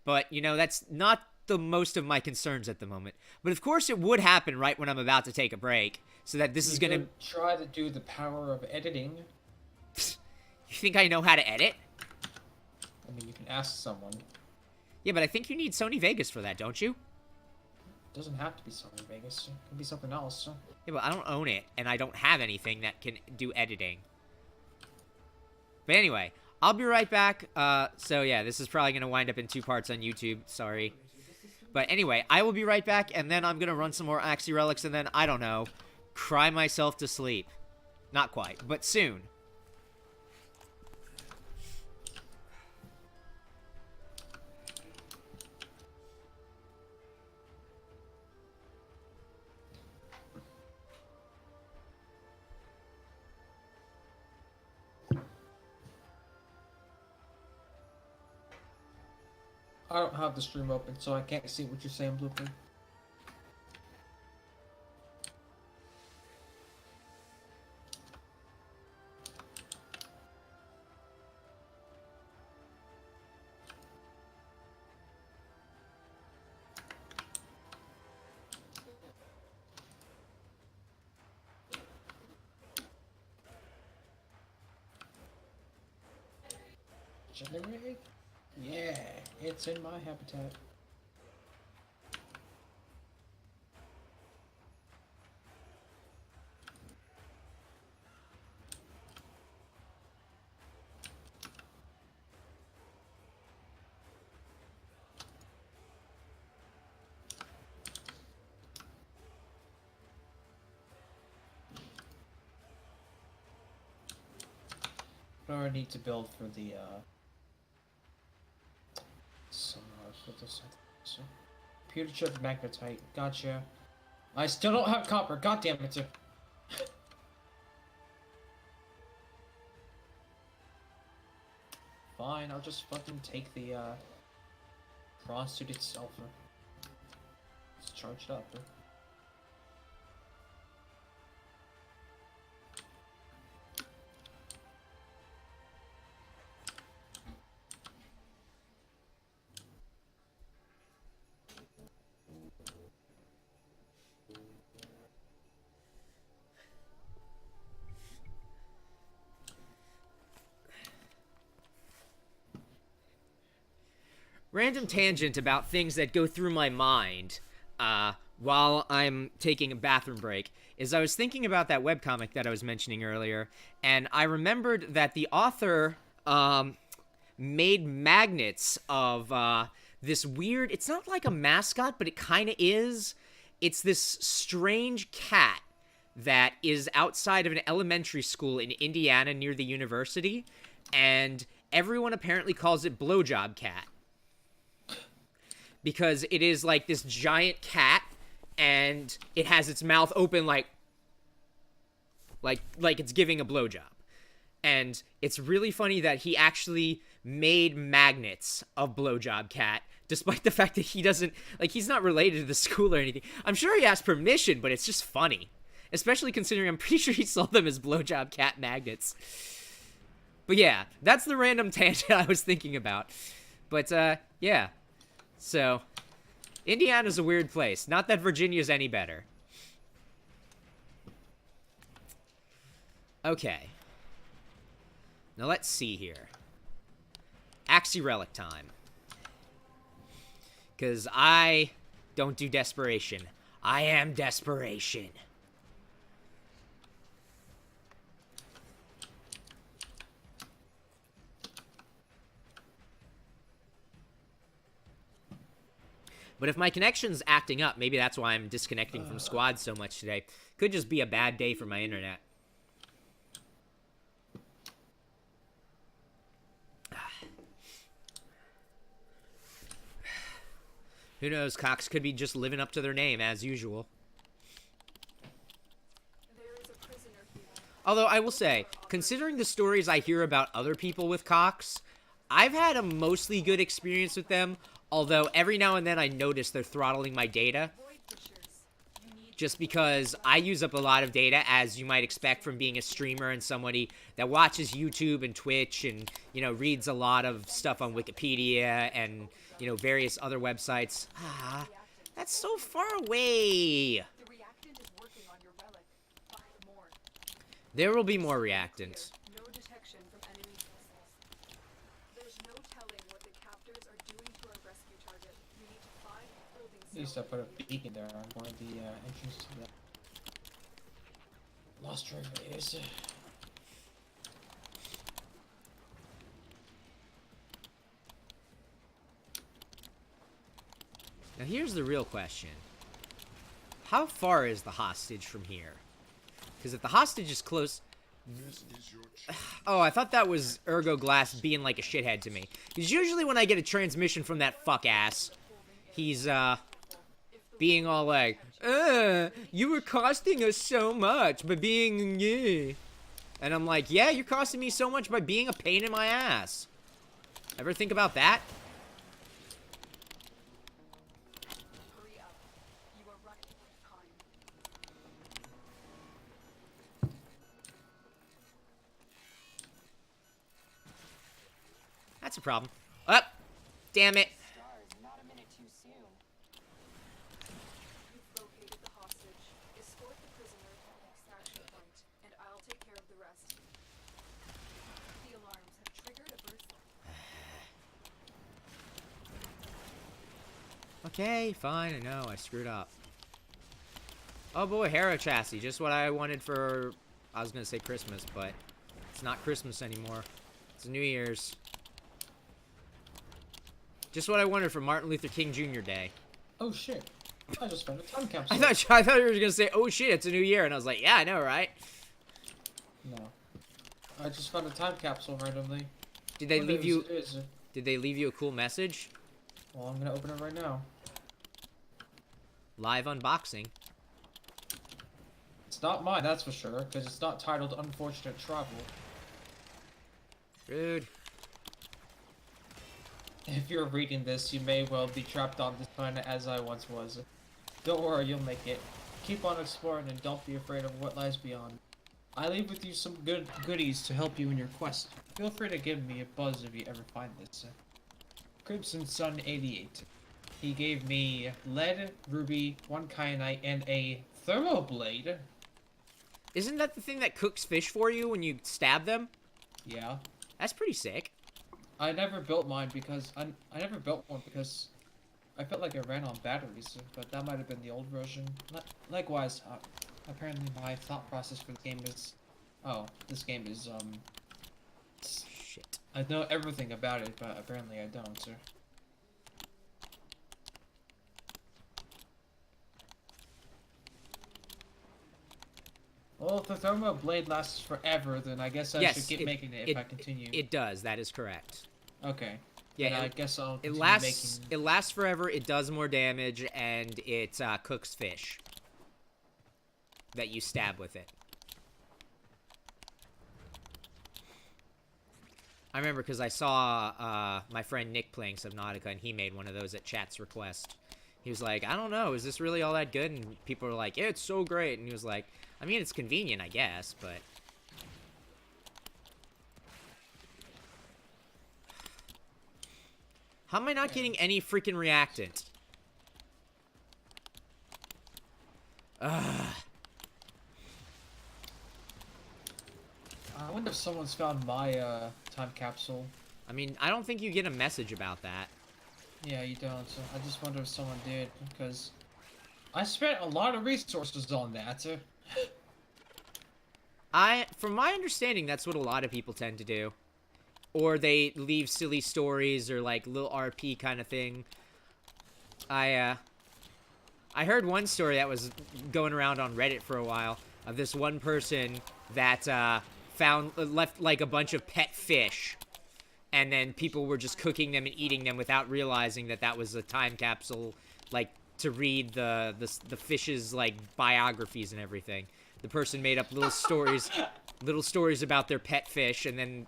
But, you know, that's not the most of my concerns at the moment. But of course it would happen right when I'm about to take a break. So that this is You gonna... could try to do the power of editing. You think I know how to edit? I mean, you can ask someone. Yeah, but I think you need Sony Vegas for that, don't you? It doesn't have to be Sony Vegas. It can be something else. Yeah, but I don't own it, and I don't have anything that can do editing. But anyway, I'll be right back. So yeah, this is probably going to wind up in 2 parts on YouTube. Sorry. But anyway, I will be right back, and then I'm going to run some more Axie Relics, and then, I don't know, cry myself to sleep. Not quite, but soon. I don't have the stream open, so I can't see what you're saying, Blooper. Generate? Yeah, it's in my habitat. What do I need to build for the for this? So, computer chip magnetite. Gotcha. I still don't have copper. God damn it! Fine, I'll just fucking take the prawn suit itself. Let's charge it up. Random tangent about things that go through my mind while I'm taking a bathroom break is I was thinking about that webcomic that I was mentioning earlier, and I remembered that the author made magnets of this weird... It's not like a mascot, but it kind of is. It's this strange cat that is outside of an elementary school in Indiana near the university, and everyone apparently calls it Blowjob Cat. Because it is like this giant cat, and it has its mouth open like it's giving a blowjob. And it's really funny that he actually made magnets of Blowjob Cat, despite the fact that he doesn't, like, he's not related to the school or anything. I'm sure he asked permission, but it's just funny. Especially considering I'm pretty sure he sold them as Blowjob Cat magnets. But yeah, that's the random tangent I was thinking about. But, yeah. So, Indiana's a weird place. Not that Virginia's any better. Okay. Now let's see here. Axie Relic time. Because I don't do desperation. I am desperation. But if my connection's acting up, maybe that's why I'm disconnecting from squad so much today. Could just be a bad day for my internet. Who knows, Cox could be just living up to their name, as usual. Although, I will say, considering the stories I hear about other people with Cox, I've had a mostly good experience with them, although every now and then I notice they're throttling my data. just because I use up a lot of data, as you might expect from being a streamer and somebody that watches YouTube and Twitch and, you know, reads a lot of stuff on Wikipedia and, you know, various other websites. Ah, that's so far away. The reactant is working on your relic. Find more. There will be more reactants. No detection from enemy vessels. There's no telling what the captors are doing to our rescue target. We need to find holding At least I put a beacon there on one of the entrance to the lost driveways. Now here's the real question. How far is the hostage from here? Because if the hostage is close... Oh, I thought that was Ergo Glass being like a shithead to me. Because usually when I get a transmission from that fuck-ass, he's, being all like, you were costing us so much by being, yeah. And I'm like, yeah, you're costing me so much by being a pain in my ass. Ever think about that? Hurry up. You are running out of time. That's a problem. Up! Damn it. Stars, not a minute too soon. You've located the hostage. Escort the prisoner to the extraction point, and I'll take care of the rest. The alarms have triggered a burst. Okay, fine, I know, I screwed up. Oh boy, Hero chassis, just what I wanted for, I was gonna say Christmas, but it's not Christmas anymore. It's New Year's. Just what I wanted for Martin Luther King Jr. Day. Oh shit! I just found a time capsule. I thought you were gonna say, oh shit, it's a new year, and I was like, yeah, I know, right? No. I just found a time capsule randomly. Did they What leave you, it is. did they leave you a cool message? Well, I'm gonna open it right now. Live unboxing. It's not mine, that's for sure, because it's not titled Unfortunate Travel. Rude. If you're reading this, you may well be trapped on this planet as I once was. Don't worry, you'll make it. Keep on exploring and don't be afraid of what lies beyond. I leave with you some good goodies to help you in your quest. Feel free to give me a buzz if you ever find this. Crimson Sun 88. He gave me lead, ruby, one kyanite, and a thermoblade. Isn't that the thing that cooks fish for you when you stab them? Yeah. That's pretty sick. I never built mine because I never built one because I felt like it ran on batteries, but that might have been the old version. Likewise, apparently my thought process for the game is, this game is Shit. I know everything about it, but apparently I don't, sir. Well, if the thermo blade lasts forever, then I guess I Yes, should keep making it if I continue. It does, that is correct. Okay. Yeah, Then I it- guess I'll It continue lasts. making. It lasts forever. It does more damage, and it cooks fish that you stab with it. I remember because I saw my friend Nick playing Subnautica, and he made one of those at chat's request. He was like, I don't know, is this really all that good? And people were like, yeah, it's so great. And he was like, I mean, it's convenient, I guess, but... How am I not getting any freaking reactant? Ugh. I wonder if someone's found my time capsule. I mean, I don't think you get a message about that. Yeah, you don't. So I just wonder if someone did, because I spent a lot of resources on that. From my understanding, that's what a lot of people tend to do. Or they leave silly stories or like little RP kind of thing. I heard one story that was going around on Reddit for a while of this one person that left like a bunch of pet fish, and then people were just cooking them and eating them without realizing that that was a time capsule, like to read the fish's like biographies and everything. The person made up little stories about their pet fish, and then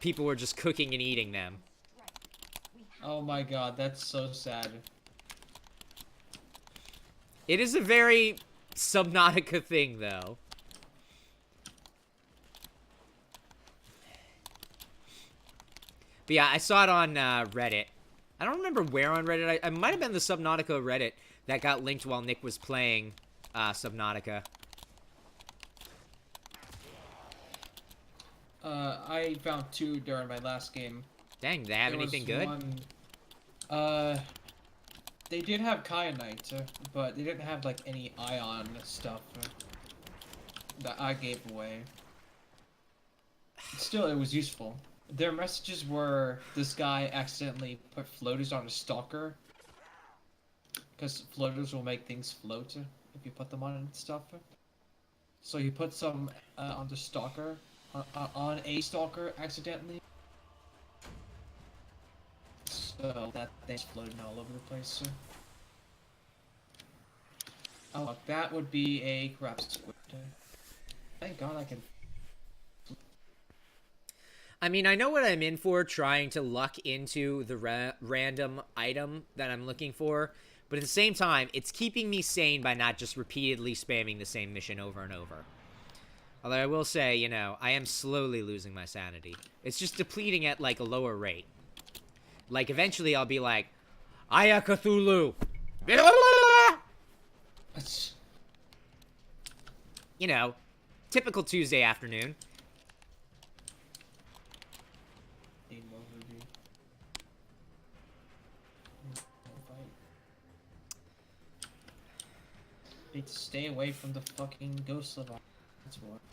people were just cooking and eating them. Oh my god, that's so sad. It is a very Subnautica thing, though. But yeah, I saw it on Reddit. I don't remember where on Reddit. I might have been the Subnautica Reddit that got linked while Nick was playing Subnautica. I found 2 during my last game. Dang, do they have There was anything good? one, they did have kyanite, but they didn't have like any ion stuff that I gave away. Still, it was useful. Their messages were, this guy accidentally put floaters on a stalker. Because floaters will make things float if you put them on and stuff. So he put some on the stalker, on a stalker accidentally. So that thing's floating all over the place. Oh, that would be a crab squid. Thank God I can. I mean, I know what I'm in for, trying to luck into the random item that I'm looking for, but at the same time, it's keeping me sane by not just repeatedly spamming the same mission over and over. Although I will say, you know, I am slowly losing my sanity. It's just depleting at, like, a lower rate. Like, eventually I'll be like, Aya Cthulhu! You know, typical Tuesday afternoon. Stay away from the fucking ghost of.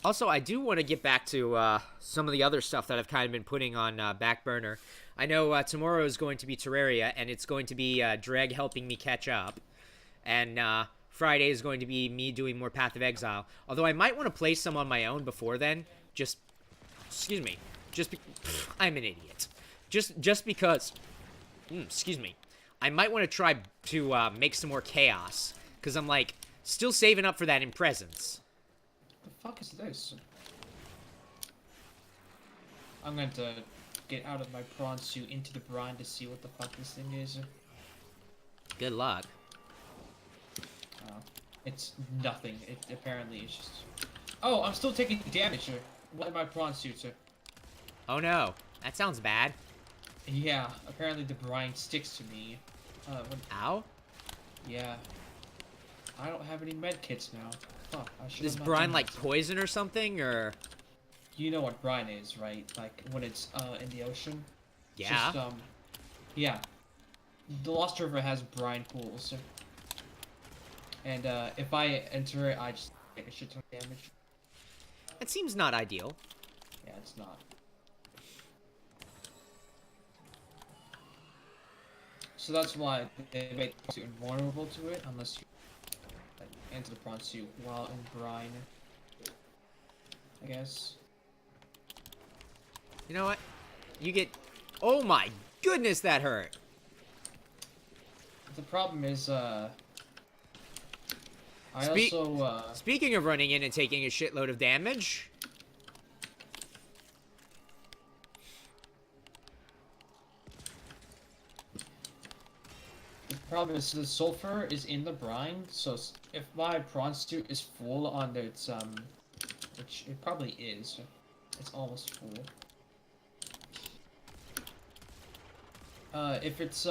Also, I do want to get back to some of the other stuff that I've kind of been putting on back burner. I know tomorrow is going to be Terraria, and it's going to be Dreg helping me catch up. And Friday is going to be me doing more Path of Exile. Although I might want to play some on my own before then. Just, excuse me. I'm an idiot. Just because, excuse me. I might want to try to make some more chaos. Because I'm like, still saving up for that in Presence. The fuck is this? I'm going to get out of my prawn suit into the brine to see what the fuck this thing is. Good luck. It's nothing. It apparently is just. Oh, I'm still taking damage. What in my prawn suit? Oh no, that sounds bad. Yeah, apparently the brine sticks to me. Ow? Yeah. I don't have any med kits now. Fuck, I should. Is brine like poison or something, or? You know what brine is, right? Like when it's in the ocean. Yeah. Just, yeah. The Lost River has brine pools. And if I enter it, I just take a shit ton of damage. It seems not ideal. Yeah, it's not. So that's why they make you invulnerable to it, unless you enter the prawn suit while in brine. I guess. You know what? You get... Oh my goodness, that hurt! The problem is, Speaking of running in and taking a shitload of damage... The problem is the sulfur is in the brine, so if my prawn suit is full on its, which it probably is, it's almost full. If it's,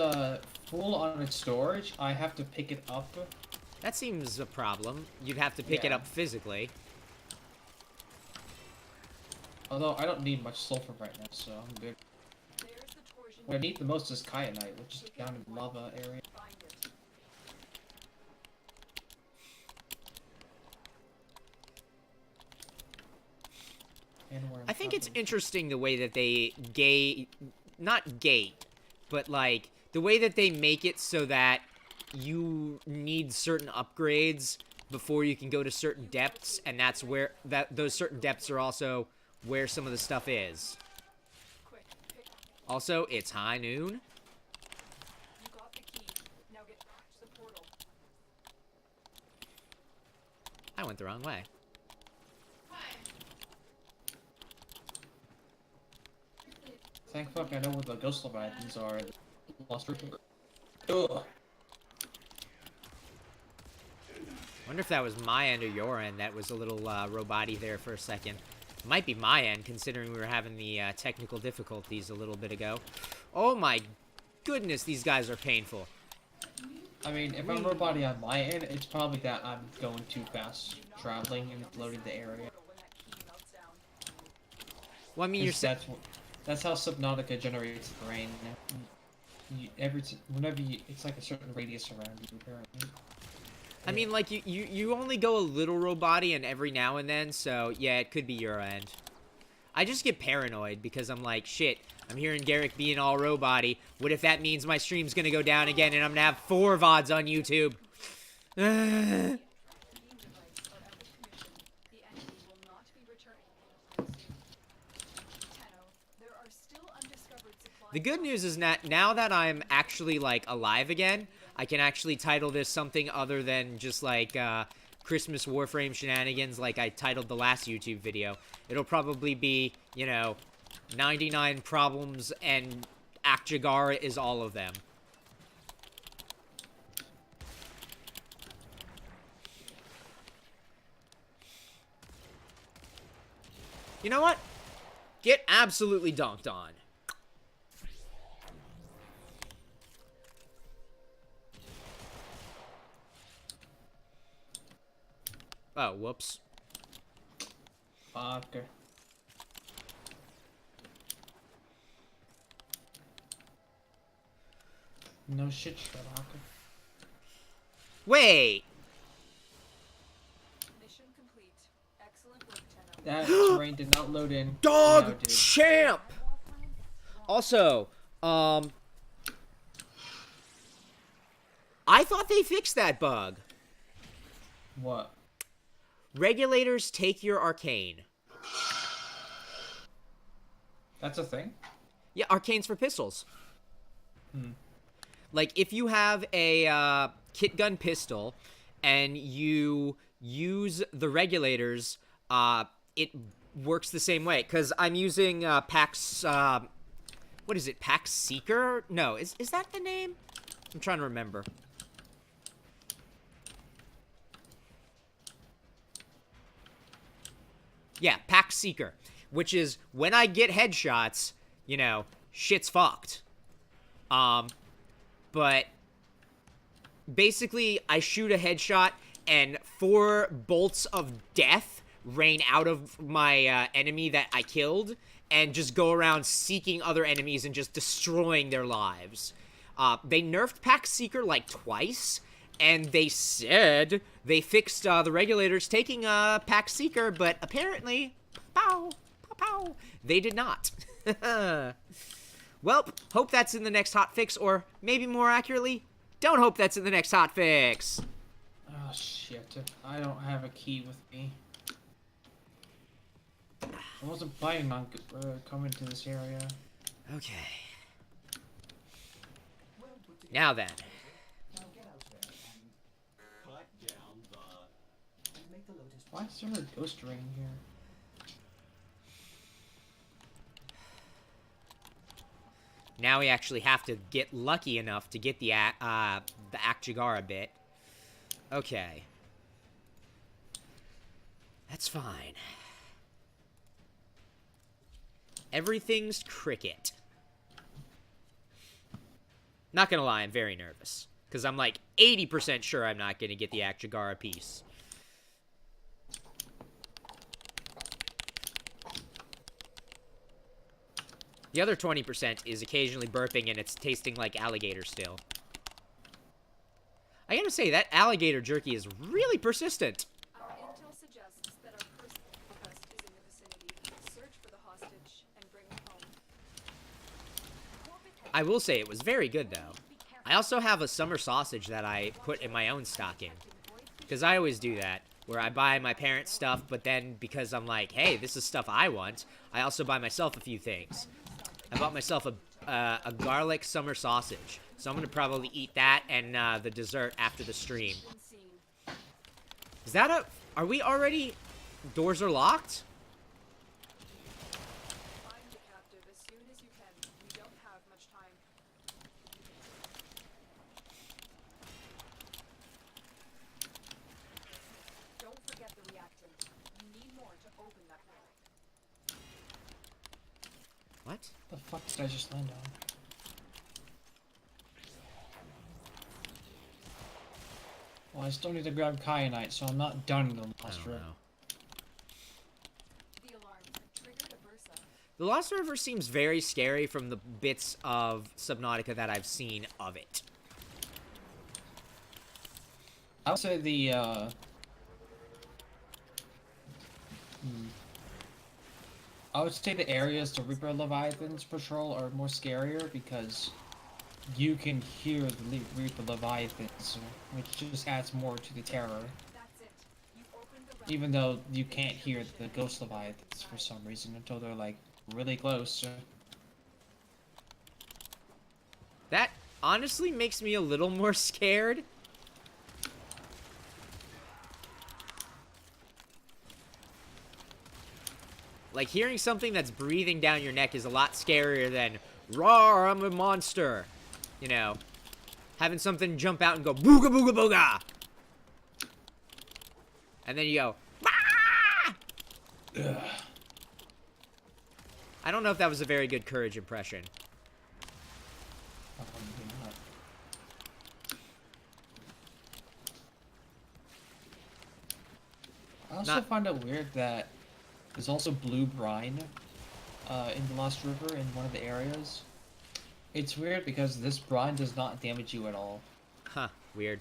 full on its storage, I have to pick it up. That seems a problem. You'd have to pick it up physically. Although, I don't need much sulfur right now, so I'm good. What I need the most is kyanite, which is down in the lava area. I think it's interesting the way that they not gate, but like the way that they make it so that you need certain upgrades before you can go to certain depths, and that's where those certain depths are also where some of the stuff is. Also, it's high noon. You got the key. Now get back to the portal. I went the wrong way. Thank fuck I know what the ghost leviathans are in Lost River. Ugh. Wonder if that was my end or your end that was a little robot-y there for a second. Might be my end, considering we were having the technical difficulties a little bit ago. Oh my goodness, these guys are painful. I mean, if I'm roboting on my end, it's probably that I'm going too fast traveling and floating the area. Well, I mean, you're that's how Subnautica generates terrain. It's like a certain radius around you, apparently. I mean, like, you only go a little robot-y and every now and then, so, yeah, it could be your end. I just get paranoid because I'm like, shit, I'm hearing Garrick being all robot-y. What if that means my stream's gonna go down again and I'm gonna have 4 VODs on YouTube? The good news is that now that I'm actually, like, alive again, I can actually title this something other than just, like, Christmas Warframe shenanigans like I titled the last YouTube video. It'll probably be, you know, 99 problems and Akjagara is all of them. You know what? Get absolutely dunked on. Oh, whoops. Fucker. No shit, Sherlock. Wait! Mission complete. Excellent work, Tenno. That terrain did not load in. Dog No, dude. champ! Also, I thought they fixed that bug. What? Regulators take your arcane. That's a thing? Yeah, arcanes for pistols. Hmm. Like, if you have a kit gun pistol and you use the regulators, it works the same way. Because I'm using Pax... what is it? Pax Seeker? No, is that the name? I'm trying to remember. Yeah, Pax Seeker. Which is, when I get headshots, you know, shit's fucked. But basically, I shoot a headshot, and 4 bolts of death rain out of my enemy that I killed, and just go around seeking other enemies and just destroying their lives. They nerfed Pax Seeker like twice, and they said they fixed the regulators taking Pax Seeker, but apparently, pow, pow, pow, they did not. Well, hope that's in the next hotfix, or maybe more accurately, don't hope that's in the next hotfix. Oh shit, I don't have a key with me. I wasn't planning on coming to this area. Okay. Now then. Why is there a ghost ring here? Now we actually have to get lucky enough to get the Akjagara bit. Okay. That's fine. Everything's cricket. Not gonna lie, I'm very nervous. Because I'm like 80% sure I'm not gonna get the Akjagara piece. The other 20% is occasionally burping and it's tasting like alligator still. I gotta say, that alligator jerky is really persistent. Our intel suggests that our first quest is in the vicinity. Search for the hostage and bring him home. I will say it was very good, though. I also have a summer sausage that I put in my own stocking. Because I always do that, where I buy my parents' stuff, but then because I'm like, hey, this is stuff I want, I also buy myself a few things. I bought myself a garlic summer sausage. So I'm going to probably eat that and the dessert after the stream. Is that a... Are we already... Doors are locked? Find the captive as soon as you can. We don't have much time. What? The fuck did I just land on? Well, I still need to grab kyanite, so I'm not done in the I Lost don't River. know. The alarms have triggered a Versa. The Lost River seems very scary from the bits of Subnautica that I've seen of it. I would say the, I would say the areas the Reaper Leviathans patrol are more scarier because you can hear the Reaper Leviathans, which just adds more to the terror. That's it. You opened the realm. Even though you can't hear the Ghost Leviathans for some reason until they're like really close. That honestly makes me a little more scared. Like, hearing something that's breathing down your neck is a lot scarier than, "Roar, I'm a monster." You know, having something jump out and go, "Booga booga booga!" And then you go, "Ah!" I don't know if that was a very good Courage impression. I also find it weird that there's also blue brine in the Lost River in one of the areas. It's weird because this brine does not damage you at all. Huh, weird.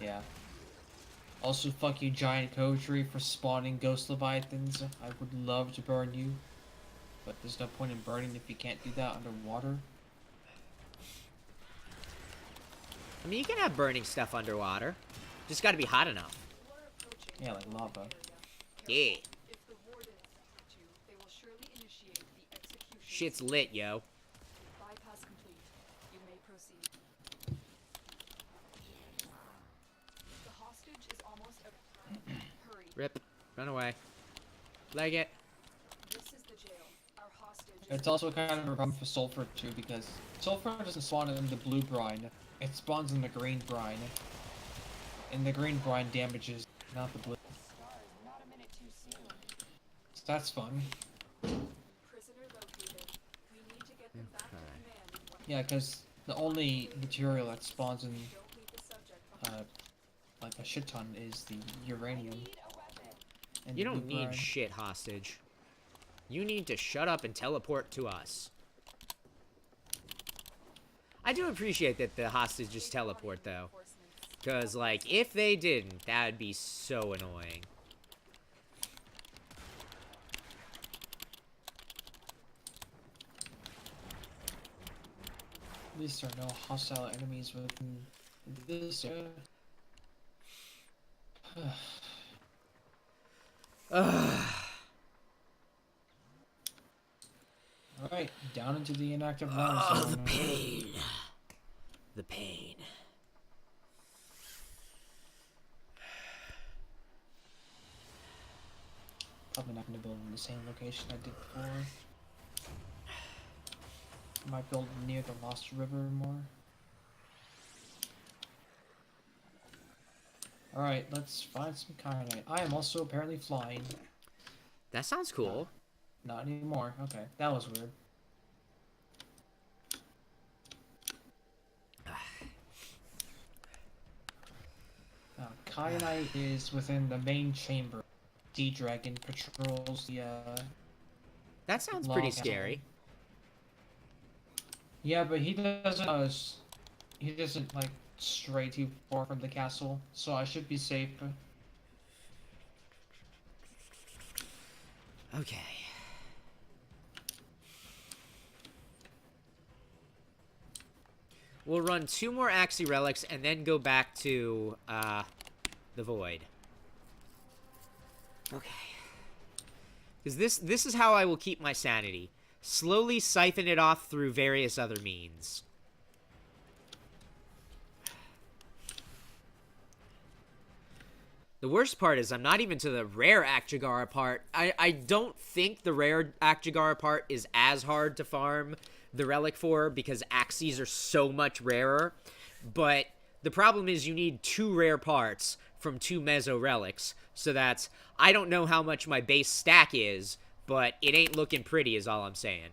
Yeah. Also, fuck you, giant Coterie, for spawning ghost leviathans. I would love to burn you, but there's no point in burning if you can't do that underwater. I mean, you can have burning stuff underwater. Just gotta be hot enough. You are approaching Yeah, like lava. Yeah. If the wardens detect you, they will surely initiate the execution. Shit's lit, yo. Bypass complete. You may proceed. The hostage is almost out of time. Hurry. Rip. Run away. Leg it. This is the jail. Our hostage is It's also kind of a problem for sulfur too, because sulfur doesn't spawn in the blue brine. It spawns in the green brine. And the green brine damages, not the blue. So that's fun. prisoner located. We need to get them back to command in one. Yeah, because the only material that spawns in Don't leave the subject behind. like a shit ton is the uranium. And You the don't blue need brine. shit, hostage. You need to shut up and teleport to us. I do appreciate that the hostages teleport, though. Because, like, if they didn't, that would be so annoying. At least there are no hostile enemies within this area. Alright, down into the inactive water Oh, the zone. pain. The pain. Probably not going to build in the same location I did before. Might build near the Lost River more. Alright, let's find some kyanite. I am also apparently flying. That sounds cool. Not anymore. Okay, that was weird. Kyanite is within the main chamber. D-Dragon patrols the, That sounds log pretty castle. scary. Yeah, but he doesn't, like, stray too far from the castle, so I should be safe. Okay. We'll run 2 more Axie relics and then go back to, the Void. Okay. Because this is how I will keep my sanity. Slowly siphon it off through various other means. The worst part is I'm not even to the rare Akjagara part. I don't think the rare Akjagara part is as hard to farm the relic for because Axies are so much rarer. But the problem is you need 2 rare parts from 2 Meso relics. So that's... I don't know how much my base stack is, but it ain't looking pretty is all I'm saying.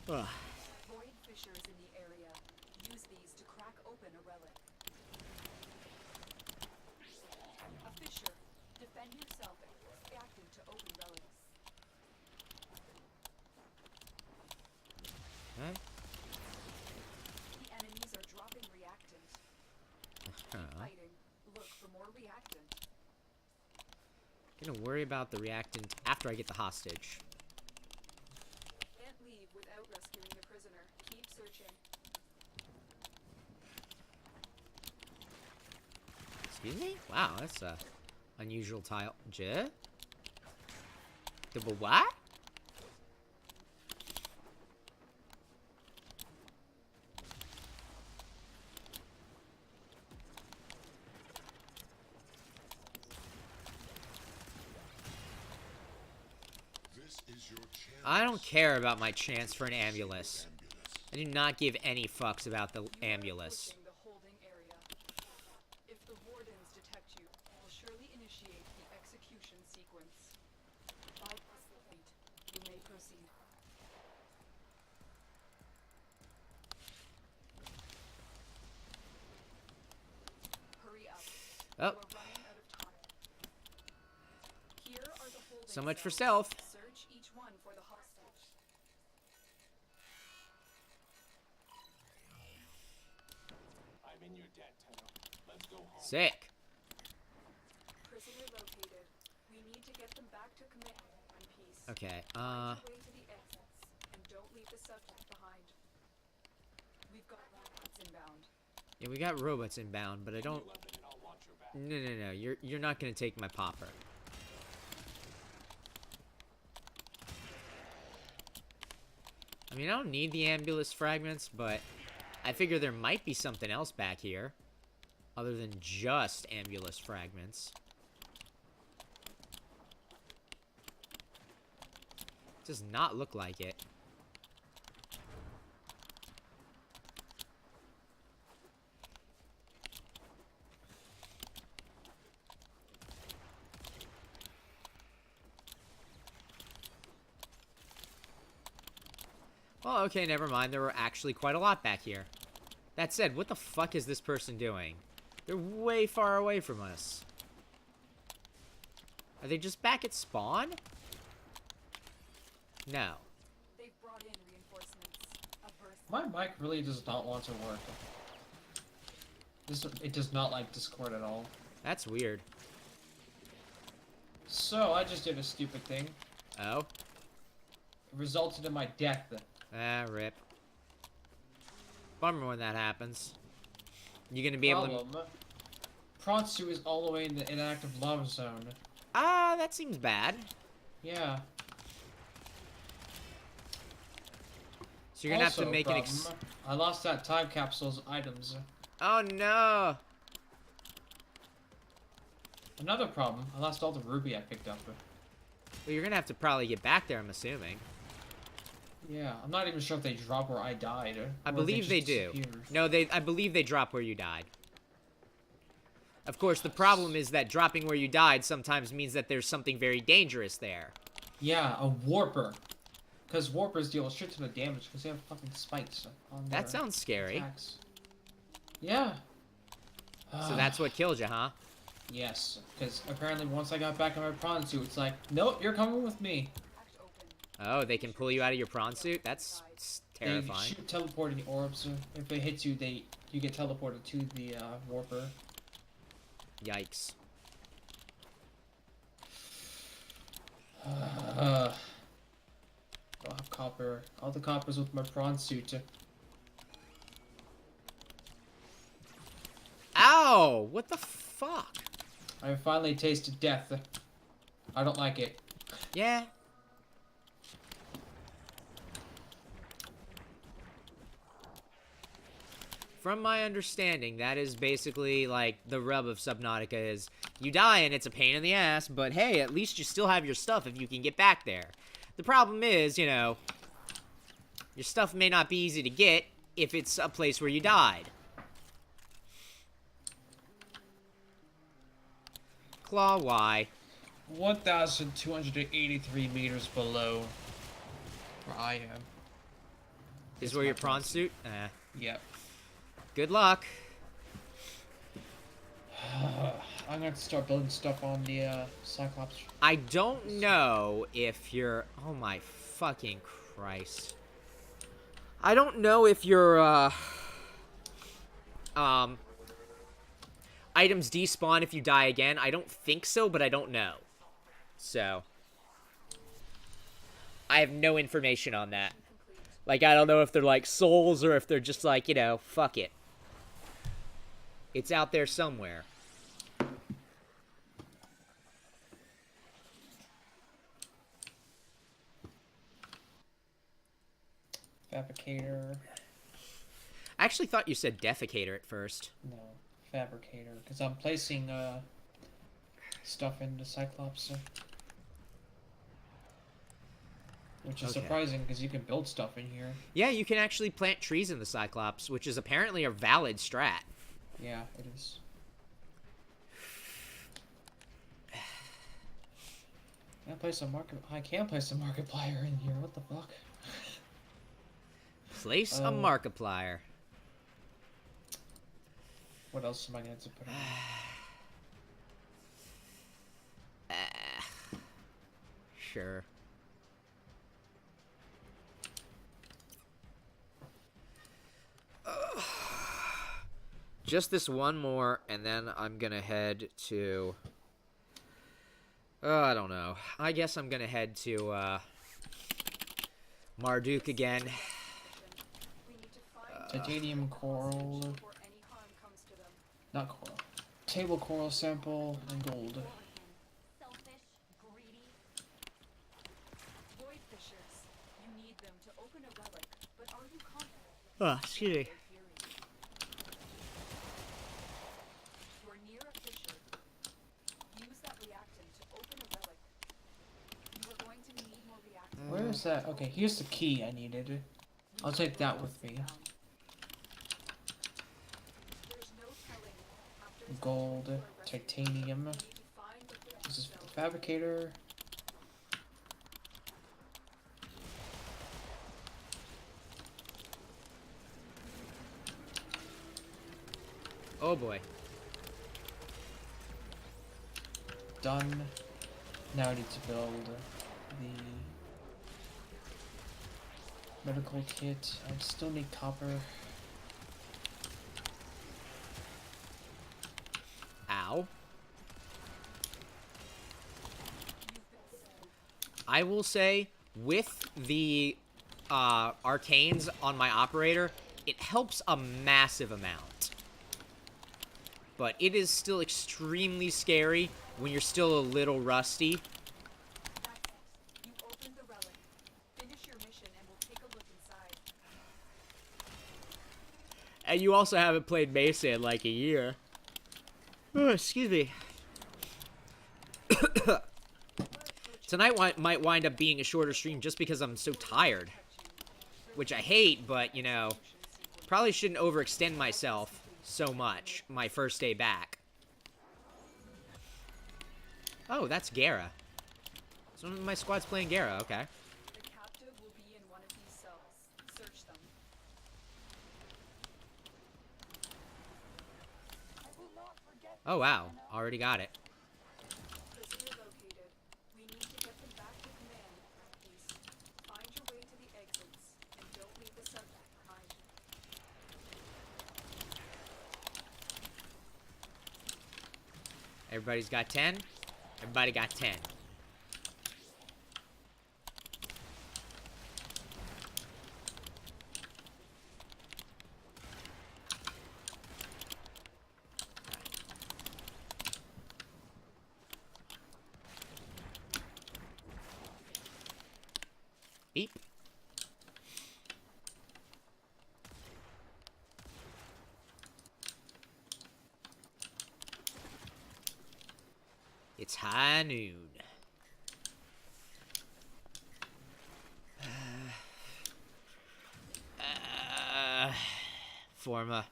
Ugh. Void fissures in the area. Use these to crack open a relic. A fissure. Defend yourself reacting to open relics. Okay. The enemies are dropping reactant. Keep fighting. Look for more reactant. Gonna worry about the reactant after I get the hostage. Can't leave without rescuing the prisoner. Keep searching. Excuse me? Wow, that's a unusual tile. Double what? I don't care about my chance for an ambulance. I do not give any fucks about the ambulance. The holding area. If the wardens detect you, they'll surely initiate the execution sequence. Bypass the point. You may proceed. Hurry up. Oh, You are running out of time. Here are the holding so much for cells. stealth. Search each one for the hostage. I'm in your debt, Tenno. Let's go home. Sick. Prisoner located. We need to get them back to command in one piece. Okay, Find your way to the exits, and don't leave the subject behind. We've got robots inbound. yeah, we got robots inbound, but I don't. You weapon and I'll launch your back. No. You're not gonna take my popper. I mean, I don't need the ambulance fragments, but I figure there might be something else back here, other than just ambulance fragments. Does not look like it. Well, okay, never mind. There were actually quite a lot back here. That said, what the fuck is this person doing? They're way far away from us. Are they just back at spawn? No. They've brought in reinforcements. A burst. My mic really does not want to work. It does not like Discord at all. That's weird. So, I just did a stupid thing. Oh? It resulted in my death. Ah, rip. Bummer when that happens. You gonna be able to... Problem. Pronsu is all the way in the inactive lava zone. Ah, that seems bad. Yeah. So you're gonna have to Also, make an I lost that time capsule's items. Oh no! Another problem, I lost all the ruby I picked up. Well, you're gonna have to probably get back there, I'm assuming. Yeah, I'm not even sure if they drop where I died. I or if believe they just do. disappeared. No, I believe they drop where you died. Of course, the problem is that dropping where you died sometimes means that there's something very dangerous there. Yeah, a warper. Because warpers deal a shit ton of damage because they have fucking spikes on their That sounds scary. attacks. Yeah. So that's what killed you, huh? Yes, because apparently once I got back in my prawn suit, it's like, nope, you're coming with me. Act open. Oh, they can pull you out of your prawn suit? That's They terrifying. shoot teleporting orbs. If it hits you, you get teleported to the warper. Yikes. I'll have copper. All the coppers with my prawn suit. Ow! What the fuck? I finally tasted death. I don't like it. Yeah. From my understanding, that is basically, like, the rub of Subnautica is, you die and it's a pain in the ass, but hey, at least you still have your stuff if you can get back there. The problem is, you know, your stuff may not be easy to get if it's a place where you died. Claw, why? 1,283 meters below where I am. Is It's where my your prawn suit? Yep. Good luck. I'm gonna start building stuff on the Cyclops. I don't know if you're... Oh my fucking Christ. I don't know if your, items despawn if you die again. I don't think so, but I don't know. So... I have no information on that. Like, I don't know if they're, like, souls or if they're just like, you know, fuck it. It's out there somewhere. Fabricator. I actually thought you said defecator at first. No, fabricator. Because I'm placing stuff in the Cyclops. Which is Okay. surprising because you can build stuff in here. Yeah, you can actually plant trees in the Cyclops, which is apparently a valid strat. Yeah, it is. I can place a Markiplier in here. What the fuck? Place a Markiplier. What else am I going to put on? Sure. Just this one more, and then I'm gonna head to... Oh, I don't know. I guess I'm gonna head to, Marduk again. We need to find Titanium coral. before any harm comes to them. Not coral. Table coral sample and gold. Selfish, greedy. Void fissures. You need them to open a relic, but are you confident? Oh, excuse me. You're near a fissure. Use that reactant to open a relic. You are going to need more reactants. Where is that? Okay, here's the key I needed. I'll take that with me. There's no telling. After this Gold, for a recipe, titanium. you need to find the This is stone. the fabricator. Oh boy. Done. Now I need to build the medical kit. I still need copper. Ow. I will say, with the arcanes on my operator, it helps a massive amount. But it is still extremely scary when you're still a little rusty. That's it. You opened the relic. Finish your mission and we'll take a look inside. And you also haven't played Mesa in like a year. Oh, excuse me. Tonight might wind up being a shorter stream just because I'm so tired. Which I hate, but, you know, probably shouldn't overextend myself so much my first day back. Oh, that's Gara. So my squad's playing Gara, okay. The captive will be in one of these cells. Search them. Oh, wow. Already got it. Prisoner located. We need to get them back to command, East. Find your way to the exits, and don't leave the subject behind. Everybody's got 10? Everybody got 10. Beep. It's high noon. Forma.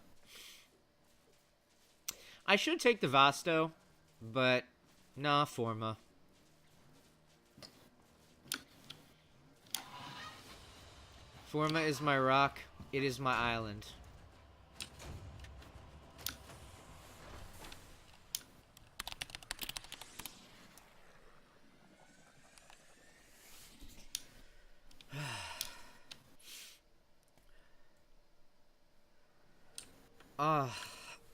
I should take the Vasto, but nah, Forma. Forma is my rock. It is my island.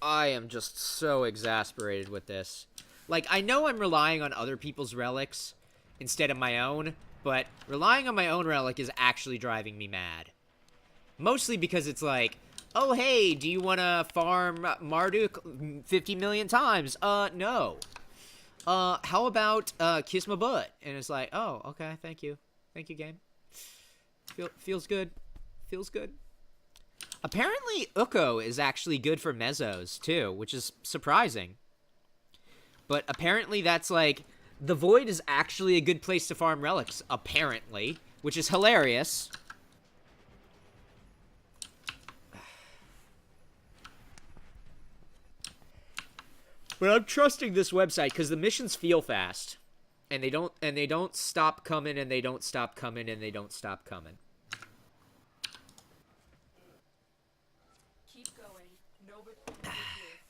I am just so exasperated with this. Like, I know I'm relying on other people's relics instead of my own, but relying on my own relic is actually driving me mad. Mostly because it's like, oh, hey, do you want to farm Marduk 50 million times? No. How about, kiss my butt? And it's like, oh, okay, thank you. Thank you, game. Feels good. Feels good. Apparently, Ukko is actually good for mezzos, too, which is surprising. But apparently that's like, the Void is actually a good place to farm relics, apparently, which is hilarious. But I'm trusting this website because the missions feel fast. And they don't stop coming, and they don't stop coming, and they don't stop coming. Keep going. Nobody is here.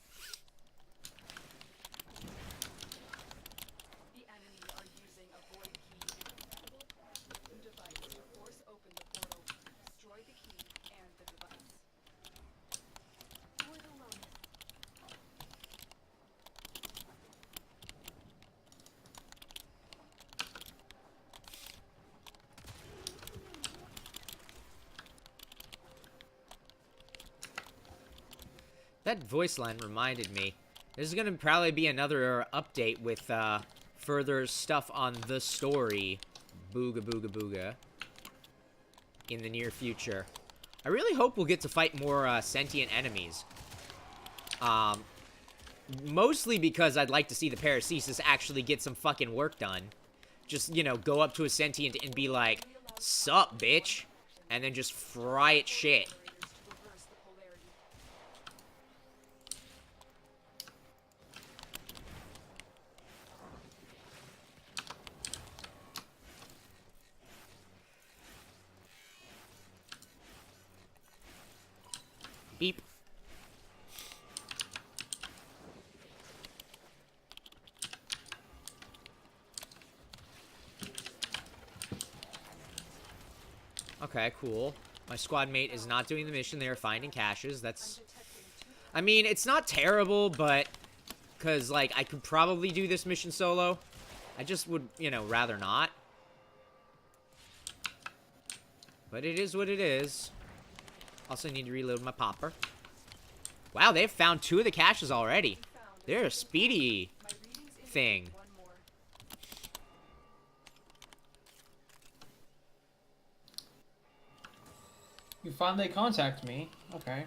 The enemy are using a void key device to force open the portal. Destroy the key and the device. For the Lotus. That voice line reminded me. There's gonna probably be another update with further stuff on the story, booga booga booga, in the near future. I really hope we'll get to fight more sentient enemies. Mostly because I'd like to see the Paracesis actually get some fucking work done. Just, you know, go up to a sentient and be like, "Sup, bitch?" And then just fry its shit. To reverse the polarity. Beep. Okay, cool. My squad mate is not doing the mission. They are finding caches. That's... I mean, it's not terrible, but... Because, like, I could probably do this mission solo. I just would, you know, rather not. But it is what it is. Also need to reload my popper. Wow, they've found 2 of the caches already. They're a speedy My readings indicate thing. one more. You finally contact me. Okay.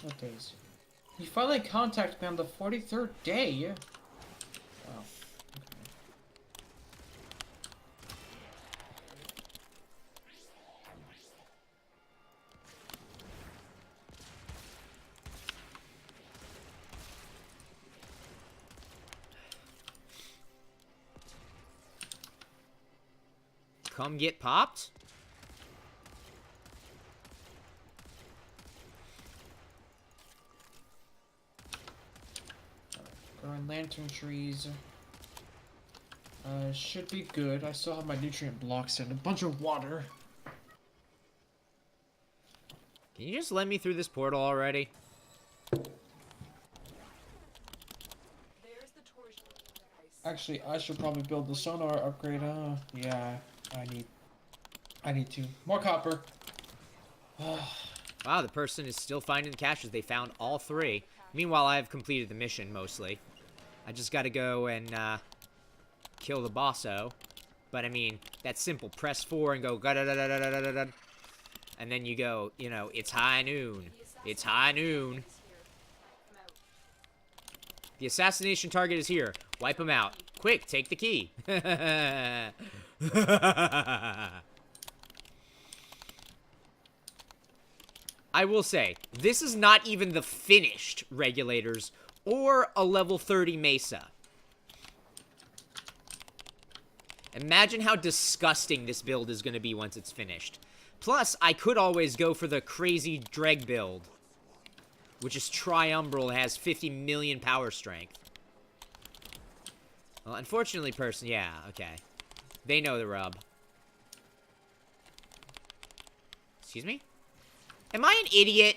What days? You finally contact me on the 43rd day. Wow. Come get popped? Growing lantern trees. Should be good. I still have my nutrient blocks and a bunch of water. Can you just let me through this portal already? There's the torsion device. Actually, I should probably build the sonar upgrade. Yeah, I need to. More copper. Wow, the person is still finding the caches. They found all 3. Meanwhile, I've completed the mission, mostly. I just gotta go and, kill the bosso. But, I mean, that's simple. Press 4 and go ga-da-da-da-da-da-da-da. And then you go, you know, it's high noon. It's high noon. The assassination target is here. Wipe him out. Quick, take the key. I will say, this is not even the finished regulators or a level 30 Mesa. Imagine how disgusting this build is going to be once it's finished. Plus, I could always go for the crazy Dreg build, which is triumbral, has 50 million power strength. Well, unfortunately, yeah, okay. They know the rub. Excuse me? Am I an idiot?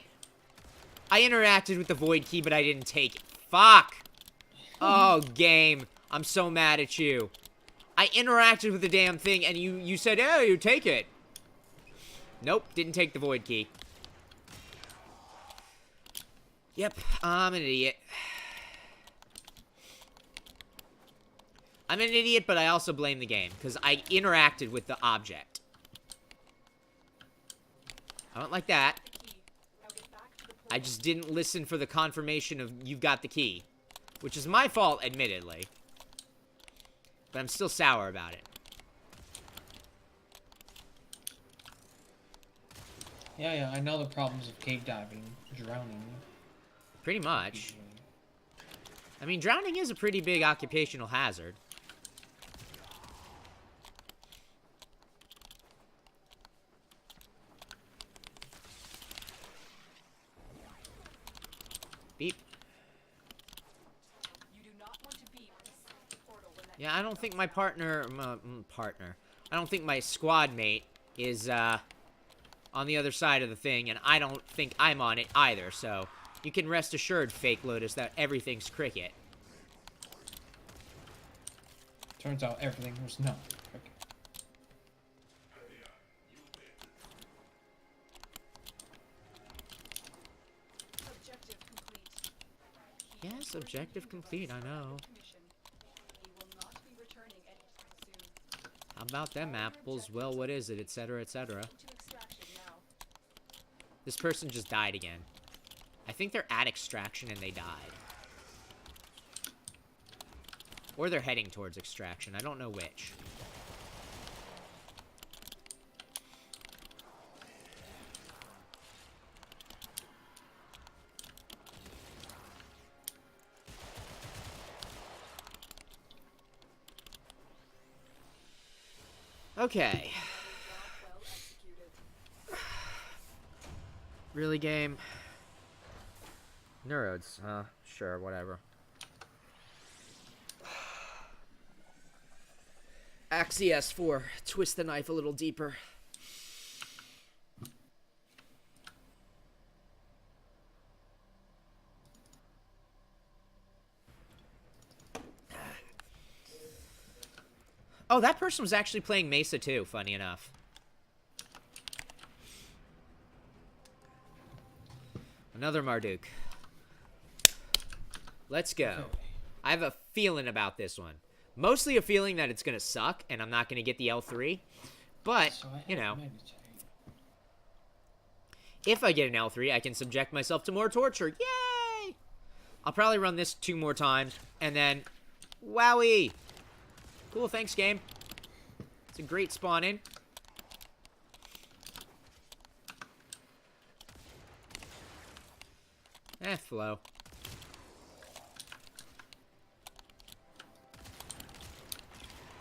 I interacted with the void key, but I didn't take it. Fuck! Oh, game. I'm so mad at you. I interacted with the damn thing, and you said, oh, you take it. Nope, didn't take the void key. Yep, I'm an idiot. I'm an idiot, but I also blame the game, because I interacted with the object. I don't like that. I just didn't listen for the confirmation of you've got the key. Which is my fault, admittedly. But I'm still sour about it. Yeah, I know the problems of cave diving, drowning. Pretty much. I mean, drowning is a pretty big occupational hazard. Beep. You do not want to be on the portal when that Yeah, I don't think my partner... I don't think my squad mate is, on the other side of the thing, and I don't think I'm on it either, so... You can rest assured, Fake Lotus, that everything's cricket. Turns out everything was not. Okay. objective complete. Yes, objective complete, I know. Commission. He will not be returning anytime soon. How about them apples? Well, what is it? Etc., etc. To extraction now. This person just died again. I think they're at extraction and they died. Or they're heading towards extraction. I don't know which. Okay. Well executed. Really, game? Neurodes, sure, whatever. Axie S4, twist the knife a little deeper. Oh, that person was actually playing Mesa too, funny enough. Another Marduk. Let's go. I have a feeling about this one. Mostly a feeling that it's going to suck, and I'm not going to get the L3. But, So I you know, have to meditate. if I get an L3, I can subject myself to more torture. Yay! I'll probably run this 2 more times, and then... Wowie! Cool, thanks, game. It's a great spawn-in. Flow.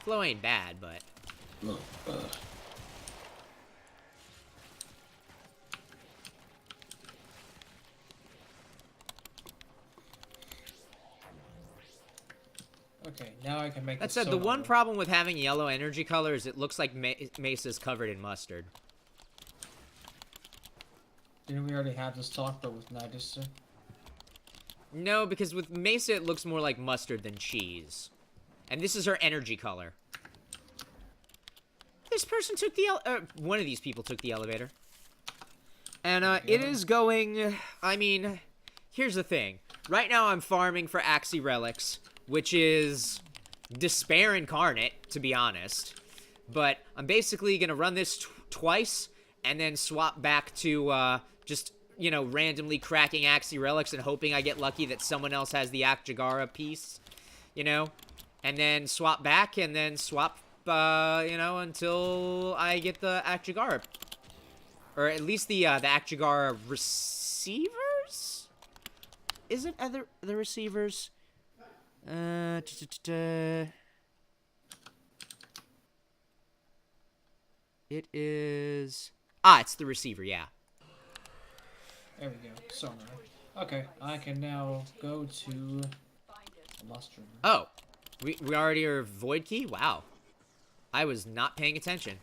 Flow ain't bad, but... Okay, now I can make That the said, the soda one water. problem with having yellow energy color is it looks like Mesa's covered in mustard. Didn't we already have this talk, but with Nidus? No, because with Mesa it looks more like mustard than cheese. And this is her energy color. This person took the one of these people took the elevator. And it is going... I mean, here's the thing. Right now I'm farming for Axie Relics, which is despair incarnate, to be honest. But I'm basically going to run this twice, and then swap back to just, you know, randomly cracking Axie Relics and hoping I get lucky that someone else has the Akjagara piece, you know? And then swap back, and then swap, you know, until I get the Akjagara. Or at least the Akjagara receivers? Is it the receivers? It is... Ah, it's the receiver, yeah. There we go. Sonar. Okay, I can now go to the lost room. Oh, we already are void key? Wow. I was not paying attention.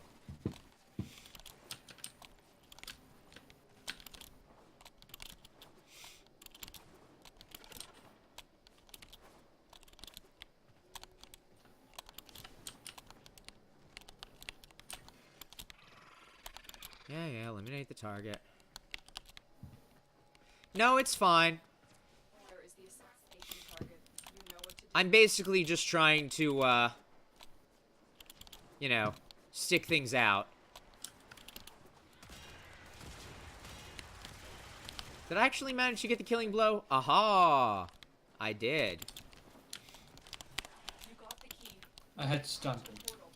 Yeah, eliminate the target. No, it's fine. Where is the assassination target? You know what to do. I'm basically just trying to, you know, stick things out. Did I actually manage to get the killing blow? Aha! I did. You got the key. I had stunned. Portal.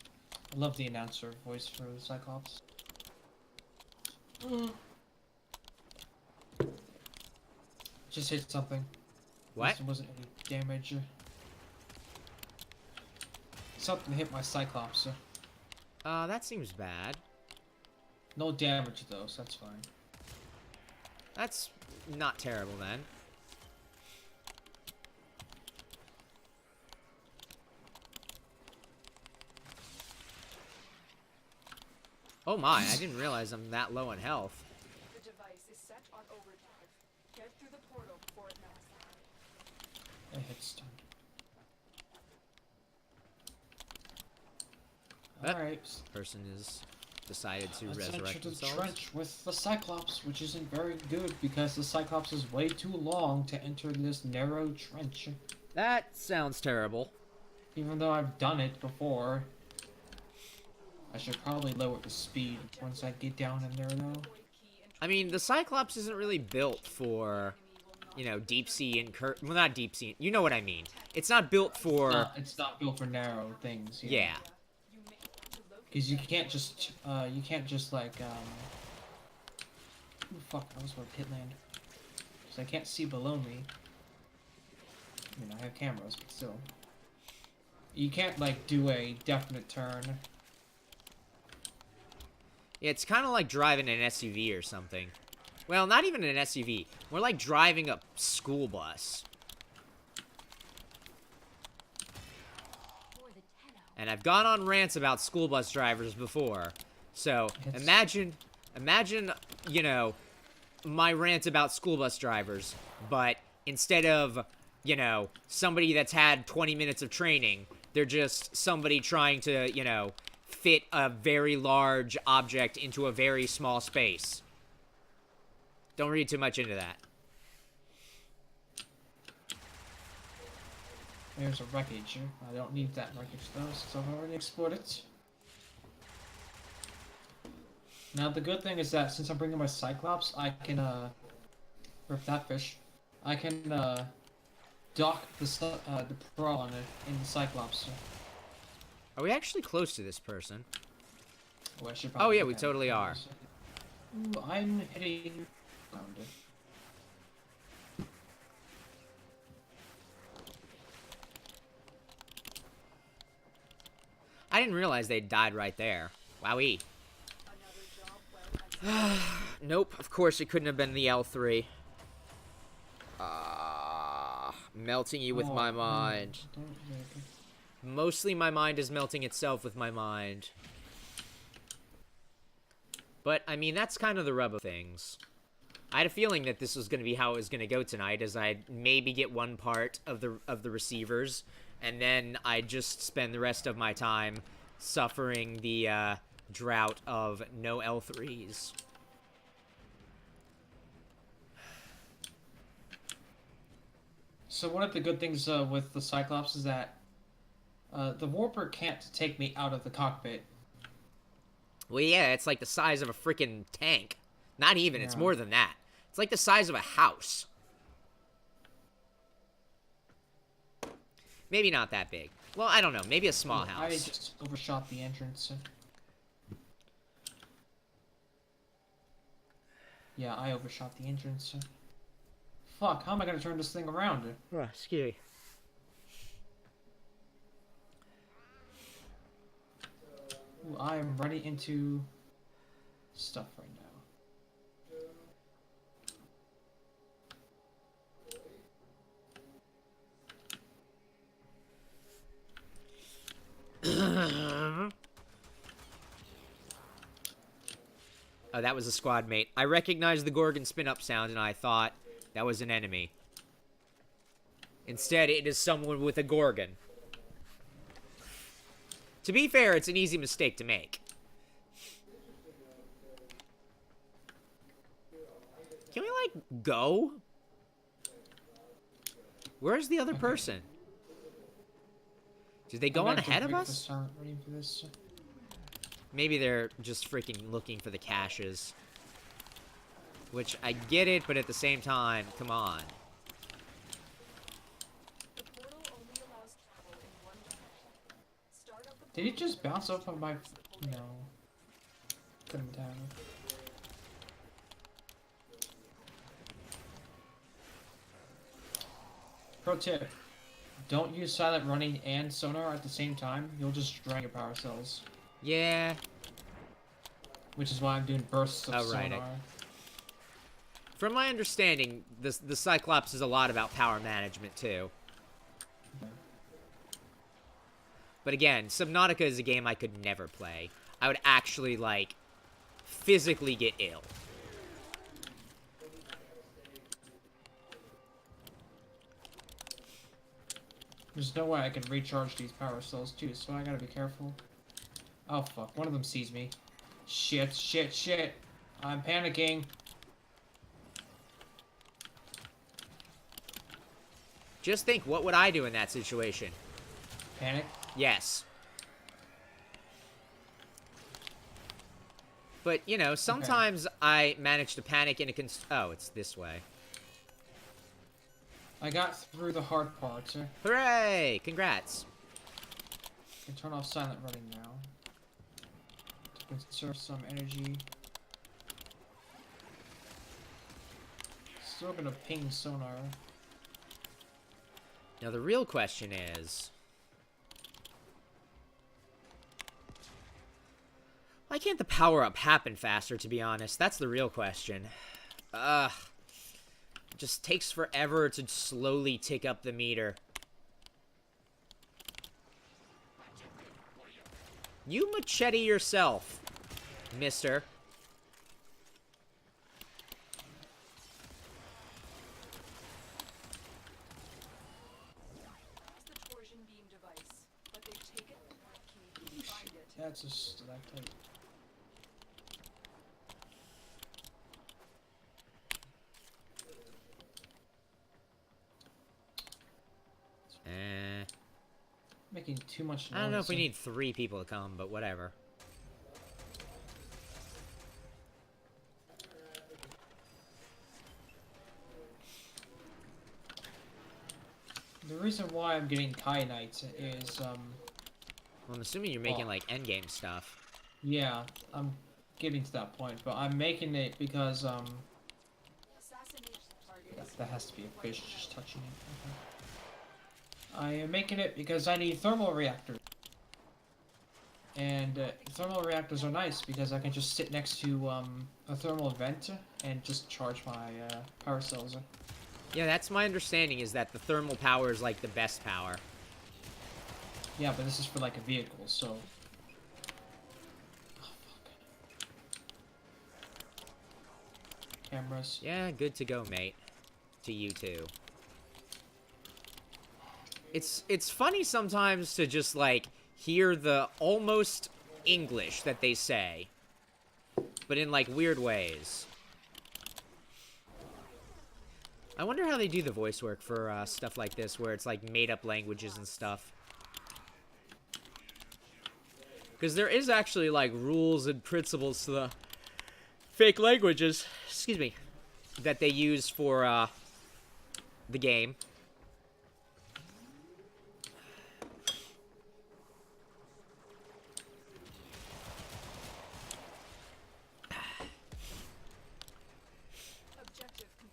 I love the announcer voice for the Cyclops. Just hit something. What? There wasn't any damage. Something hit my Cyclops. That seems bad. No damage though, so that's fine. That's not terrible then. Oh my, I didn't realize I'm that low in health. The device is set on overdrive. Get through the portal before it melts. I hit stunned. That Alright. person has decided to Let's enter resurrect the themselves. trench with the Cyclops, which isn't very good because the Cyclops is way too long to enter this narrow trench. That sounds terrible. Even though I've done it before. I should probably lower the speed once I get down in there though. Void key and I mean, the Cyclops isn't really built for, you know, deep sea well, not deep sea. You know what I mean. It's not built for... It's not built for narrow things. Yeah. you may want to locate Because you can't just like, ooh, fuck, I was going to hit land. Because I can't see below me. I mean, I have cameras, but still. You can't, like, do a definite turn. It's kind of like driving an SUV or something. Well, not even an SUV. More like driving a school bus. For the Tenno. And I've gone on rants about school bus drivers before. So, It's- imagine, you know, my rant about school bus drivers, but instead of, you know, somebody that's had 20 minutes of training, they're just somebody trying to, you know, fit a very large object into a very small space. Don't read too much into that. There's a wreckage. I don't need that wreckage though, since I've already explored it. Now the good thing is that since I'm bringing my Cyclops, I can rip that fish. I can dock the prawn in the Cyclops. Are we actually close to this person? Oh, I should Oh, probably yeah, put we that totally in are. Ooh, I'm hitting around it. I didn't realize they died right there. Wowee. another job well executed. Nope, of course it couldn't have been the L3. Melting you with Oh, my no, mind. don't do it. Mostly my mind is melting itself with my mind. But, I mean, that's kind of the rub of things. I had a feeling that this was going to be how it was going to go tonight, as I'd maybe get one part of the receivers, and then I'd just spend the rest of my time suffering the drought of no L3s. So one of the good things with the Cyclops is that the Warper can't take me out of the cockpit. Well, yeah, it's like the size of a freaking tank. Not even, it's Yeah. more than that. It's like the size of a house. Maybe not that big. Well, I don't know. Maybe a small I house. just overshot the entrance. Yeah, I overshot the entrance. Fuck, how am I gonna turn this thing around? Oh, excuse me. Ooh, I am running into stuff right now. Oh, that was a squad mate. I recognized the Gorgon spin-up sound, and I thought that was an enemy. Instead, it is someone with a Gorgon. To be fair, it's an easy mistake to make. Can we, like, go? Where's the other person? Did they go on ahead of us? Maybe they're just freaking looking for the caches. Which, I get it, but at the same time, come on. The portal only allows travel in one direction. Start up the Did it just bounce off of my... No. Couldn't tell. Pro tip. Don't use silent running and sonar at the same time. You'll just drain your power cells. Yeah. Which is why I'm doing bursts of Oh, right. sonar. From my understanding, the Cyclops is a lot about power management, too. But again, Subnautica is a game I could never play. I would actually, like, physically get ill. There's no way I can recharge these power cells too, so I gotta be careful. Oh fuck, one of them sees me. Shit, shit, shit. I'm panicking. Just think, what would I do in that situation? Panic? Yes. But, you know, sometimes I manage to panic in a oh, it's this way. I got through the hard parts. Hooray! Congrats. I can turn off silent running now. To conserve some energy. Still gonna ping sonar. Now, the real question is... why can't the power-up happen faster, to be honest? That's the real question. It just takes forever to slowly tick up the meter. You machete yourself, mister. It's the torsion beam device, but they've taken the key. Find it. That's a stalactite. Making too much noise. I don't know if we need 3 people to come, but whatever. The reason why I'm getting Kyanite is, Well, I'm assuming you're making, like, endgame stuff. yeah, I'm getting to that point, but I'm making it because, Assassination target is that has to be a fish just touching it. Okay. I am making it because I need thermal reactors. And thermal reactors are nice because I can just sit next to a thermal vent and just charge my power cells. Yeah, that's my understanding, is that the thermal power is, like, the best power. Yeah, but this is for like a vehicle, so... Oh, fuck. Cameras. Yeah, good to go, mate. To you, too. It's funny sometimes to just, like, hear the almost English that they say. But in, like, weird ways. I wonder how they do the voice work for stuff like this, where it's, like, made-up languages and stuff. Because there is actually, like, rules and principles to the fake languages, excuse me, that they use for, the game. objective key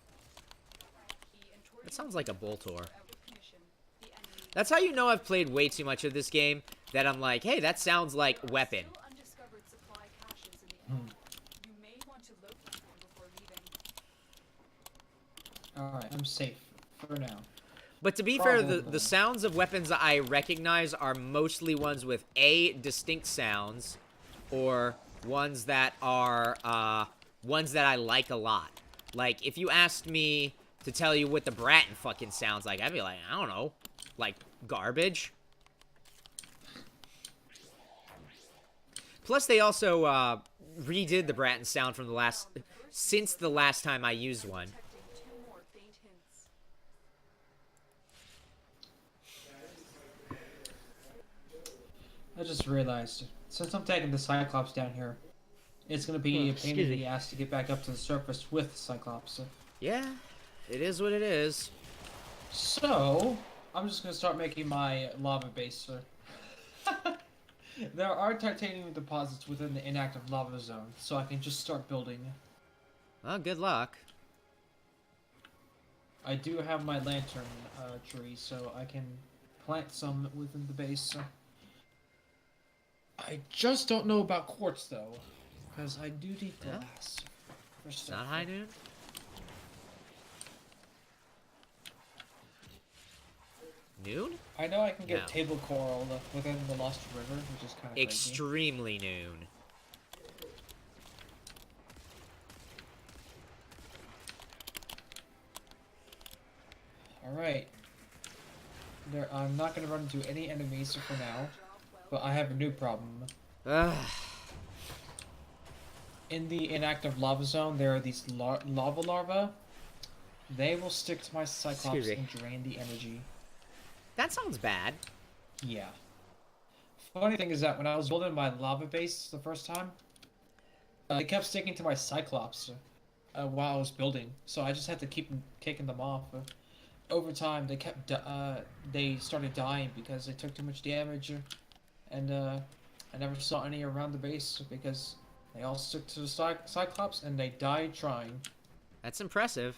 and torsion That sounds like a Boltor. out of commission. The enemy That's how you know I've played way too much of this game, that I'm like, hey, that sounds like weapon. still undiscovered supply caches in the area. You may Alright, I'm safe for now. But to be fair, the Probably. sounds of weapons I recognize are mostly ones with A, distinct sounds, or ones that are, ones that I like a lot. Like, if you asked me to tell you what the Bratton fucking sounds like, I'd be like, I don't know. Like, garbage? Plus, they also, redid the Bratton sound from since the last time I used one. Detecting 2 more faint hints. I just realized, since I'm taking the Cyclops down here, it's gonna be a pain excuse in me. the ass to get back up to the surface with Cyclops. Yeah, it is what it is. So, I'm just gonna start making my lava base. There are titanium deposits within the inactive lava zone, so I can just start building. Well, good luck. I do have my lantern tree, so I can plant some within the base. I just don't know about quartz, though, because I do need Yeah. glass. For It's stuff. not high noon? Noon? I know I can get No. table coral within the Lost River, which is kind of crazy. Extremely noon. Alright. I'm not going to run into any enemies for now, but I have a new problem. Ugh. In the inactive lava zone, there are these lava larvae. They will stick to my Cyclops Excuse me. and drain the energy. That sounds bad. Yeah. Funny thing is that when I was building my lava base the first time, they kept sticking to my Cyclops while I was building, so I just had to keep kicking them off. Over time, they started dying because they took too much damage, and I never saw any around the base because they all stuck to the Cyclops and they died trying. That's impressive.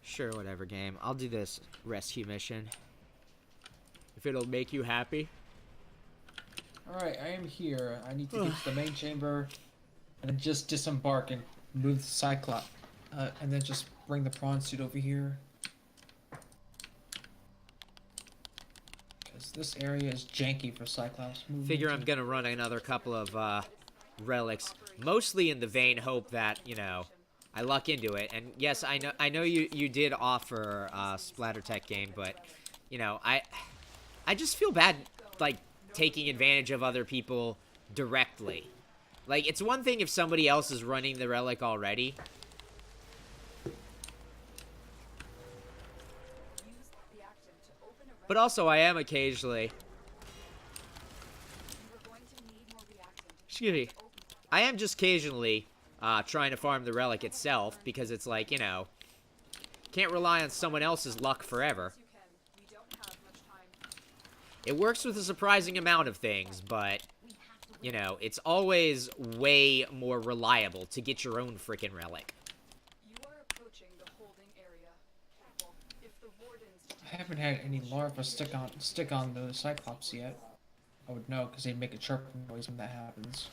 Sure, whatever, game. I'll do this rescue mission. If it'll make you happy. Alright, I am here. I need to get to the main chamber and then just disembark and move the Cyclops. And then just bring the prawn suit over here. Because this area is janky for Cyclops movement. Figure I'm gonna run another couple of relics, mostly in the vain hope that, you know, I luck into it. And yes, I know you did offer Splattertech game, but you know, I just feel bad like taking advantage of other people directly. Like, it's one thing if somebody else is running the relic already. Use the active to open a But also, I am occasionally... You are going to need more reactant. Excuse me. I am just occasionally trying to farm the relic itself, because it's like, you know... Can't rely on someone else's luck forever. You can. We don't have much time. It works with a surprising amount of things, but... You know, it's always way more reliable to get your own freaking relic. You are approaching the holding area. Careful. If the wardens I haven't had any larvae stick on the Cyclops yet. I would know because they make a chirping noise when that happens.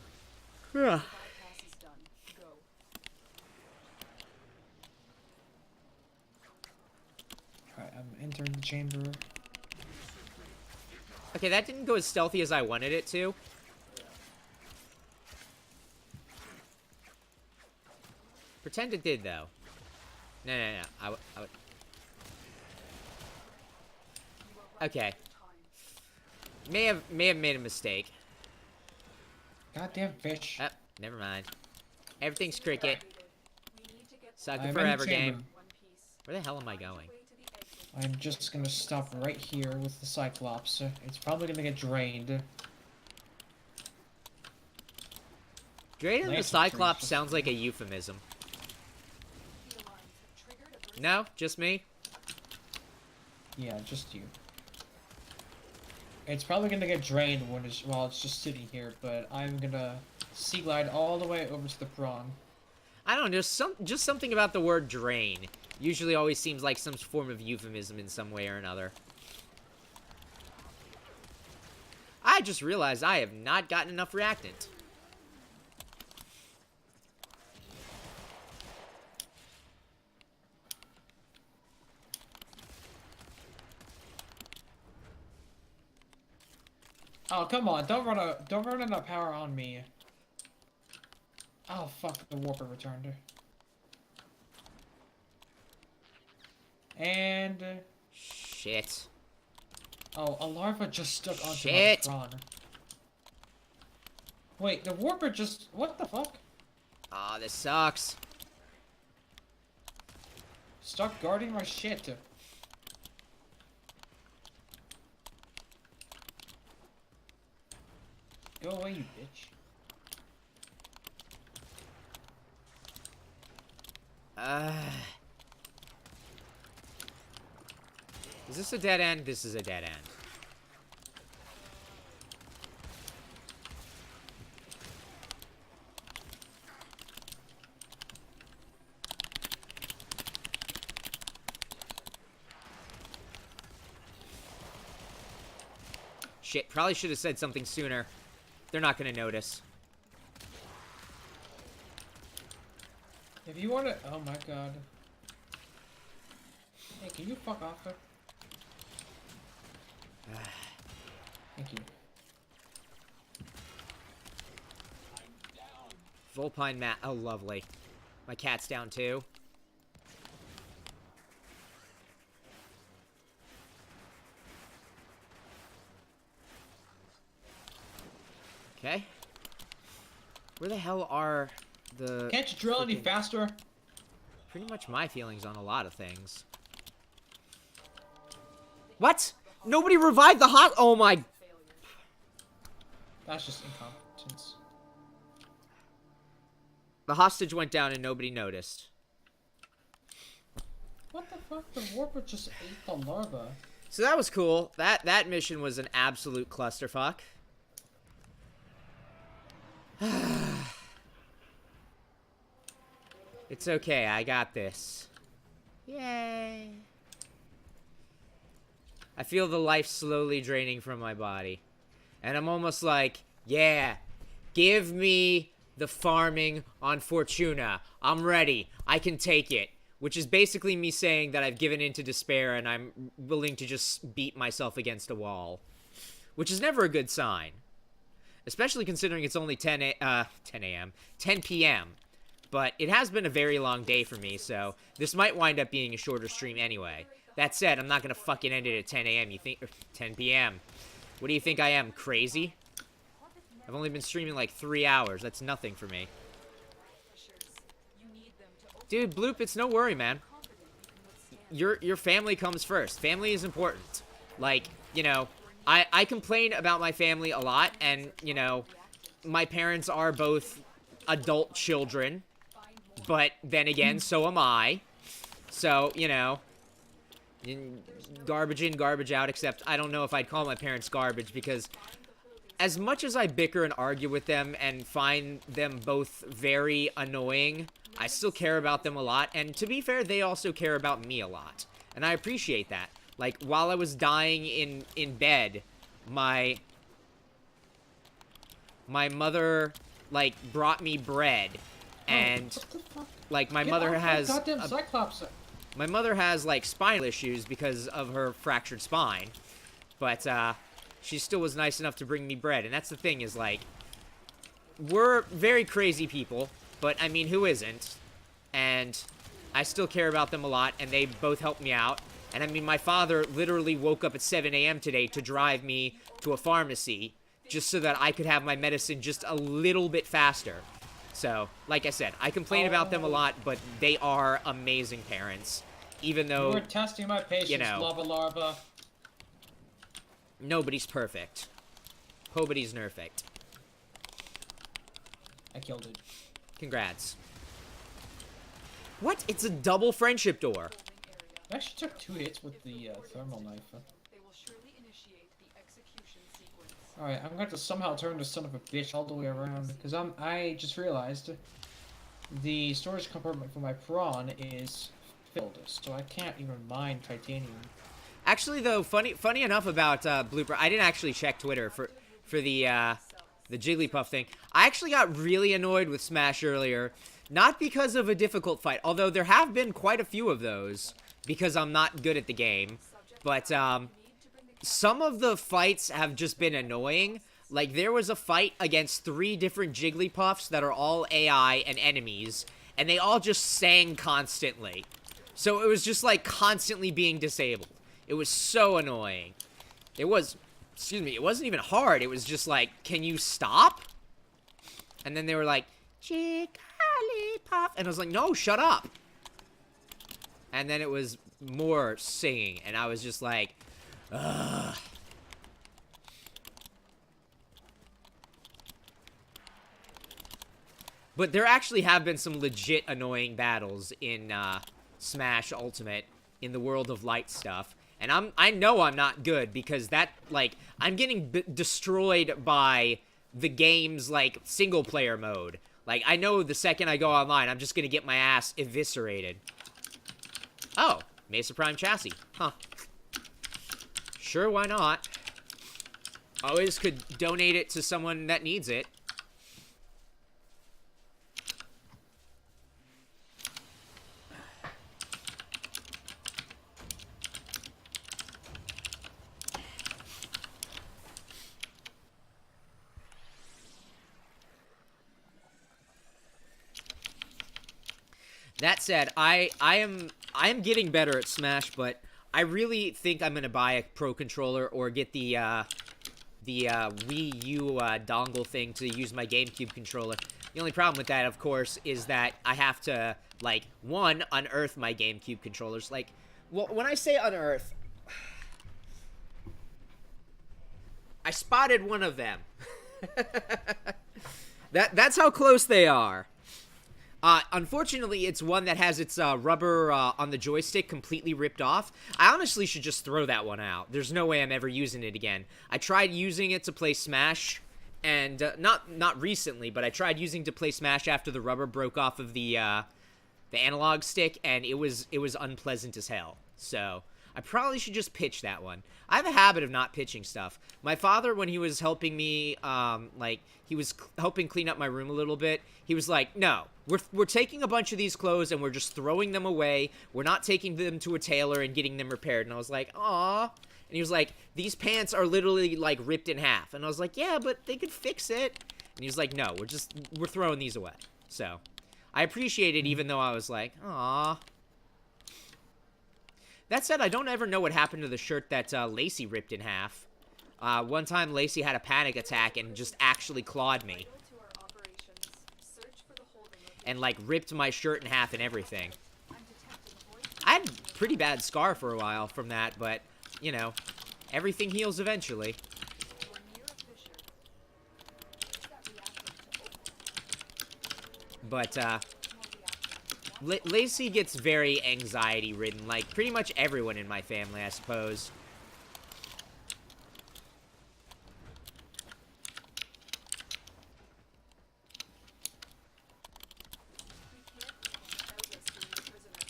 Yeah. bypass is done. Go. Alright, I'm entering the chamber. Okay, that didn't go as stealthy as I wanted it to. Pretend it did, though. No. I would... Okay. May have made a mistake. Goddamn fish. Oh, never mind. Everything's cricket. We need to get Suck I'm it in the forever, chamber. game. one piece. Where the hell am I going? Way to the exit. I'm just gonna stop right here with the Cyclops. It's probably gonna get drained. Draining the Lantern Cyclops trees. sounds like a euphemism. The alarms have triggered a burst. No? Just me? Yeah, just you. It's probably gonna get drained while it's just sitting here, but I'm gonna sea glide all the way over to the prawn. I don't know, just something about the word drain. Usually always seems like some form of euphemism in some way or another. I just realized I have not gotten enough reactant. Oh, come on, don't run out of power on me. Oh, fuck, the warper returned. And... Shit. Oh, a larva just stuck onto Shit. my prawn. Wait, the warper just... What the fuck? Aw, this sucks. Stop guarding my shit. Go away, you bitch. Is this a dead end? This is a dead end. Shit, probably should have said something sooner. They're not gonna notice. If you want to... Oh my god. Hey, can you fuck off there? Thank you. Vulpine mat. Oh, lovely. My cat's down too. Okay. Where the hell are the... Can't you drill any faster? Pretty much my feelings on a lot of things. What? Nobody revived the hot... Oh my... That's just incompetence. The hostage went down and nobody noticed. What the fuck? The warper just ate the larva. So that was cool. That mission was an absolute clusterfuck. It's okay, I got this. Yay. I feel the life slowly draining from my body. And I'm almost like, yeah, give me the farming on Fortuna. I'm ready. I can take it. Which is basically me saying that I've given in to despair and I'm willing to just beat myself against a wall. Which is never a good sign. Especially considering it's only 10 p.m. But it has been a very long day for me, so this might wind up being a shorter stream anyway. That said, I'm not gonna fucking end it at 10 a.m. You think, or 10 p.m. What do you think I am, crazy? I've only been streaming like 3 hours. That's nothing for me. Dude, Bloop, it's no worry, man. Your family comes first. Family is important. Like, you know, I complain about my family a lot, and, you know, my parents are both adult children, but then again, so am I. So, you know, garbage in, garbage out, except I don't know if I'd call my parents garbage, because as much as I bicker and argue with them and find them both very annoying, I still care about them a lot, and to be fair, they also care about me a lot, and I appreciate that. Like, while I was dying in bed, my mother, like, brought me bread, and, like, my mother has... Goddamn Cyclops! My mother has, like, spinal issues because of her fractured spine, but, she still was nice enough to bring me bread, and that's the thing, is, like, we're very crazy people, but, I mean, who isn't? And I still care about them a lot, and they both help me out. And, I mean, my father literally woke up at 7 a.m. today to drive me to a pharmacy just so that I could have my medicine just a little bit faster. So, like I said, I complain about them a lot, but they are amazing parents. Even though, you were testing my patience, you know, lava larva. Nobody's perfect. Nobody's nerfect. I killed it. Congrats. What? It's a double friendship door. I actually took 2 hits with the thermal knife. They will surely initiate the execution sequence. Alright, I'm going to somehow turn this son of a bitch all the way around, because I just realized the storage compartment for my prawn is filled, so I can't even mine titanium. Actually, though, funny enough about Blooper, I didn't actually check Twitter for the Jigglypuff thing. I actually got really annoyed with Smash earlier, not because of a difficult fight, although there have been quite a few of those, because I'm not good at the game, but, some of the fights have just been annoying. Like, there was a fight against 3 different Jigglypuffs that are all AI and enemies, and they all just sang constantly. So it was just, like, constantly being disabled. It was so annoying. It was, excuse me, it wasn't even hard. It was just like, can you stop? And then they were like, Jigglypuff. And I was like, no, shut up. And then it was more singing, and I was just like, ugh. But there actually have been some legit annoying battles in Smash Ultimate in the World of Light stuff. And I know I'm not good because that, like, I'm getting destroyed by the game's, like, single-player mode. Like, I know the second I go online, I'm just gonna get my ass eviscerated. Oh, Mesa Prime chassis. Huh. Sure, why not? Always could donate it to someone that needs it. That said, I am getting better at Smash, but I really think I'm gonna buy a Pro Controller or get the Wii U dongle thing to use my GameCube controller. The only problem with that, of course, is that I have to, like, one, unearth my GameCube controllers. Like, well, when I say unearth, I spotted one of them. That's how close they are. Unfortunately, it's one that has its rubber on the joystick completely ripped off. I honestly should just throw that one out. There's no way I'm ever using it again. I tried using it to play Smash, and not recently, but I tried using to play Smash after the rubber broke off of the analog stick, and it was unpleasant as hell. So I probably should just pitch that one. I have a habit of not pitching stuff. My father, when he was helping me, he was helping clean up my room a little bit, he was like, no, we're taking a bunch of these clothes and we're just throwing them away. We're not taking them to a tailor and getting them repaired. And I was like, aw. And he was like, these pants are literally, like, ripped in half. And I was like, yeah, but they could fix it. And he was like, no, we're throwing these away. So I appreciate it, even though I was like, aw. That said, I don't ever know what happened to the shirt that Lacey ripped in half. One time, Lacey had a panic attack and just actually clawed me. And, like, ripped my shirt in half and everything. I had a pretty bad scar for a while from that, but, you know, everything heals eventually. But, Lacey gets very anxiety-ridden, like pretty much everyone in my family, I suppose.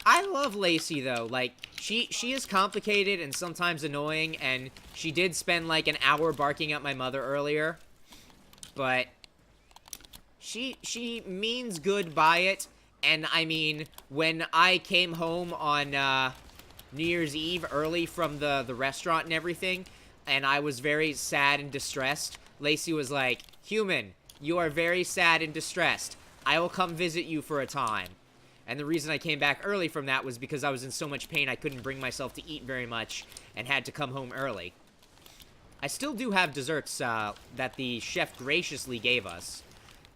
I love Lacey, though. Like, she is complicated and sometimes annoying, and she did spend, like, an hour barking at my mother earlier. But she means good by it. And, I mean, when I came home on New Year's Eve early from the restaurant and everything, and I was very sad and distressed, Lacey was like, human, you are very sad and distressed. I will come visit you for a time. And the reason I came back early from that was because I was in so much pain I couldn't bring myself to eat very much and had to come home early. I still do have desserts that the chef graciously gave us.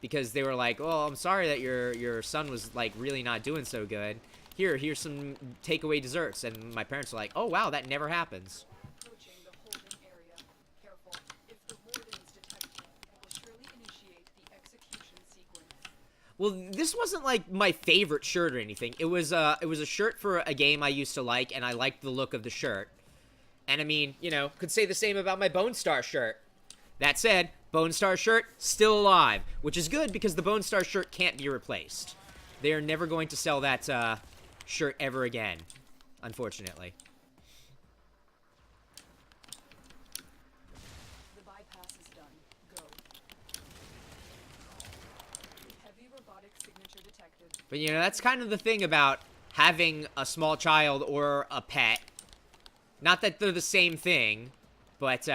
Because they were like, oh, I'm sorry that your son was, like, really not doing so good. Here's some takeaway desserts. And my parents were like, oh, wow, that never happens. Approaching the holding area. Careful. If the wardens detect you, they will surely initiate the execution sequence. Well, this wasn't, like, my favorite shirt or anything. It was a shirt for a game I used to like, and I liked the look of the shirt. And, I mean, you know, could say the same about my Bone Star shirt. That said, Bone Star shirt, still alive, which is good because the Bone Star shirt can't be replaced. They are never going to sell that shirt ever again, unfortunately. The bypass is done. Go. Heavy robotic signature detected. But, you know, that's kind of the thing about having a small child or a pet. Not that they're the same thing, But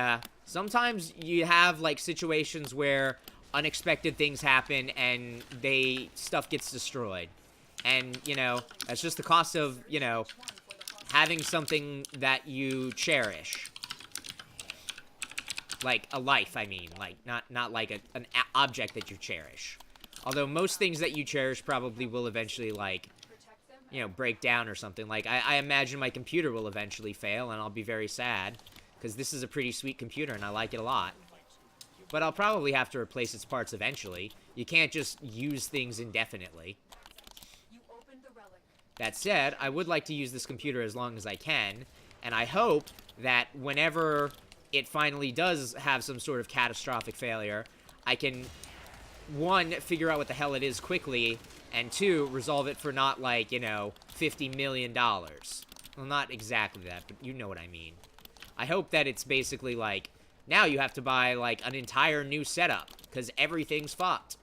sometimes you have like situations where unexpected things happen and stuff gets destroyed. And, you know, that's just the cost of, you know, having something that you cherish. Like a life, I mean. Like, not like an object that you cherish. Although most things that you cherish probably will eventually, like, you know, break down or something. Like, I imagine my computer will eventually fail, and I'll be very sad. Because this is a pretty sweet computer, and I like it a lot. But I'll probably have to replace its parts eventually. You can't just use things indefinitely. That said, I would like to use this computer as long as I can, and I hope that whenever it finally does have some sort of catastrophic failure, I can, 1, figure out what the hell it is quickly, and 2, resolve it for not, like, you know, $50 million. Well, not exactly that, but you know what I mean. I hope that it's basically like, now you have to buy, like, an entire new setup, because everything's fucked.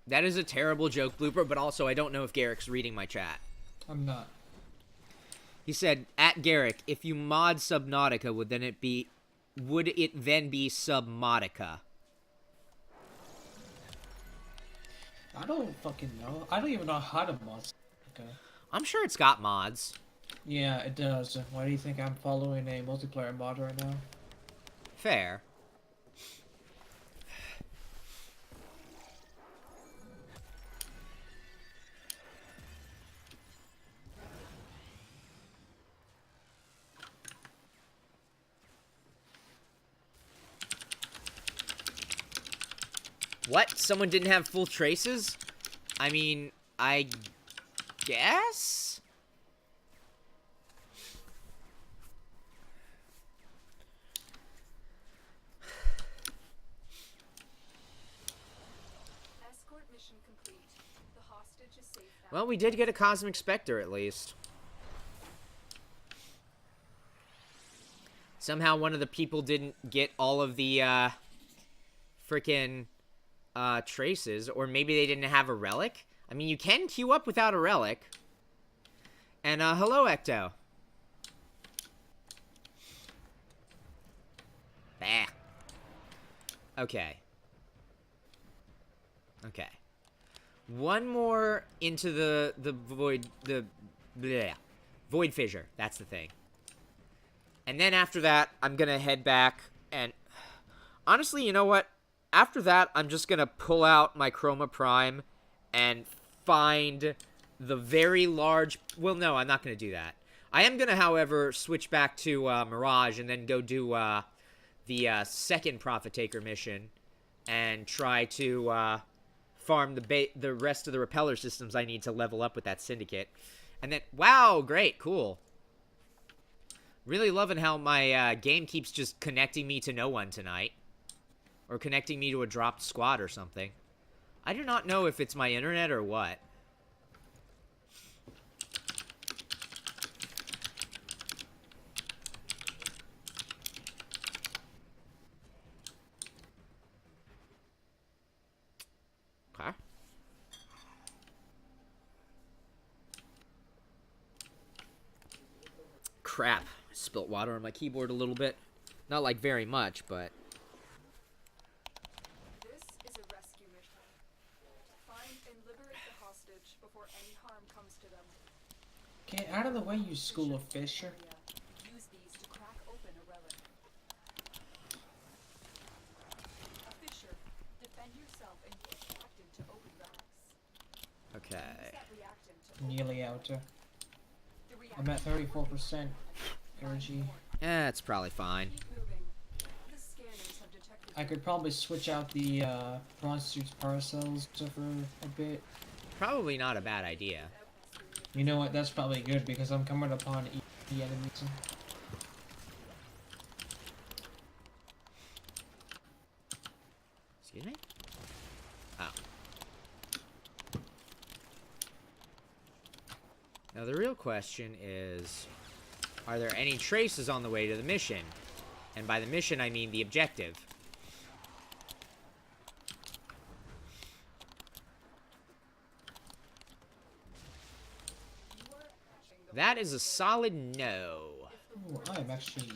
That is a terrible joke blooper, but also I don't know if Garrick's reading my chat. I'm not. He said, at Garrick, if you mod Subnautica, would it then be Submodica? I don't fucking know. I don't even know how to mod. Okay. I'm sure it's got mods. Yeah, it does. Why do you think I'm following a multiplayer mod right now? Fair. What? Someone didn't have full traces? I mean, I guess? Escort mission complete. The hostage is safe now. Well, we did get a Cosmic Spectre, at least. Somehow one of the people didn't get all of the, frickin', traces. Or maybe they didn't have a relic? I mean, you can queue up without a relic. And, hello, Ecto. Bah. Okay. Okay. One more into the void, void fissure. That's the thing. And then after that, I'm gonna head back and... Honestly, you know what? After that, I'm just gonna pull out my Chroma Prime and find the very large... Well, no, I'm not gonna do that. I am gonna, however, switch back to Mirage and then go do the second Profit Taker mission and try to farm the rest of the repeller systems I need to level up with that syndicate. And then... Wow, great, cool. Really loving how my game keeps just connecting me to no one tonight. Or connecting me to a dropped squad or something. I do not know if it's my internet or what. Okay. Crap. I spilt water on my keyboard a little bit. Not like very much, but... This is a rescue mission. Find and liberate the hostage before any harm comes to them. Get out of the way, you school of Fisher. Use these to crack open a relic. A fissure. Defend yourself and use reactant to open relics. Okay. Use that reactant to open Nearly out. the I'm at 34% energy. It's probably fine. Keep moving. The scanners have detected I could probably switch out the bronze suit's power cells for a bit. Probably not a bad idea. You know what? That's probably good because I'm coming upon the enemies. Excuse me? Oh. Now the real question is, are there any traces on the way to the mission? And by the mission, I mean the objective. That is a solid no. Ooh, I'm actually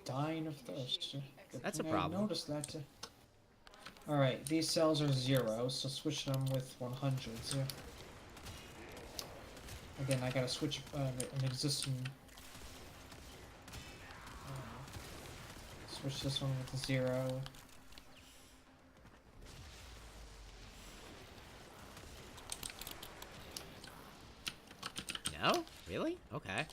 dying of thirst. Good That's a thing I problem. noticed that. Alright, these cells are zeros, so switch them with 100s. Again, I gotta switch an existing. Switch this one with a 0. No? Really? Okay.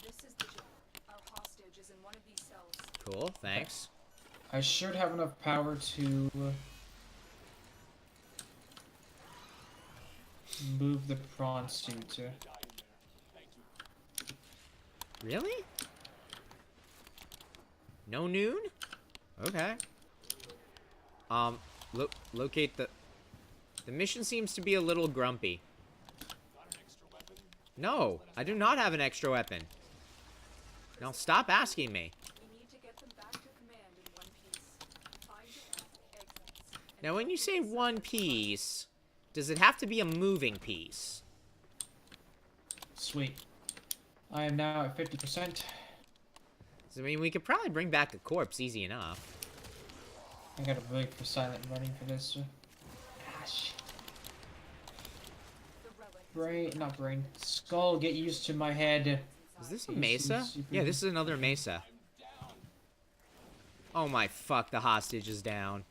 This is the job. Our hostage is in one of these cells. Cool, thanks. I should have enough power to move the prawn suit. Really? No noon? Okay. Locate the mission seems to be a little grumpy. No, I do not have an extra weapon. Now stop asking me. We need to get them back to command in one piece. Find the exits. Now when you say one piece, does it have to be a moving piece? Sweet. I am now at 50%. I mean, we could probably bring back a corpse easy enough. I gotta wait for silent running for this. Ah, shit. The relic. Brain, not brain. Skull, get used to my head. Is this a mesa? Super- Yeah, this is another mesa. Oh my fuck, the hostage is down.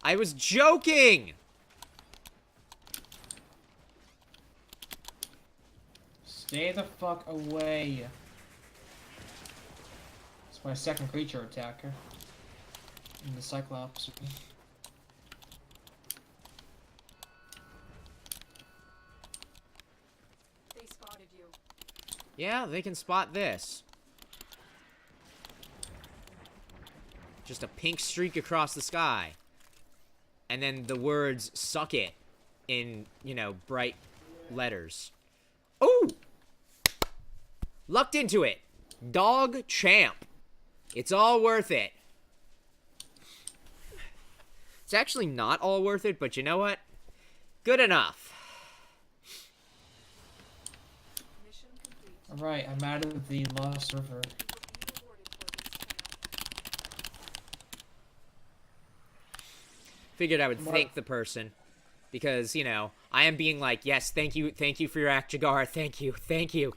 I was joking! Stay the fuck away. It's my second creature attacker. In the Cyclops. They spotted you. Yeah, they can spot this. Just a pink streak across the sky. And then the words, suck it, in, you know, bright letters. Oh! Lucked into it. Dog champ. It's all worth it. It's actually not all worth it, but you know what? Good enough. Mission complete. Alright, I'm out of the Lost River. You will be rewarded for this channel. Figured I would What? thank the person. Because, you know, I am being like, yes, thank you for your Akjagara, thank you.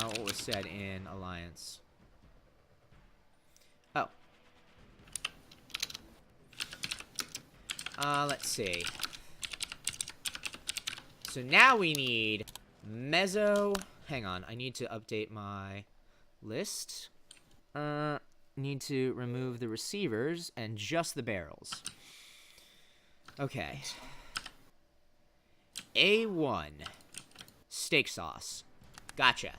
What was said in Alliance? Oh. Let's see. So now we need Mezzo. Hang on, I need to update my list. Need to remove the receivers and just the barrels. Okay. A1. Steak sauce. Gotcha.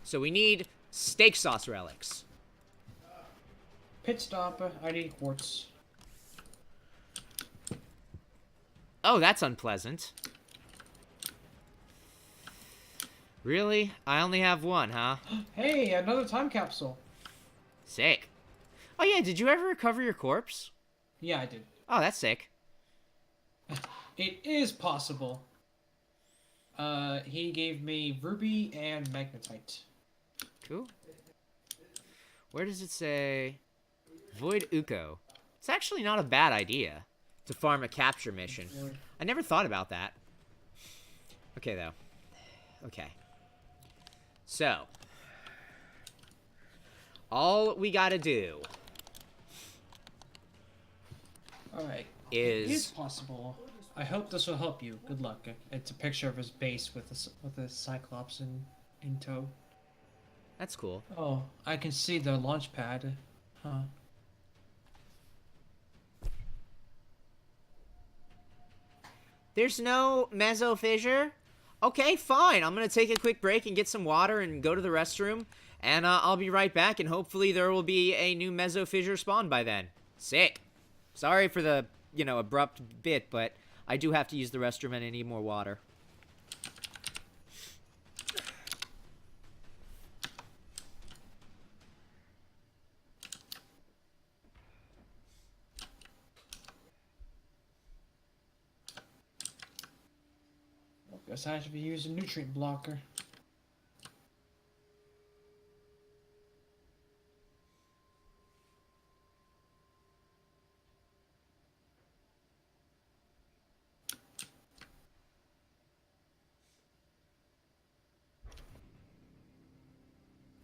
So we need steak sauce relics. Pit stop, I need quartz. Oh, that's unpleasant. Really? I only have one, huh? Hey, another time capsule. Sick. Oh yeah, did you ever recover your corpse? Yeah, I did. Oh, that's sick. It is possible. He gave me ruby and magnetite. Cool. Where does it say Void Uko? It's actually not a bad idea to farm a capture mission. I never thought about that. Okay, though. Okay. So. All we gotta do Alright. It is... is possible. I hope this will help you. Good luck. It's a picture of his base with a Cyclops in tow. That's cool. Oh, I can see the launch pad. Huh. There's no mezzo fissure? Okay, fine. I'm gonna take a quick break and get some water and go to the restroom. And I'll be right back, and hopefully there will be a new mezzo fissure spawned by then. Sick. Sorry for the, abrupt bit, but I do have to use the restroom and I need more water. Guess I should be using nutrient blocker.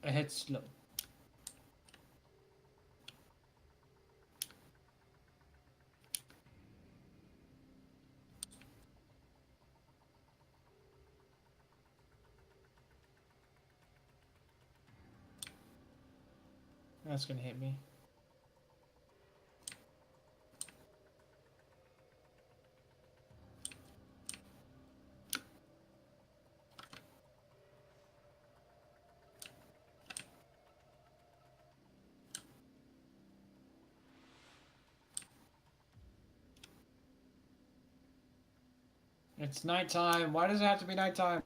I hit slow. That's gonna hit me. It's nighttime. Why does it have to be nighttime?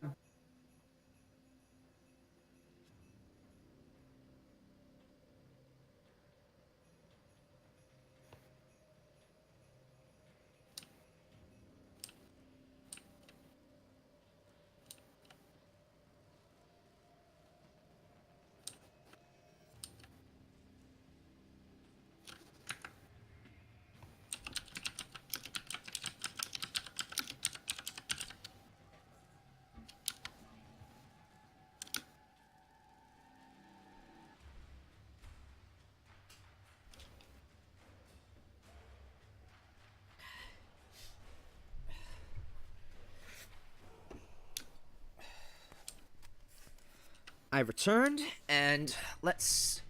I returned, and let's...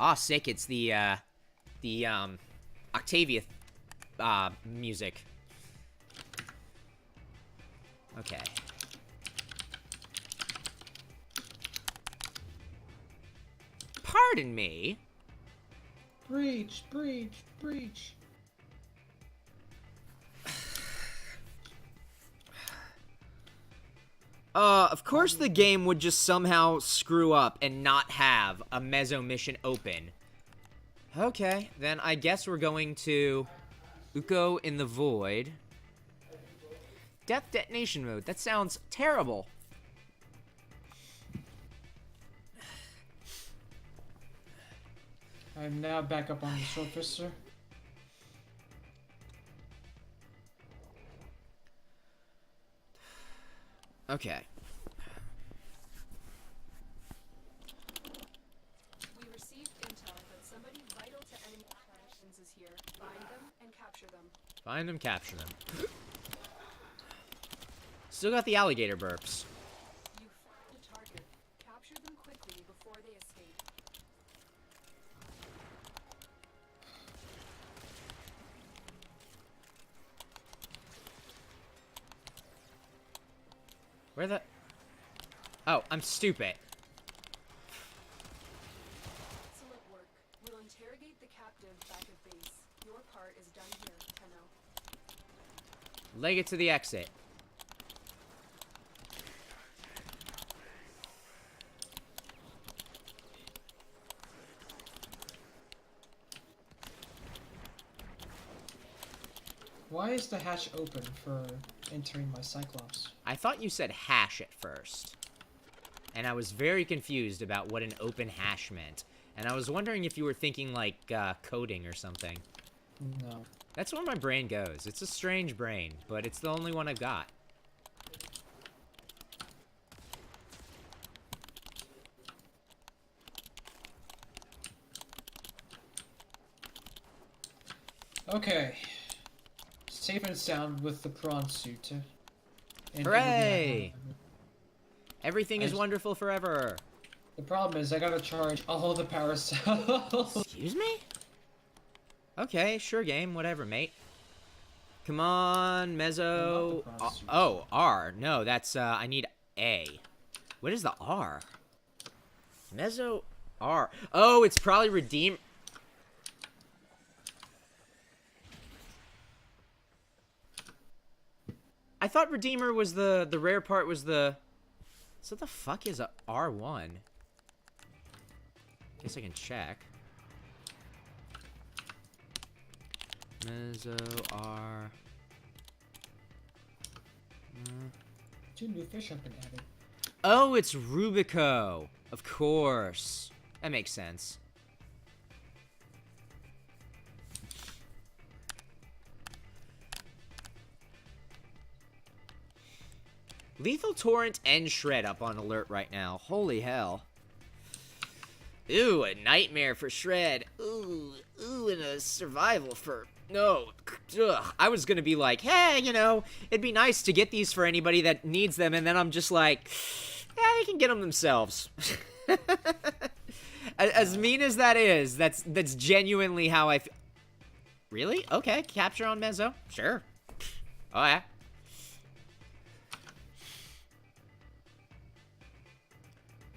Aw, sick, it's the Octavia, music. Okay. Pardon me? Breach, breach, breach. Of course the game would just somehow screw up and not have a mezzo mission open. Okay, then I guess we're going to Uko in the Void. Death detonation mode. That sounds terrible. I'm now back up on the surface, sir. Okay. We received intel that somebody vital to enemy operations is here. Find them and capture them. Find them, capture them. Still got the alligator burps. You found a target. Capture them quickly before they escape. Where the... Oh, I'm stupid. Excellent work. We'll interrogate the captive back at base. Your part is done here, Tenno. Leg it to the exit. Why is the hatch open for entering my Cyclops? I thought you said hash at first. And I was very confused about what an open hash meant. And I was wondering if you were thinking, like, coding or something. No. That's where my brain goes. It's a strange brain, but it's the only one I've got. Okay. Safe and sound with the prawn suit. And Hooray! everything Everything is wonderful forever. The problem is I gotta charge all the power cells. Excuse me? Okay, sure game, whatever, mate. Come on, Mezzo. Oh, R. No, that's, I need A. What is the R? Mezzo R. Oh, it's probably Redeem. I thought Redeemer was the rare part was the... So what the fuck is a R1? Guess I can check. Mezzo R. 2 new fish have been added. Oh, it's Rubico. Of course. That makes sense. Lethal Torrent and Shred up on alert right now. Holy hell. Ooh, a nightmare for Shred. Ooh, and a survival for... No. Ugh. I was gonna be like, hey, you know, it'd be nice to get these for anybody that needs them, and then I'm just like, yeah, they can get them themselves. As mean as that is, that's genuinely how I feel. Really? Okay, capture on Mezzo. Sure. Oh, yeah.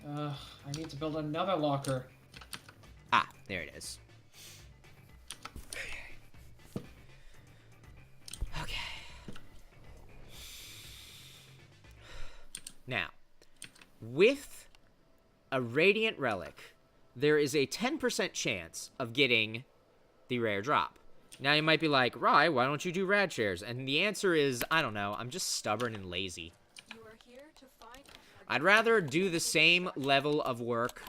I need to build another locker. Ah, there it is. Okay. Now, with a Radiant Relic, there is a 10% chance of getting the rare drop. Now you might be like, Rye, why don't you do rad shares? And the answer is, I don't know, I'm just stubborn and lazy. You are here to find. I'd rather do the same level of work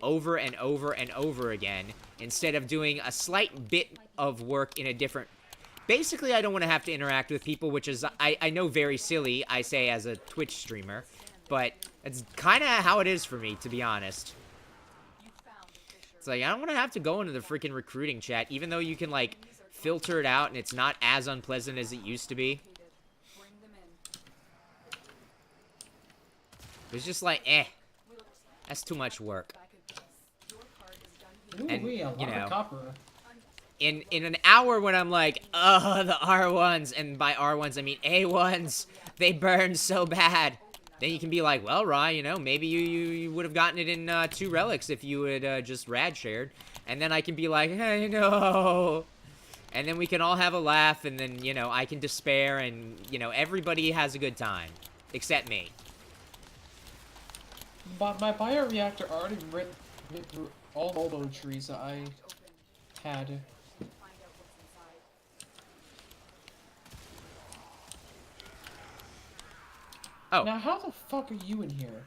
over and over and over again instead of doing a slight bit of work in a different... Basically, I don't want to have to interact with people, which is, I know, very silly, I say as a Twitch streamer, but it's kind of how it is for me, to be honest. It's like, I don't want to have to go into the freaking recruiting chat, even though you can, like, filter it out and it's not as unpleasant as it used to be. Bring them in. It's just like, that's too much work. Back at this. Your part is done here. Ooh, And, a lot you know, of copper. In an hour when I'm like, oh, the R1s, and by R1s I mean A1s, they burn so bad. Then you can be like, well, Rye, you know, maybe you would have gotten it in 2 relics if you had just rad shared. And then I can be like, hey, no. And then we can all have a laugh, and then, you know, I can despair, and, you know, everybody has a good time. Except me. But my bioreactor already ripped through all mulberry trees that I had. Find out what's inside. Oh. Now, how the fuck are you in here?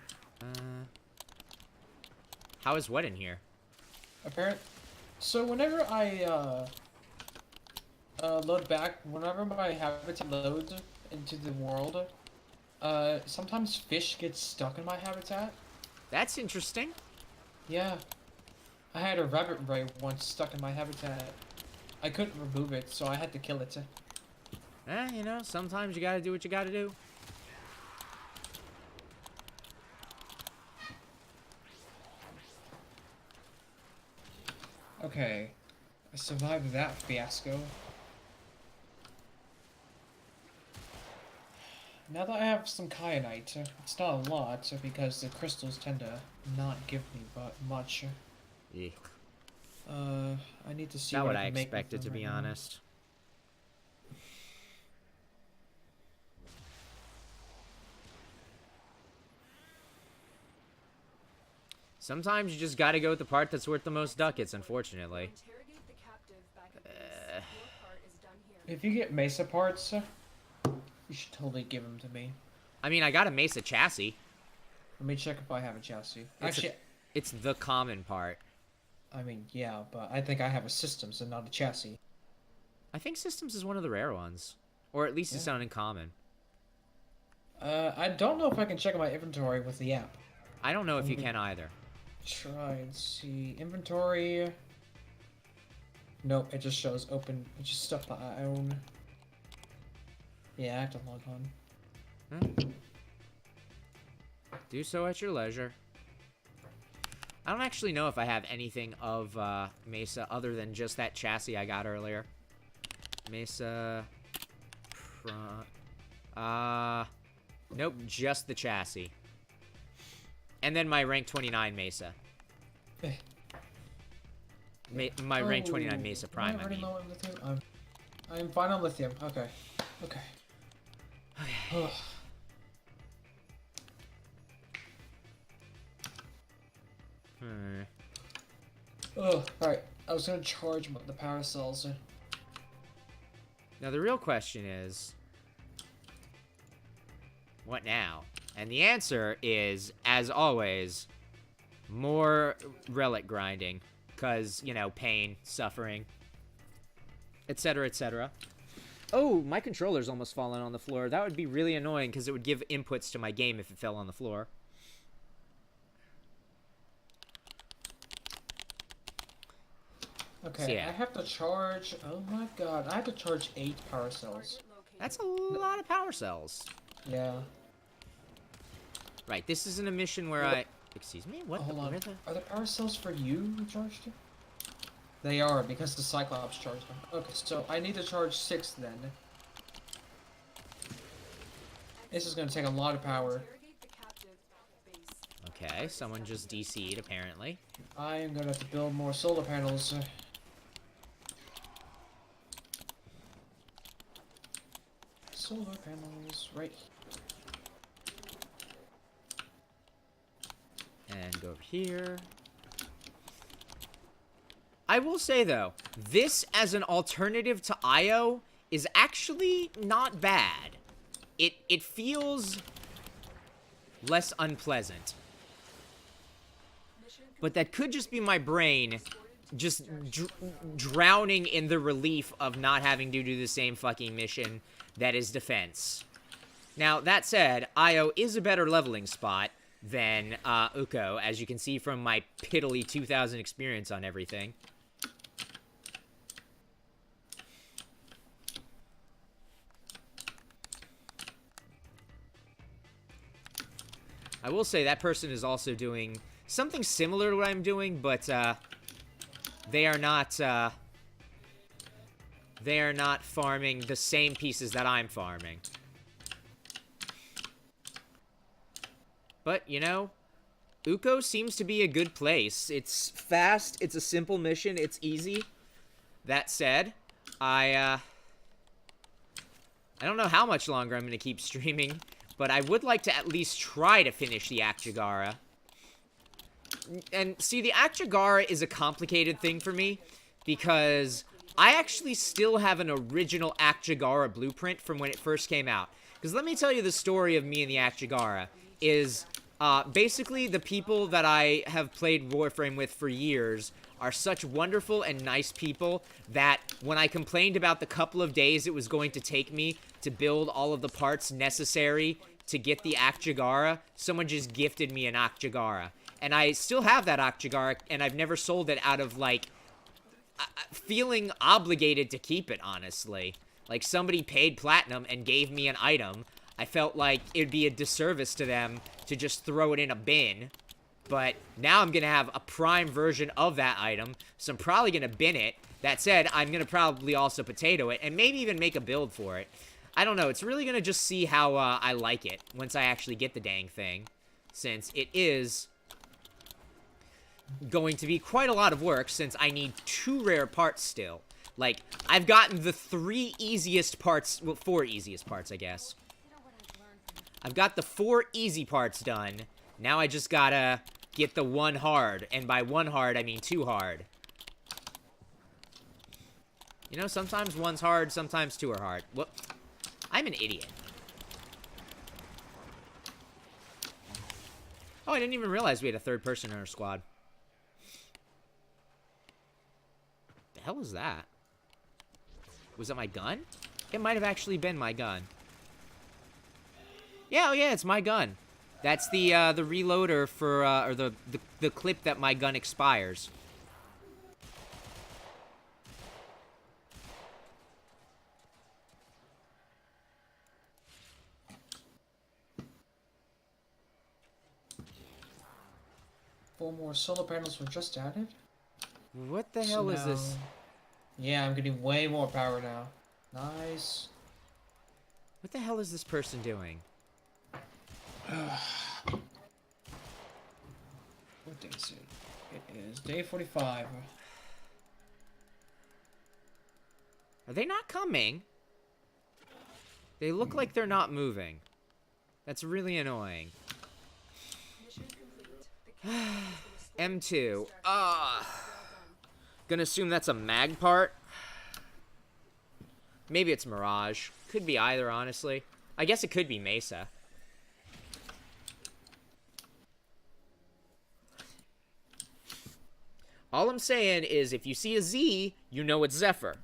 How is what in here? Apparently. So whenever I, load back, whenever my habitat loads into the world, sometimes fish get stuck in my habitat. That's interesting. Yeah. I had a rabbit ray once stuck in my habitat. I couldn't remove it, so I had to kill it. You know, sometimes you gotta do what you gotta do. Okay. I survived that fiasco. Now that I have some kyanite, it's not a lot, because the crystals tend to not give me but much. Yeah. I need to see Not what what I can make with expected, to them be right now. honest. Sometimes you just gotta go with the part that's worth the most ducats, unfortunately. Interrogate the captive back at this. Your part is done here. If you get mesa parts, you should totally give them to me. I mean, I got a Mesa chassis. Let me check if I have a chassis. Actually, It's the common part. I mean, yeah, but I think I have a systems and not a chassis. I think Systems is one of the rare ones. Or at least it's Yeah. not in common. I don't know if I can check my inventory with the app. I don't know if you Maybe. can either. Try and see inventory. Nope, it just shows open. It's just stuff that I own. Yeah, I have to log on. Do so at your leisure. I don't actually know if I have anything of Mesa other than just that chassis I got earlier. Mesa Nope, just the chassis. And then my rank 29 Mesa. Eh. My rank 29 Mesa Prime, I mean. Low on lithium? I'm fine on lithium. Okay. Okay. Ugh. Ugh. Alright. I was gonna charge the power cells. Now the real question is, what now? And the answer is, as always, more relic grinding. Because, you know, pain, suffering, etc., etc. Oh, my controller's almost fallen on the floor. That would be really annoying because it would give inputs to my game if it fell on the floor. Okay, So, yeah. I have to charge. Oh my god, I have to charge 8 power cells. That's a lot of power cells. Yeah. Right, this isn't a mission where I... Excuse me? What? Hold on. Where the... Are the power cells for you charged? They are, because the Cyclops charged them. Okay, so I need to charge 6 then. This is gonna take a lot of power. Okay, someone just DC'd, apparently. I am gonna have to build more solar panels. Solar panels, right here. And go over here. I will say, though, this as an alternative to IO is actually not bad. It feels less unpleasant. But that could just be my brain just drowning in the relief of not having to do the same fucking mission that is defense. Now, that said, IO is a better leveling spot than Uko, as you can see from my piddly 2,000 experience on everything. I will say that person is also doing something similar to what I'm doing, but they are not farming the same pieces that I'm farming. But, you know, Uko seems to be a good place. It's fast, it's a simple mission, it's easy. That said, I don't know how much longer I'm going to keep streaming, but I would like to at least try to finish the Akjagara. And see, the Akjagara is a complicated thing for me, because I actually still have an original Akjagara blueprint from when it first came out. Because let me tell you the story of me and the Akjagara is, basically the people that I have played Warframe with for years are such wonderful and nice people that when I complained about the couple of days it was going to take me to build all of the parts necessary to get the Akjagara, someone just gifted me an Akjagara. And I still have that Akjagara, and I've never sold it out of, like, feeling obligated to keep it, honestly. Like, somebody paid platinum and gave me an item. I felt like it'd be a disservice to them to just throw it in a bin. But now I'm going to have a prime version of that item, so I'm probably going to bin it. That said, I'm going to probably also potato it, and maybe even make a build for it. I don't know, it's really going to just see how I like it once I actually get the dang thing. Since it is going to be quite a lot of work, since I need 2 rare parts still. Like, I've gotten the 3 easiest parts, well, 4 easiest parts, I guess. I've got the 4 easy parts done. Now I just gotta get the 1 hard. And by 1 hard, I mean 2 hard. You know, sometimes 1's hard, sometimes 2 are hard. Whoop. I'm an idiot. Oh, I didn't even realize we had a 3rd person in our squad. The hell is that? Was that my gun? It might have actually been my gun. Yeah, oh yeah, it's my gun. That's the reloader for, or the clip that my gun expires. Four more solar panels were just added. What the hell is this? Yeah, I'm getting way more power now. Nice. What the hell is this person doing? What day is it? It is day 45. Are they not coming? They look like they're not moving. That's really annoying. Mission complete. The captain has been restored to M2. extraction. Ah. Well done. Gonna assume that's a mag part. Maybe it's Mirage. Could be either, honestly. I guess it could be Mesa. All I'm saying is if you see a Z, you know it's Zephyr.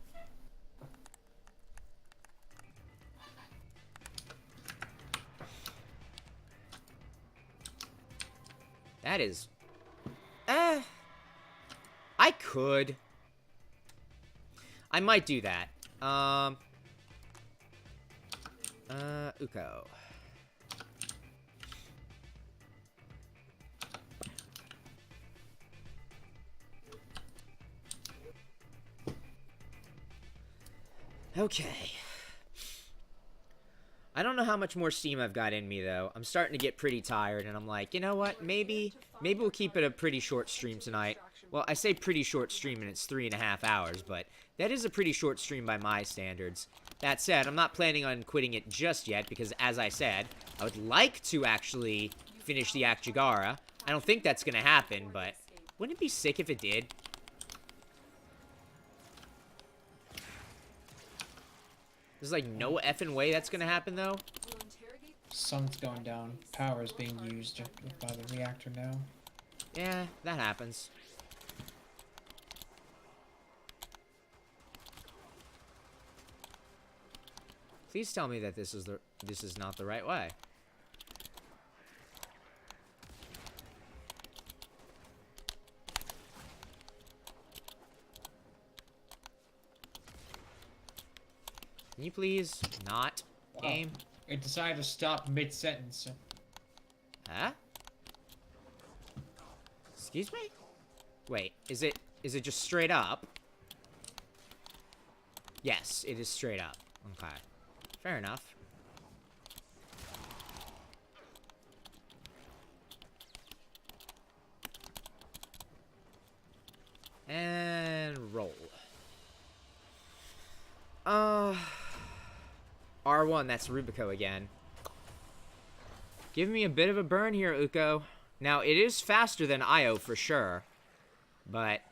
That is... I could. I might do that. Uko. Okay. I don't know how much more steam I've got in me, though. I'm starting to get pretty tired, and I'm like, you know what? Maybe we'll keep it a pretty short stream tonight. Well, I say pretty short stream, and it's 3.5 hours, but that is a pretty short stream by my standards. That said, I'm not planning on quitting it just yet, because as I said, I would like to actually finish the Akjagara. I don't think that's going to happen, but wouldn't it be sick if it did? There's like no effing way that's going to happen, though. We'll interrogate Sun's going down. Power is being used by the reactor now. Yeah, that happens. Please tell me that this is not the right way. Can you please not, game? It decided to stop mid-sentence. Huh? Excuse me? Wait, is it just straight up? Yes, it is straight up. Okay. Fair enough. And roll. R1, that's Rubico again. Give me a bit of a burn here, Uko. Now, it is faster than Io for sure. But,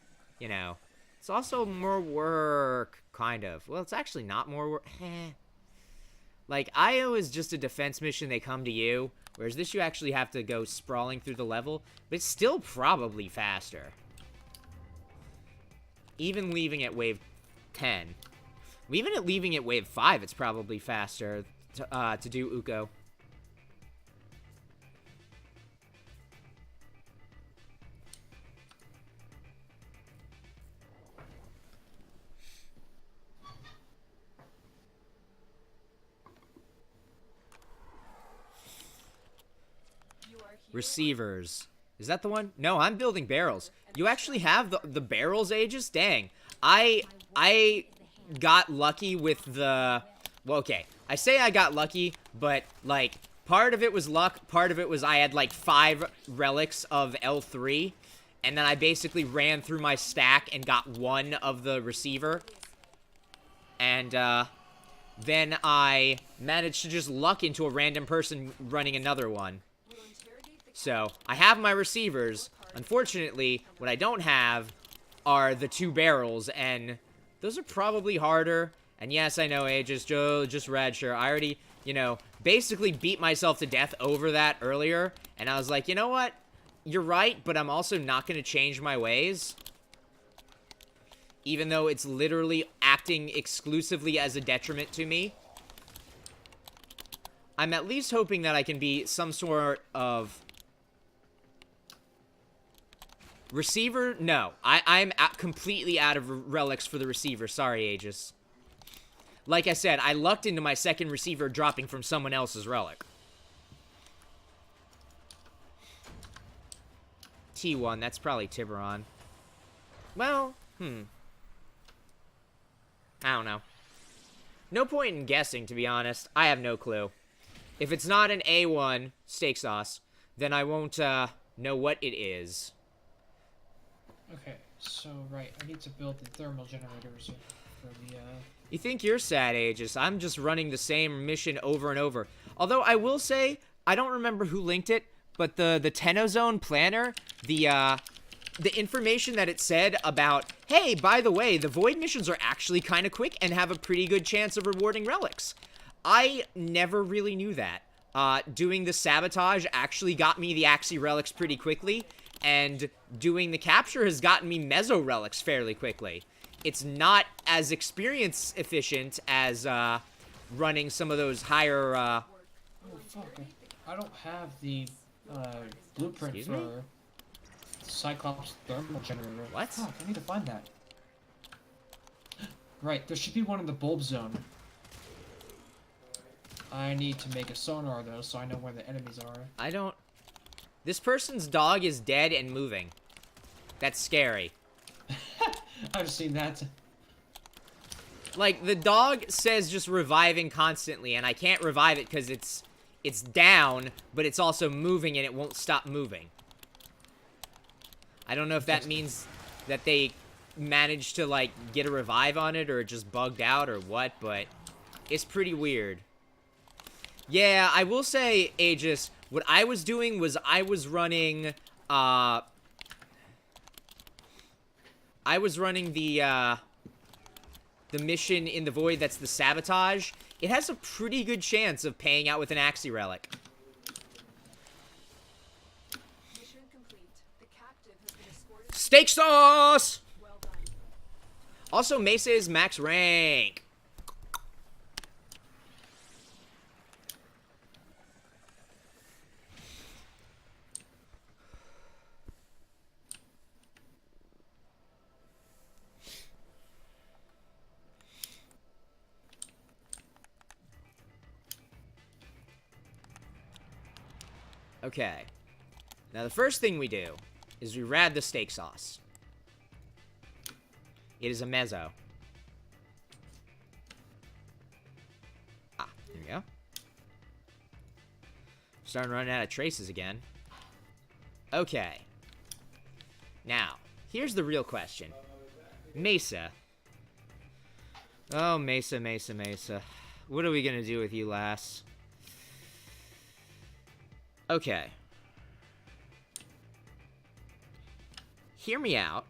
you know, it's also more work, kind of. Well, it's actually not more work. Like, Io is just a defense mission, they come to you. Whereas this, you actually have to go sprawling through the level. But it's still probably faster. Even leaving at wave 10. Even at leaving at wave 5, it's probably faster to do Uko. you are here. Receivers. Is that the one? No, I'm building barrels. You actually have the barrels, Aegis? Dang. I got lucky with the... Well, okay. I say I got lucky, but, like, part of it was luck. Part of it was I had, like, 5 relics of L3. And then I basically ran through my stack and got 1 of the receiver. And, then I managed to just luck into a random person running another one. We'll interrogate the So, I have my receivers. Unfortunately, what I don't have are the 2 barrels, and those are probably harder. And yes, I know, Aegis, Joe, just Radsure. I already, you know, basically beat myself to death over that earlier, and I was like, you know what? You're right, but I'm also not going to change my ways. Even though it's literally acting exclusively as a detriment to me. I'm at least hoping that I can be some sort of... Receiver? No. I'm completely out of relics for the receiver. Sorry, Aegis. Like I said, I lucked into my second receiver dropping from someone else's relic. T1, that's probably Tiburon. Well, I don't know. No point in guessing, to be honest. I have no clue. If it's not an A1 steak sauce, then I won't know what it is. Okay, so right, I need to build the thermal generators for the You think you're sad, Aegis. I'm just running the same mission over and over. Although I will say, I don't remember who linked it, but the Tenozone planner, the information that it said about, hey, by the way, the Void missions are actually kind of quick and have a pretty good chance of rewarding relics. I never really knew that. Doing the sabotage actually got me the Axie relics pretty quickly, and doing the capture has gotten me Meso relics fairly quickly. It's not as experience efficient as running some of those higher. Oh fuck! I don't have the blueprint Excuse me? for Cyclops thermal generator. What? Fuck! I need to find that. Right, there should be one in the bulb zone. I need to make a sonar though, so I know where the enemies are. I don't. This person's dog is dead and moving. That's scary. I've seen that. Like, the dog says just reviving constantly, and I can't revive it because it's down, but it's also moving and it won't stop moving. I don't know if that means that they managed to, like, get a revive on it or it just bugged out or what, but it's pretty weird. Yeah, I will say, Aegis, what I was doing was I was running the mission in the Void that's the sabotage. It has a pretty good chance of paying out with an Axie relic. Mission complete. The captive has been escorted. Steak sauce! Well done. Also, Mesa is max rank. Okay. Now, the first thing we do is we rad the steak sauce. It is a mezzo. Ah, there we go. Starting running out of traces again. Okay. Now, here's the real question. Mesa. Oh, Mesa, Mesa, Mesa. What are we gonna do with you, lass? Okay. Hear me out.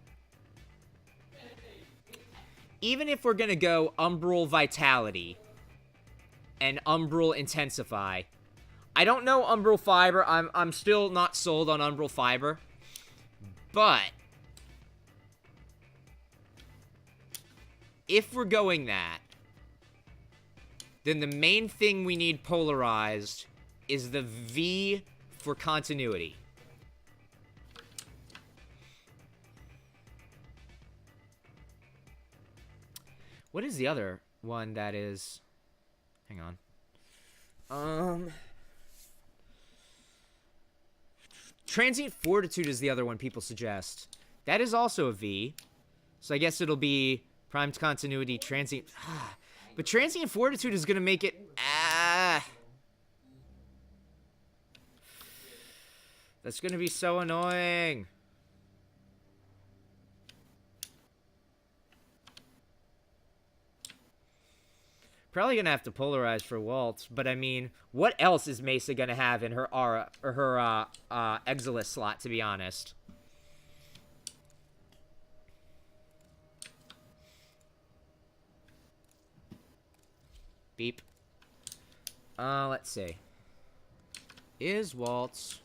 Even if we're gonna go Umbral Vitality and Umbral Intensify, I don't know Umbral Fiber. I'm still not sold on Umbral Fiber. But if we're going that, then the main thing we need polarized is the V for continuity. What is the other one that is... Hang on. Transient Fortitude is the other one people suggest. That is also a V. So I guess it'll be Primed Continuity, Transient... But Transient Fortitude is going to make it... That's going to be so annoying. Probably going to have to polarize for Waltz, but I mean, what else is Mesa going to have in her aura or her Exilis slot, to be honest? Beep. Let's see. Is Waltz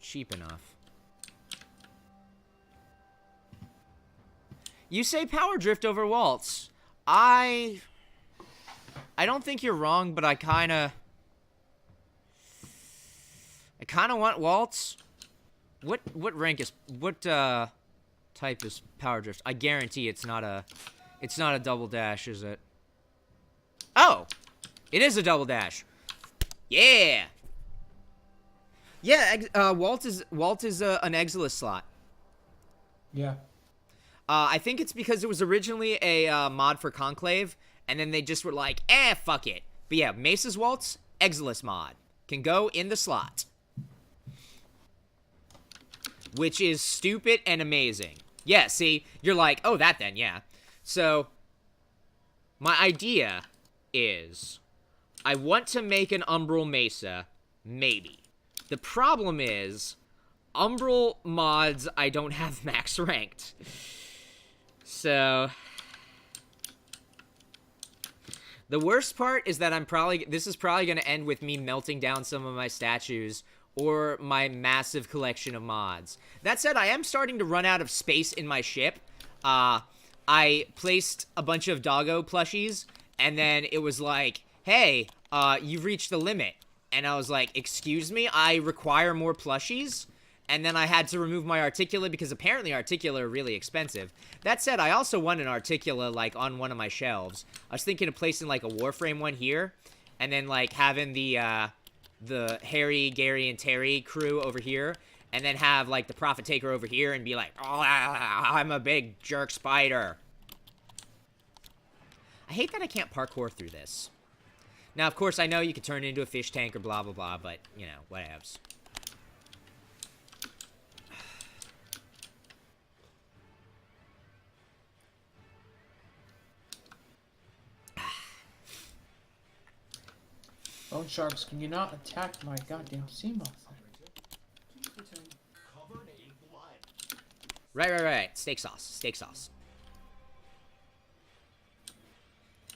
cheap enough? You say Power Drift over Waltz. I don't think you're wrong, but I kind of want Waltz. What rank is type is Power Drift? I guarantee it's not a double dash, is it? Oh, it is a double dash. Yeah. Yeah, Walt is an Exilis slot. Yeah. I think it's because it was originally a mod for Conclave, and then they just were like, fuck it. But yeah, Mesa's Waltz, Exilis mod. Can go in the slot. Which is stupid and amazing. Yeah, see? You're like, oh, that then, yeah. So, my idea is, I want to make an Umbral Mesa, maybe. The problem is, Umbral mods I don't have max ranked. So, the worst part is that this is probably going to end with me melting down some of my statues or my massive collection of mods. That said, I am starting to run out of space in my ship. I placed a bunch of doggo plushies, and then it was like, hey, you've reached the limit. And I was like, excuse me, I require more plushies? And then I had to remove my Articula because apparently Articula are really expensive. That said, I also want an Articula, like, on one of my shelves. I was thinking of placing, like, a Warframe one here, and then, like, having the Harry, Gary, and Terry crew over here, and then have, like, the Prophet Taker over here and be like, oh, I'm a big jerk spider. I hate that I can't parkour through this. Now, of course, I know you could turn it into a fish tank or blah, blah, blah, but, you know, whatevs. Bone sharks, can you not attack my goddamn sea moth? Right. Steak sauce.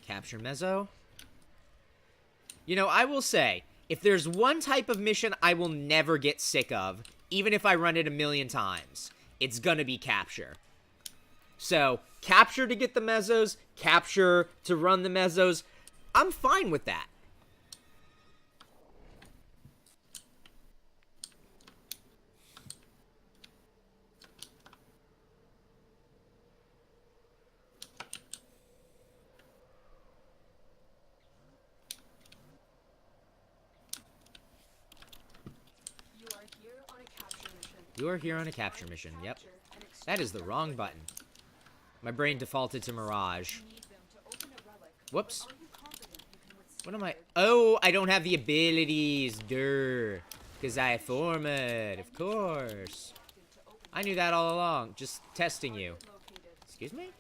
Capture Mezzo. You know, I will say, if there's one type of mission I will never get sick of, even if I run it 1,000,000 times, it's gonna be capture. So, capture to get the mezzos, capture to run the mezzos, I'm fine with that. You are here on a capture mission. Yep. That is the wrong button. My brain defaulted to Mirage. Whoops. What am I? Oh, I don't have the abilities. Durr. Because I format, of course. I knew that all along. Just testing you. Excuse me?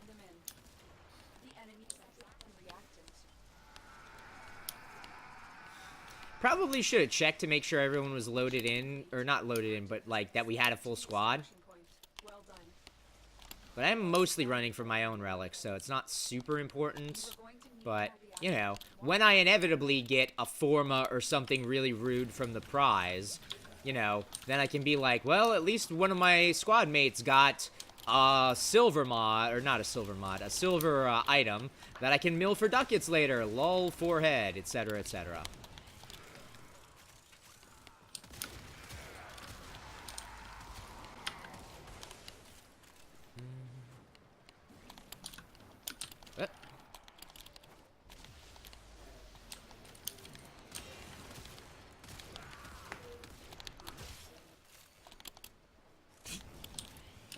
Probably should have checked to make sure everyone was loaded in, or not loaded in, but like that we had a full squad. But I'm mostly running for my own relics, so it's not super important. But, you know, when I inevitably get a Forma or something really rude from the prize, you know, then I can be like, well, at least one of my squad mates got a silver mod, or not a silver mod, a silver item that I can mill for ducats later, lol, forehead, etc., etc.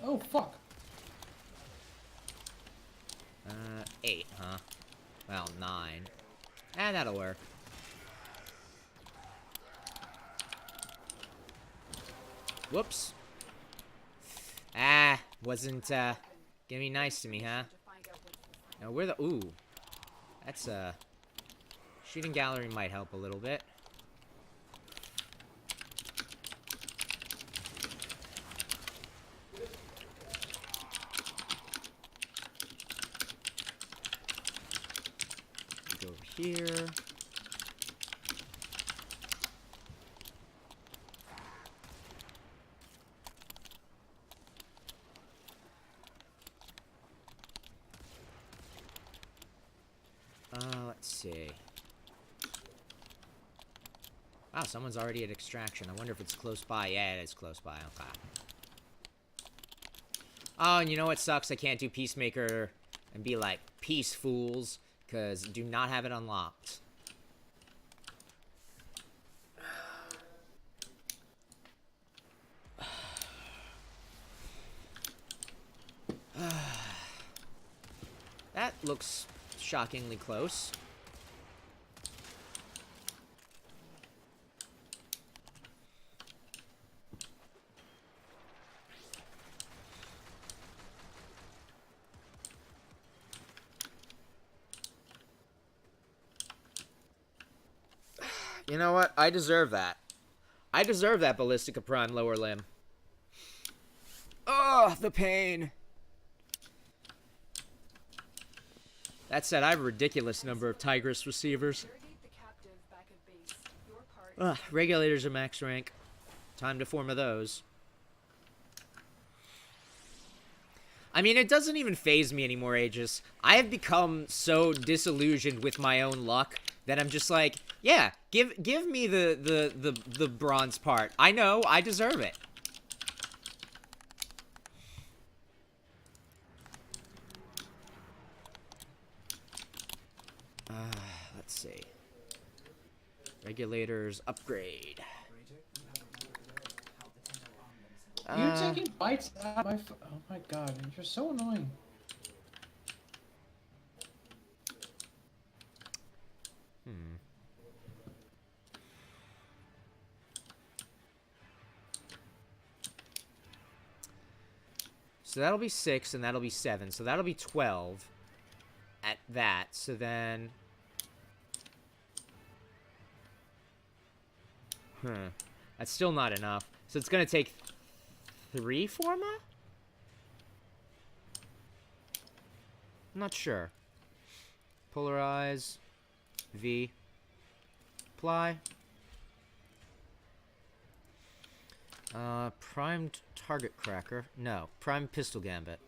Oh, fuck. 8, huh? Well, 9. That'll work. Whoops. Wasn't, gonna be nice to me, huh? Now, where the... Ooh. That's, shooting gallery might help a little bit. Go over here. Let's see. Wow, someone's already at extraction. I wonder if it's close by. Yeah, it is close by. Okay. Oh, and you know what sucks? I can't do Peacemaker and be like, peace, fools, because do not have it unlocked. looks shockingly close. You know what? I deserve that. I deserve that Ballistica Prime lower limb. Oh, the pain. That said, I have a ridiculous number of Tigress receivers. Interrogate the captive back at base. Your part is Regulators are max rank. Time to form of those. I mean, it doesn't even faze me anymore, Aegis. I have become so disillusioned with my own luck that I'm just like, yeah, give me the bronze part. I know, I deserve it. Let's see. Regulators upgrade. You're taking bites out of my oh my god, you're so annoying. So that'll be 6, and that'll be 7. So that'll be 12 at that. So then... That's still not enough. So it's going to take 3 forma? I'm not sure. Polarize. V. Apply. Primed target cracker. No. Primed pistol gambit.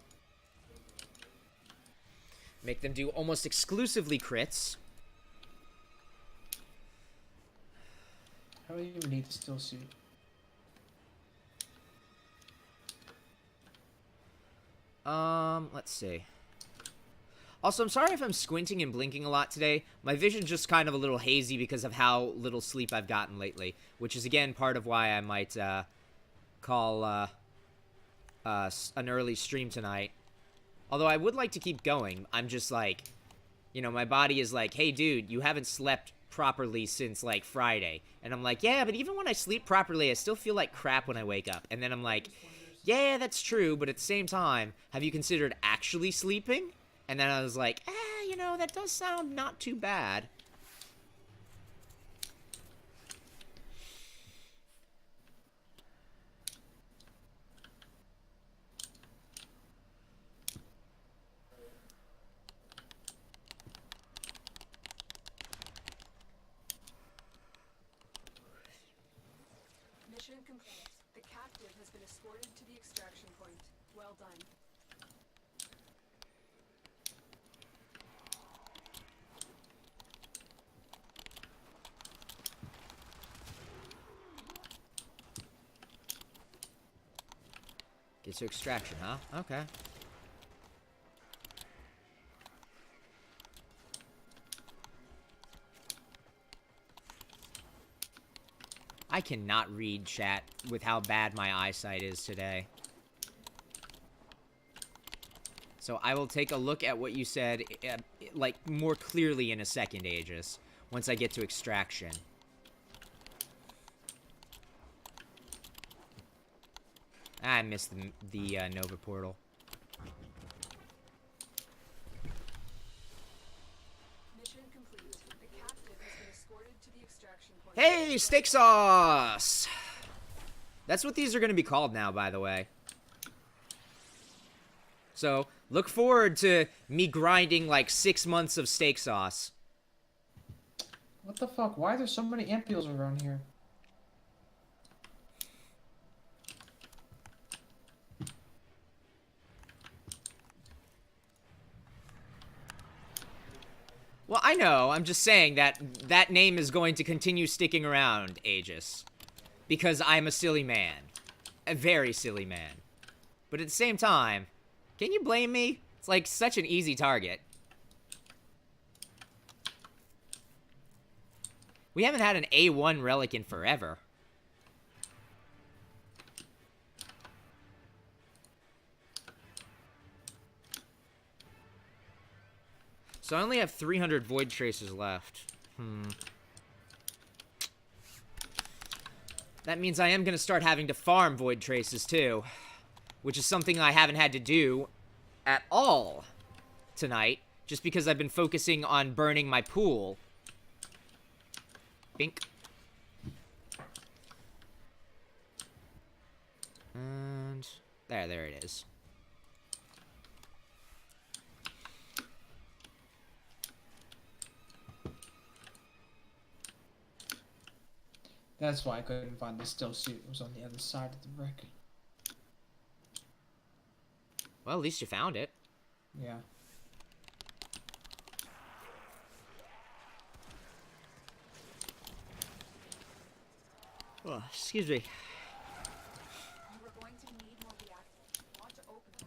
Make them do almost exclusively crits. How do you even need the steel suit? Let's see. Also, I'm sorry if I'm squinting and blinking a lot today. My vision's just kind of a little hazy because of how little sleep I've gotten lately, which is, again, part of why I might, call, an early stream tonight. Although I would like to keep going. I'm just like, you know, my body is like, hey, dude, you haven't slept properly since, like, Friday. And I'm like, yeah, but even when I sleep properly, I still feel like crap when I wake up. And then I'm like, yeah, that's true, but at the same time, have you considered actually sleeping? And then I was like, you know, that does sound not too bad. mission complete. The captive has been escorted to the extraction point. Well done. Get to extraction, huh? Okay. I cannot read chat with how bad my eyesight is today. So I will take a look at what you said, like, more clearly in a second, Aegis, once I get to extraction. I missed the Nova portal. Mission complete. The captive has been escorted to the extraction point. Hey, steak sauce! That's what these are going to be called now, by the way. So, look forward to me grinding like 6 months of steak sauce. What the fuck? Why are there so many ampules around here? Well, I know. I'm just saying that that name is going to continue sticking around, Aegis. Because I'm a silly man. A very silly man. But at the same time, can you blame me? It's like such an easy target. We haven't had an A1 relic in forever. So I only have 300 void traces left. That means I am going to start having to farm void traces too, which is something I haven't had to do at all tonight, just because I've been focusing on burning my pool. Bink. And there it is. That's why I couldn't find the still suit. It was on the other side of the brick. Well, at least you found it. Yeah. Oh, excuse me. You are going to need more reactors. Want to open it.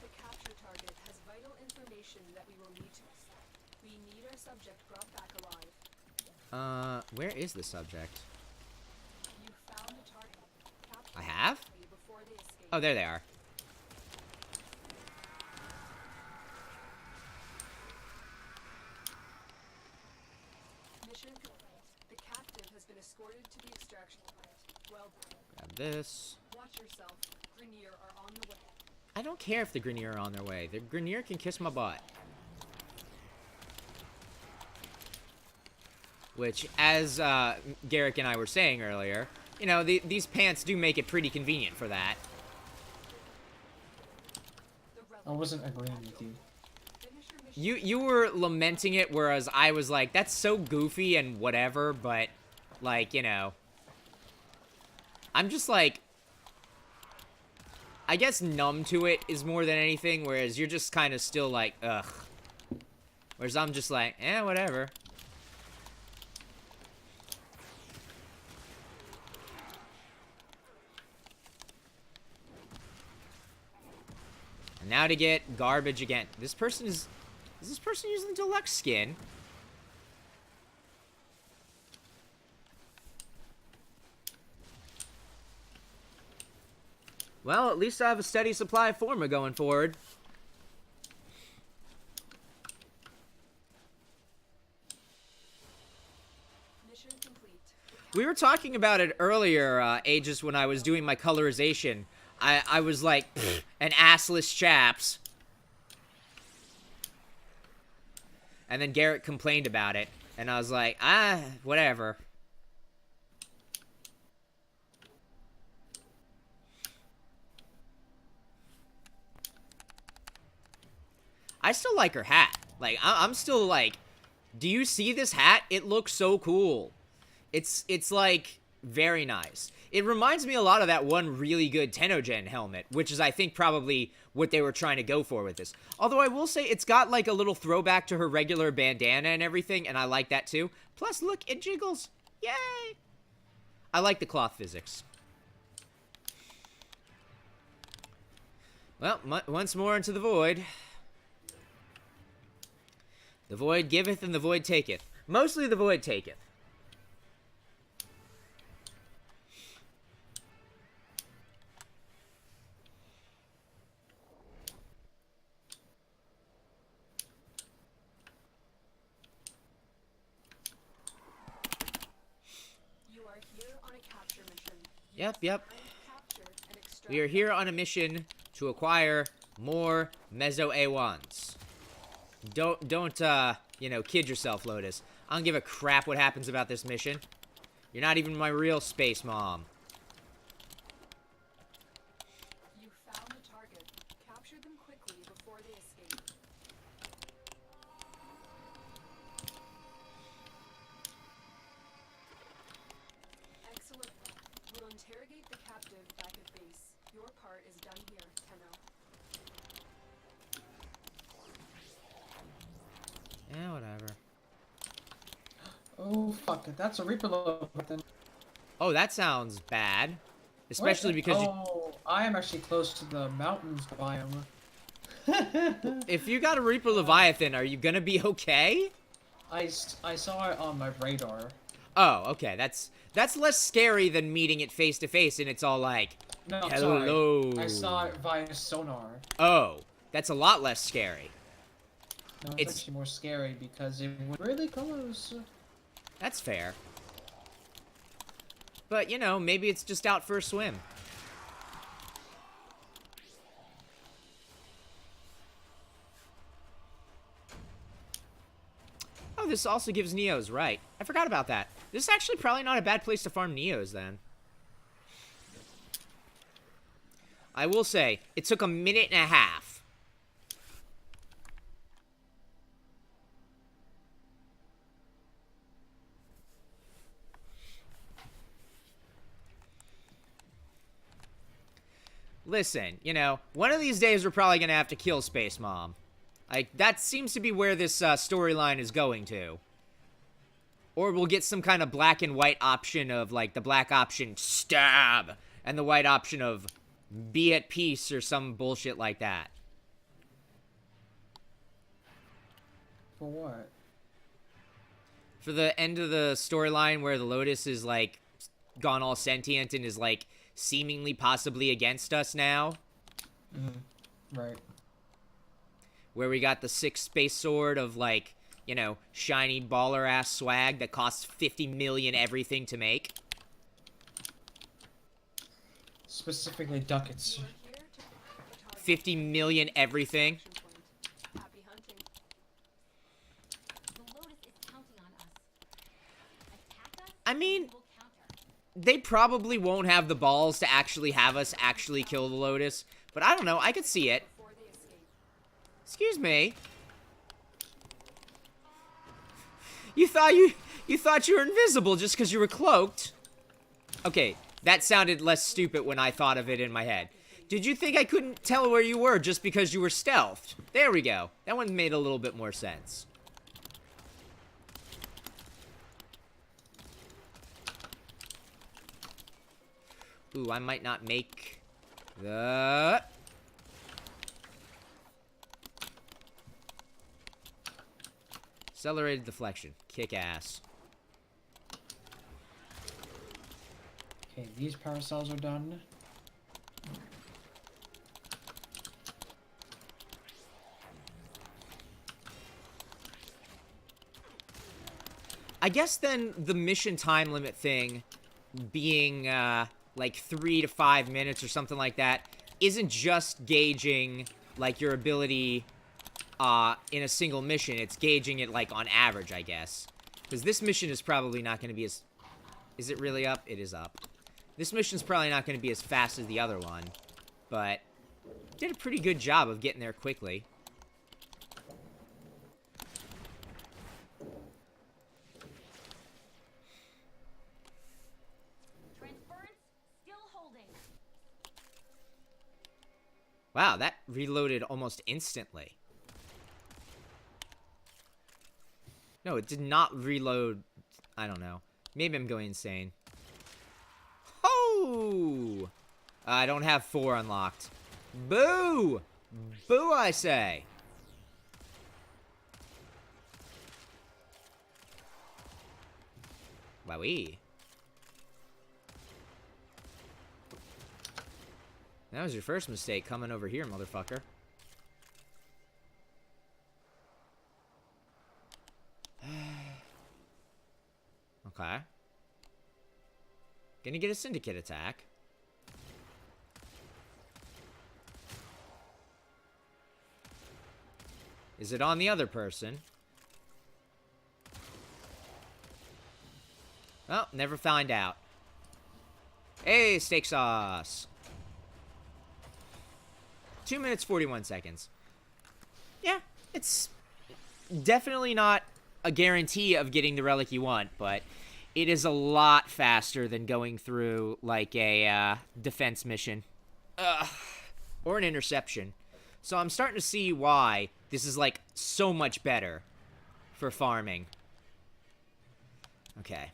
The capture target has vital information that we will need to extract. We need our subject brought back alive. Where is the subject? You found the target. Capture I have? them before they escape. Oh, there they are. Mission complete. The captive has been escorted to the extraction plant. Well done. Grab this. Watch yourself. Grenier are on the way. I don't care if the Grenier are on their way. The Grenier can kiss my butt. Which, as Garrick and I were saying earlier, you know, these pants do make it pretty convenient for that. I wasn't agreeing with you. Finish your mission. You were lamenting it, whereas I was like, that's so goofy and whatever, but, like, you know. I'm just like, I guess numb to it is more than anything, whereas you're just kind of still like, ugh. Whereas I'm just like, whatever. And now to get garbage again. This person is this person using deluxe skin? Well, at least I have a steady supply of Forma going forward. Mission complete. We were talking about it earlier, Aegis, when I was doing my colorization. I was like, an assless chaps. And then Garrett complained about it. And I was like, whatever. I still like her hat. Like, I'm still like, do you see this hat? It looks so cool. It's like, very nice. It reminds me a lot of that one really good Tenogen helmet, which is, I think, probably what they were trying to go for with this. Although I will say it's got, like, a little throwback to her regular bandana and everything, and I like that, too. Plus, look, it jiggles. Yay! I like the cloth physics. Well, once more into the void. The void giveth and the void taketh. Mostly the void taketh. You are here on a capture mission. Yep. Capture and extract. We are here on a mission to acquire more Meso A1s. Don't, you know, kid yourself, Lotus. I don't give a crap what happens about this mission. You're not even my real space mom. You found the target. Capture them quickly before they escape. Excellent. We'll interrogate the captive back at base. Your part is done here, Tenno. Yeah, whatever. Oh, fuck it. That's a Reaper Leviathan. Oh, that sounds bad. Especially because Oh, I am actually close to the mountains biome. if you got a Reaper Leviathan, are you gonna be okay? I saw it on my radar. Oh, okay. That's less scary than meeting it face to face, and it's all like, No, hello. sorry. I saw it via sonar. Oh, that's a lot less scary. No, It's- it's actually more scary because it was really close. That's fair. But, you know, maybe it's just out for a swim. Oh, this also gives Neos, right. I forgot about that. This is actually probably not a bad place to farm Neos, then. I will say, it took a minute and a half. Listen, you know, one of these days we're probably gonna have to kill Space Mom. Like, that seems to be where this storyline is going to. Or we'll get some kind of black and white option of, like, the black option, stab, and the white option of be at peace or some bullshit like that. For what? For the end of the storyline where the Lotus is, like, gone all sentient and is, like, seemingly possibly against us now. Right. Where we got the 6 space sword of, like, you know, shiny baller-ass swag that costs 50 million everything to make. Specifically ducats. You are here to protect the target. 50 million everything. Action point. Happy hunting. The Lotus is counting on us. Attack us, I mean, we'll counter. they probably won't have the balls to actually have us actually kill the Lotus. But I don't know, I could see it. Before they escape. Excuse me. You thought you were invisible just because you were cloaked. Okay, that sounded less stupid when I thought of it in my head. Did you think I couldn't tell where you were just because you were stealthed? There we go. That one made a little bit more sense. Ooh, I might not make the... Accelerated deflection. Kick ass. Okay, these power cells are done. I guess then the mission time limit thing being like 3 to 5 minutes or something like that isn't just gauging like your ability in a single mission. It's gauging it like on average, I guess. Because this mission is probably not going to be as... Is it really up? It is up. This mission's probably not going to be as fast as the other one. But did a pretty good job of getting there quickly. Transference still holding. Wow, that reloaded almost instantly. No, it did not reload. I don't know. Maybe I'm going insane. Oh! I don't have 4 unlocked. Boo! Boo, I say. Wowee. That was your first mistake coming over here, motherfucker. Okay. Gonna get a syndicate attack. Is it on the other person? Oh, never find out. Hey, steak sauce. 2 minutes, 41 seconds. Yeah, it's definitely not a guarantee of getting the relic you want, but it is a lot faster than going through, like, a defense mission. Or an interception. So I'm starting to see why this is, like, so much better for farming. Okay.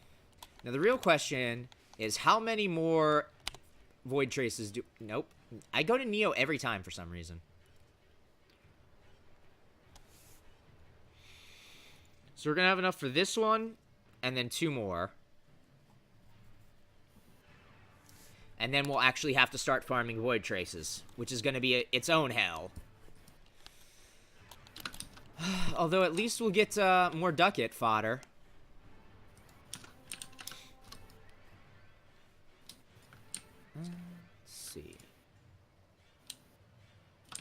Now, the real question is how many more void traces do... Nope. I go to Neo every time for some reason. So we're going to have enough for this one, and then 2 more. And then we'll actually have to start farming void traces, which is going to be its own hell. Although at least we'll get more ducat fodder. Let's see.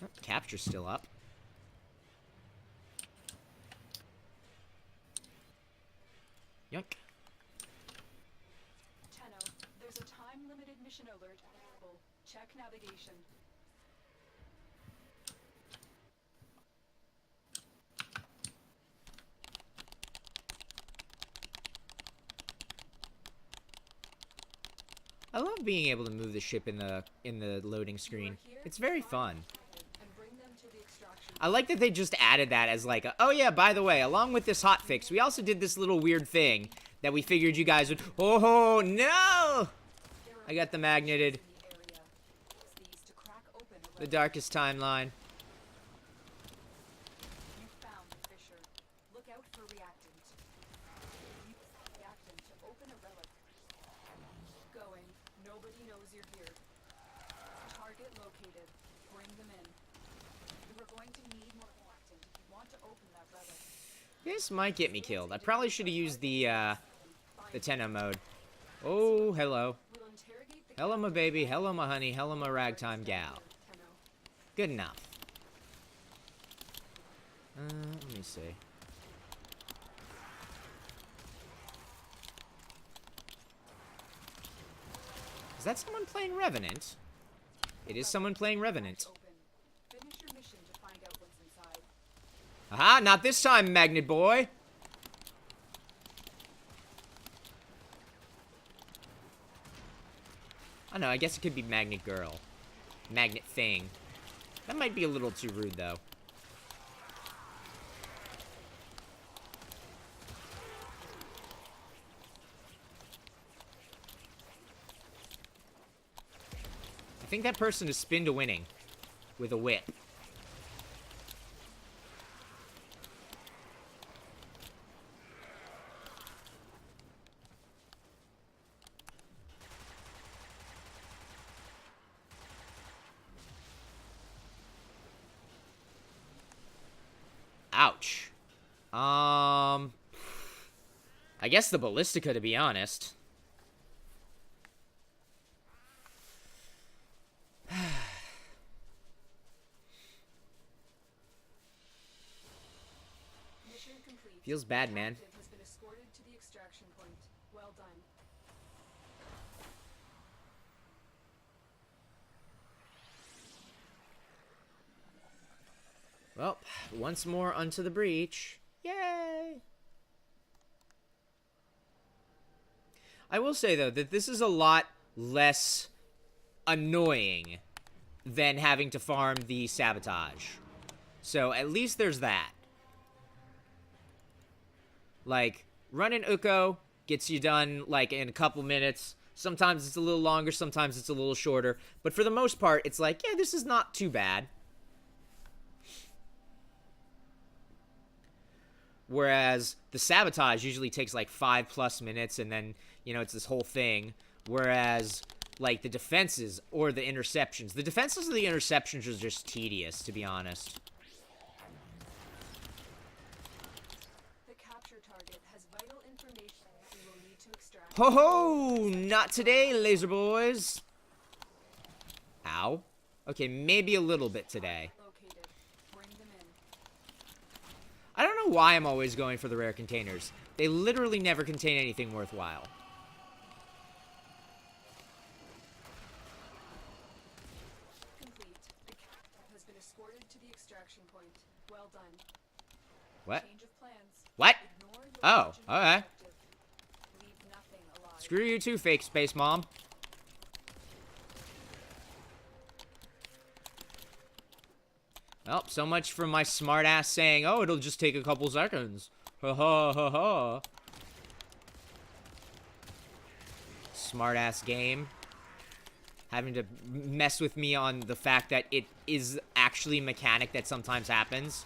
Oh, capture's still up. Yoink. Tenno, there's a time-limited mission alert available. Check navigation. I love being able to move the ship in the loading screen. It's very fun. And bring them to the extraction. I like that they just added that as like, oh yeah, by the way, along with this hotfix, we also did this little weird thing that we figured you guys would. Oh no! I got the magneted. In the area. Use these to crack open a The relic. darkest timeline. You found the fissure. Look out for reactant. Use reactant to open a relic. Going. Nobody knows you're here. Target located. Bring them in. We're going to need more reactant if you want to open that relic. This might get me killed. I probably should have used the Tenno mode. Oh, hello. We'll interrogate the Hello, my baby. Hello, my honey. Hello, my ragtime gal. Tenno. Good enough. Let me see. Is that someone playing Revenant? It is someone playing Revenant. Open. Finish your mission to find out what's inside. Aha, not this time, Magnet Boy. Oh no, I guess it could be Magnet Girl. Magnet Thing. That might be a little too rude, though. I think that person is spin to winning with a whip. Ouch. I guess the Ballistica, to be honest. Mission complete. Feels bad, man. Captain has been escorted to the extraction point. Well done. Well, once more unto the breach. Yay! I will say, though, that this is a lot less annoying than having to farm the sabotage. So, at least there's that. Like, running Uko gets you done, like, in a couple minutes. Sometimes it's a little longer, sometimes it's a little shorter. But for the most part, it's like, yeah, this is not too bad. Whereas the sabotage usually takes like 5+ minutes, and then, you know, it's this whole thing. Whereas, like, the defenses or the interceptions. The defenses of the interceptions are just tedious, to be honest. The capture target has vital information we will need to extract. Ho ho! Not today, laser boys! Ow. Okay, maybe a little bit today. Located. Bring them in. I don't know why I'm always going for the rare containers. They literally never contain anything worthwhile. Complete. The captain has been escorted to the extraction point. Well done. What? Change of plans. What? Ignore your Oh, original okay. objective. Leave nothing alive. Screw you too, fake space mom. Well, so much for my smartass saying, oh, it'll just take a couple seconds. Ha ha ha ha. Smartass game. Having to mess with me on the fact that it is actually a mechanic that sometimes happens.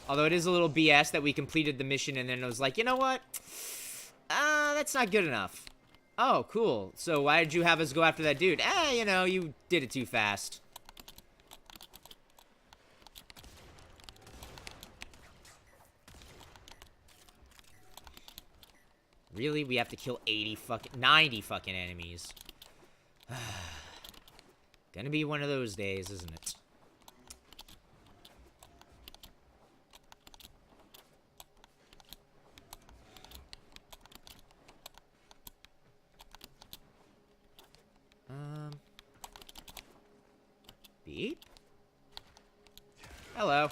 Although it is a little BS that we completed the mission and then it was like, you know what? That's not good enough. Oh, cool. So why did you have us go after that dude? You know, you did it too fast. Really? We have to kill 90 fucking enemies. Gonna be one of those days, isn't it? Beep? Hello.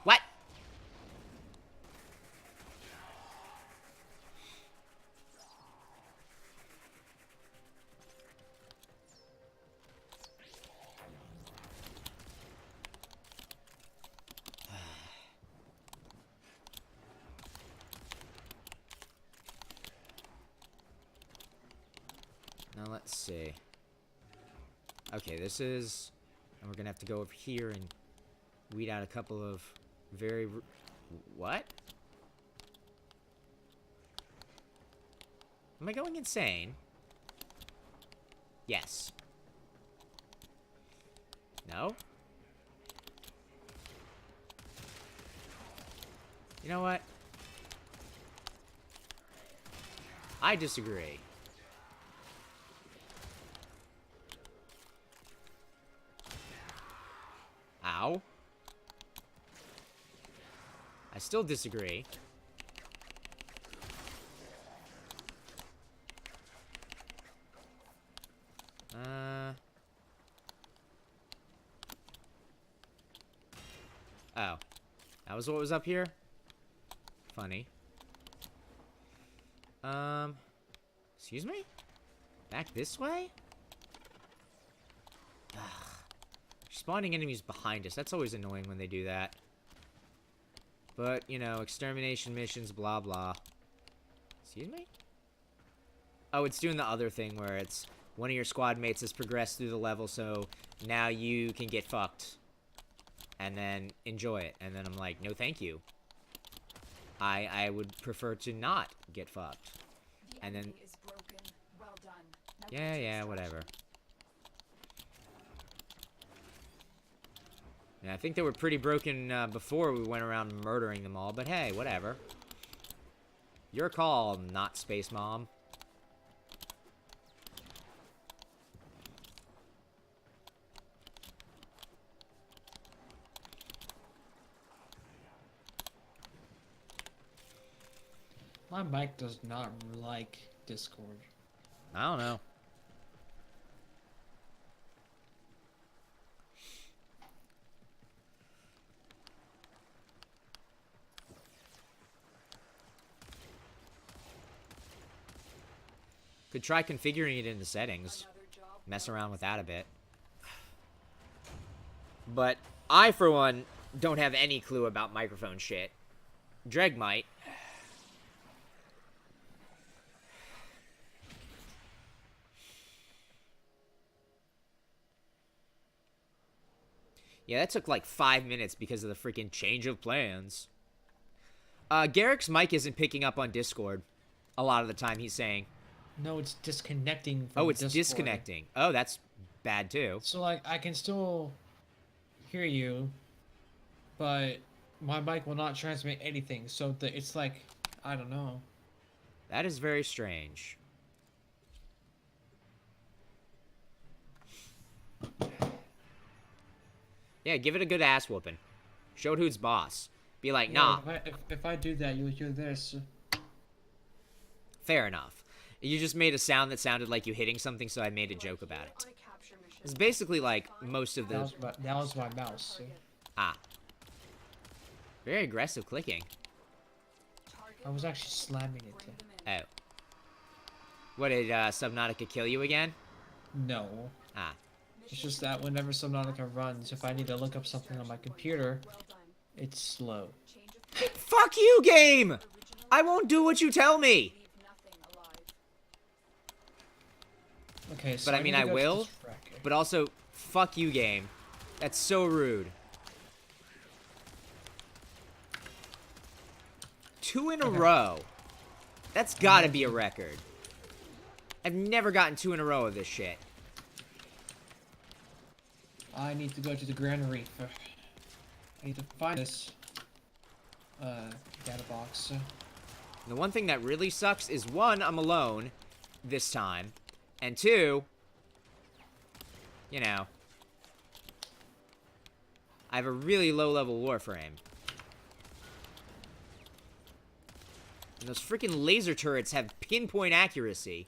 What? Now let's see. Okay, this is... And we're gonna have to go over here and weed out a couple of very... What? Am I going insane? Yes. No? You know what? I disagree. Ow. I still disagree. Oh. That was what was up here? Funny. Excuse me? Back this way? Ugh. Spawning enemies behind us. That's always annoying when they do that. But, you know, extermination missions, blah, blah. Excuse me? Oh, it's doing the other thing where it's one of your squad mates has progressed through the level, so now you can get fucked. And then enjoy it. And then I'm like, no thank you. I would prefer to not get fucked. And then... Is broken. Well done. Now Yeah, get to yeah, extraction. whatever. Yeah, I think they were pretty broken before we went around murdering them all, but hey, whatever. Your call, not Space Mom. My mic does not like Discord. I don't know. Could try configuring it in the settings. Another job Mess around with that a bit. But I, for one, don't have any clue about microphone shit. Dreg might. Yeah, that took like 5 minutes because of the freaking change of plans. Garrick's mic isn't picking up on Discord. A lot of the time, he's saying. No, it's disconnecting from Oh, it's Discord. disconnecting. Oh, that's bad too. So, like, I can still hear you, but my mic will not transmit anything. So, it's like, I don't know. That is very strange. Yeah, give it a good ass whooping. Show it who's boss. Be like, nah, Yeah, if I do that, you'll hear this. fair enough. You just made a sound that sounded like you hitting something, so I made a joke about it. on a capture mission. It's basically like most of the... That was my mouse. Ah. Very aggressive clicking. Target I was actually slamming it. bring them in. Oh. What, did Subnautica kill you again? No. Ah. It's just that whenever Subnautica runs, if I need to look up something on my computer, Well done. it's slow. Change of Fuck you, game! I won't do what you tell me! leave nothing alive. Okay, so But I mean, need to I go to will. this bracket. But also, fuck you, game. That's so rude. 2 in a row. That's gotta be a record. I've never gotten 2 in a row of this shit. I need to go to the Grand Reef. I need to find this data box. The one thing that really sucks is, one, I'm alone this time, and two, you know, I have a really low-level Warframe. And those freaking laser turrets have pinpoint accuracy.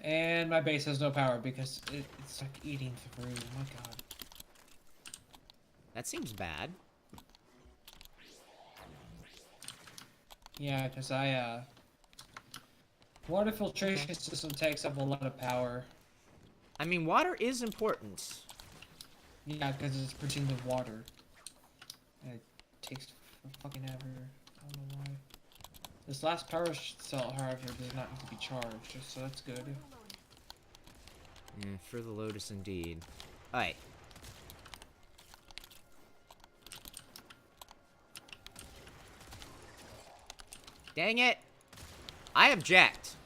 And my base has no power because it's like eating through. My god. That seems bad. Yeah, because water filtration system takes up a lot of power. I mean, water is important. Yeah, because it's producing the water. And it takes fucking ever. I don't know why. This last power cell, however, does not need to be charged, so that's good. Yeah, for the Lotus indeed. Alright. Dang it! I object.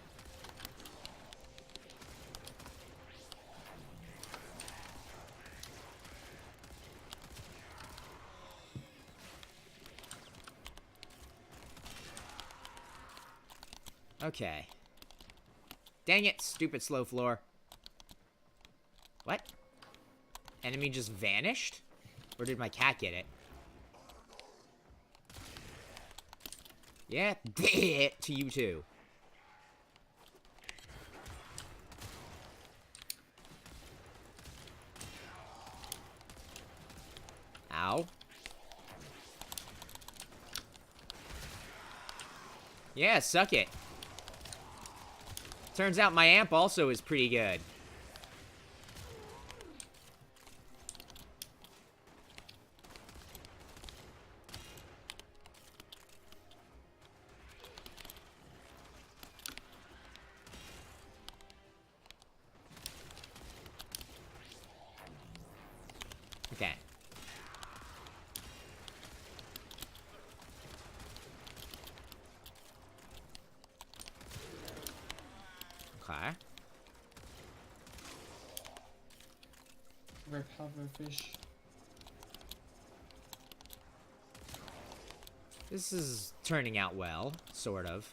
Okay. Dang it, stupid slow floor. What? Enemy just vanished? Or did my cat get it? Yeah, to you too. Ow. Yeah, suck it. Turns out my amp also is pretty good. Okay. Okay. Rip hoverfish. This is turning out well, sort of.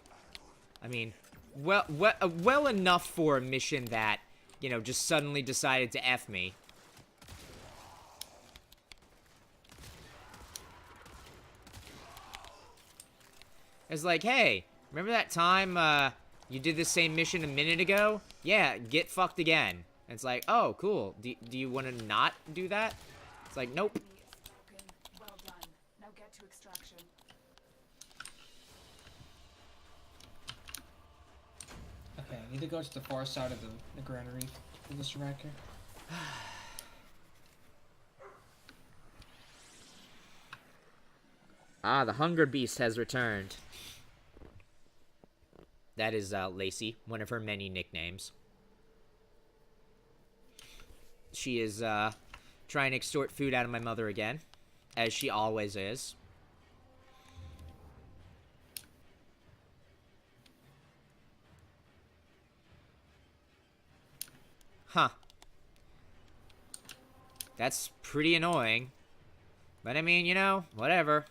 I mean, well enough for a mission that, you know, just suddenly decided to F me. It's like, hey, remember that time, you did the same mission a minute ago? Yeah, get fucked again. And it's like, oh, cool. Do you want to not do that? It's like, nope. Well done. Now get to extraction. Okay, I need to go to the far side of the Grand Reef for this wrecker. Ah, the Hunger Beast has returned. That is, Lacey, one of her many nicknames. She is, trying to extort food out of my mother again, as she always is. Huh. That's pretty annoying. But I mean, you know, whatever.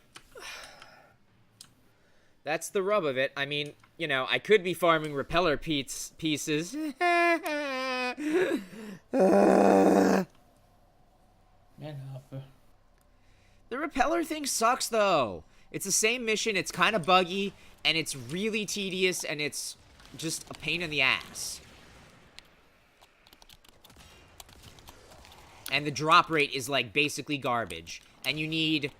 That's the rub of it. I mean, you know, I could be farming repeller pieces. Man up. The repeller thing sucks, though. It's the same mission, it's kind of buggy, and it's really tedious, and it's just a pain in the ass. And the drop rate is, like, basically garbage. And you need,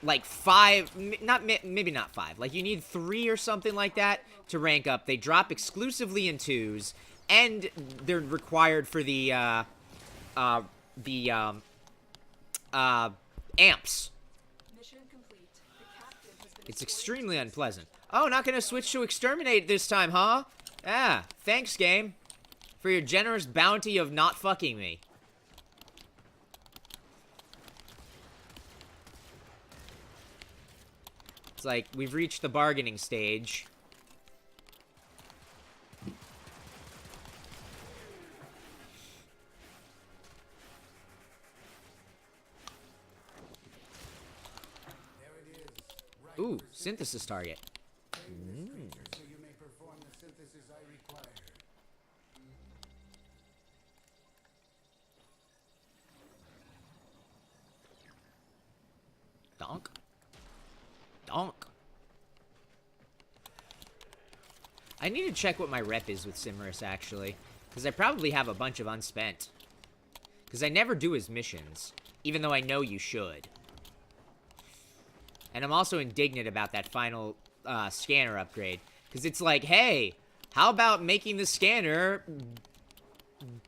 like, 5, maybe not 5. Like, you need 3 or something like that to rank up. They drop exclusively in 2s, and they're required for the amps. Mission complete. The captive has been It's extremely unpleasant. Oh, not gonna switch to exterminate this time, huh? Ah, thanks, game, for your generous bounty of not fucking me. It's like, we've reached the bargaining stage. Ooh, synthesis target. So you may perform the synthesis I require. Donk. Donk. I need to check what my rep is with Simris, actually. Because I probably have a bunch of unspent. Because I never do his missions. Even though I know you should. And I'm also indignant about that final scanner upgrade. Because it's like, hey, how about making the scanner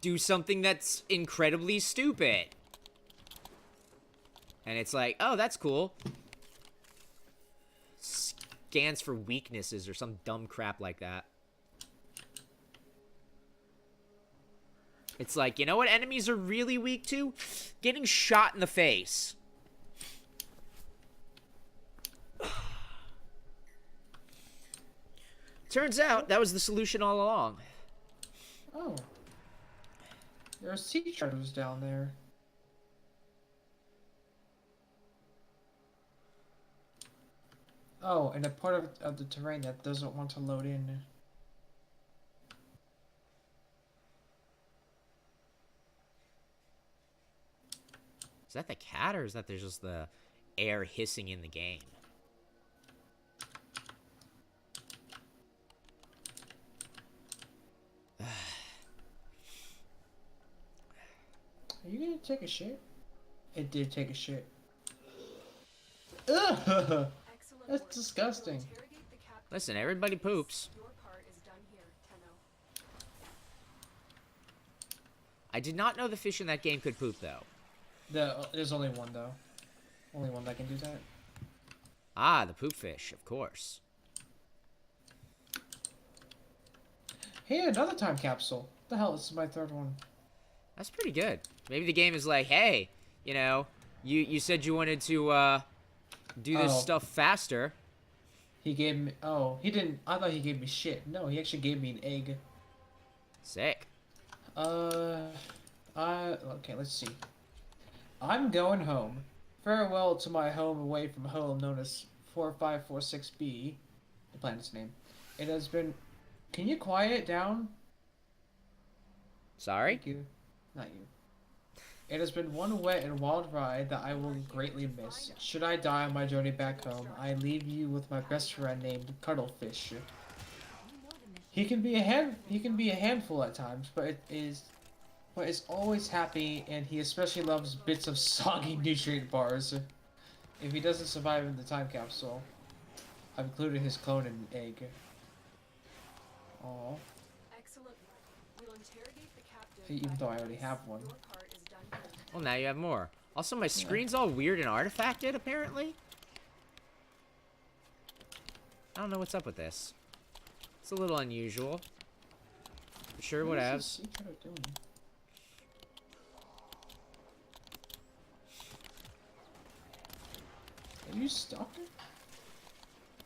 do something that's incredibly stupid? And it's like, oh, that's cool. Scans for weaknesses or some dumb crap like that. It's like, you know what enemies are really weak to? Getting shot in the face. Turns out that was the solution all along. Oh. There are sea turtles down there. Oh, and a part of the terrain that doesn't want to load in. Is that the cat, or is that there's just the air hissing in the game? Are you gonna take a shit? It did take a shit. Ugh! Excellent That's work. disgusting. Interrogate the captain. Listen, everybody poops. Your part is done here, Tenno. I did not know the fish in that game could poop, though. There's only one though. Only one that can do that. Ah, the poop fish, of course. Hey, another time capsule. What the hell? This is my third one. That's pretty good. Maybe the game is like, hey, you know, you said you wanted to do this Oh. stuff faster. He gave me. Oh, he didn't. I thought he gave me shit. No, he actually gave me an egg. Sick. Okay, let's see. I'm going home. Farewell to my home away from home, known as 4546B, the planet's name. It has been. Can you quiet it down? Sorry? Thank you. Not you. It has been one wet and wild ride that I will greatly miss. Should I die on my journey back home, I leave you with my best friend named Cuddlefish. He can be a handful at times, but is always happy, and he especially loves bits of soggy nutrient bars. If he doesn't survive in the time capsule, I've included his clone in an egg. Aww. Excellent. We'll interrogate the captain. Even though I already have one. Your part is done here. Well, now you have more. Also, my screen's all weird and artifacted, apparently. I don't know what's up with this. It's a little unusual. But sure, What whatevs. is this sea turtle doing? Are you stuck?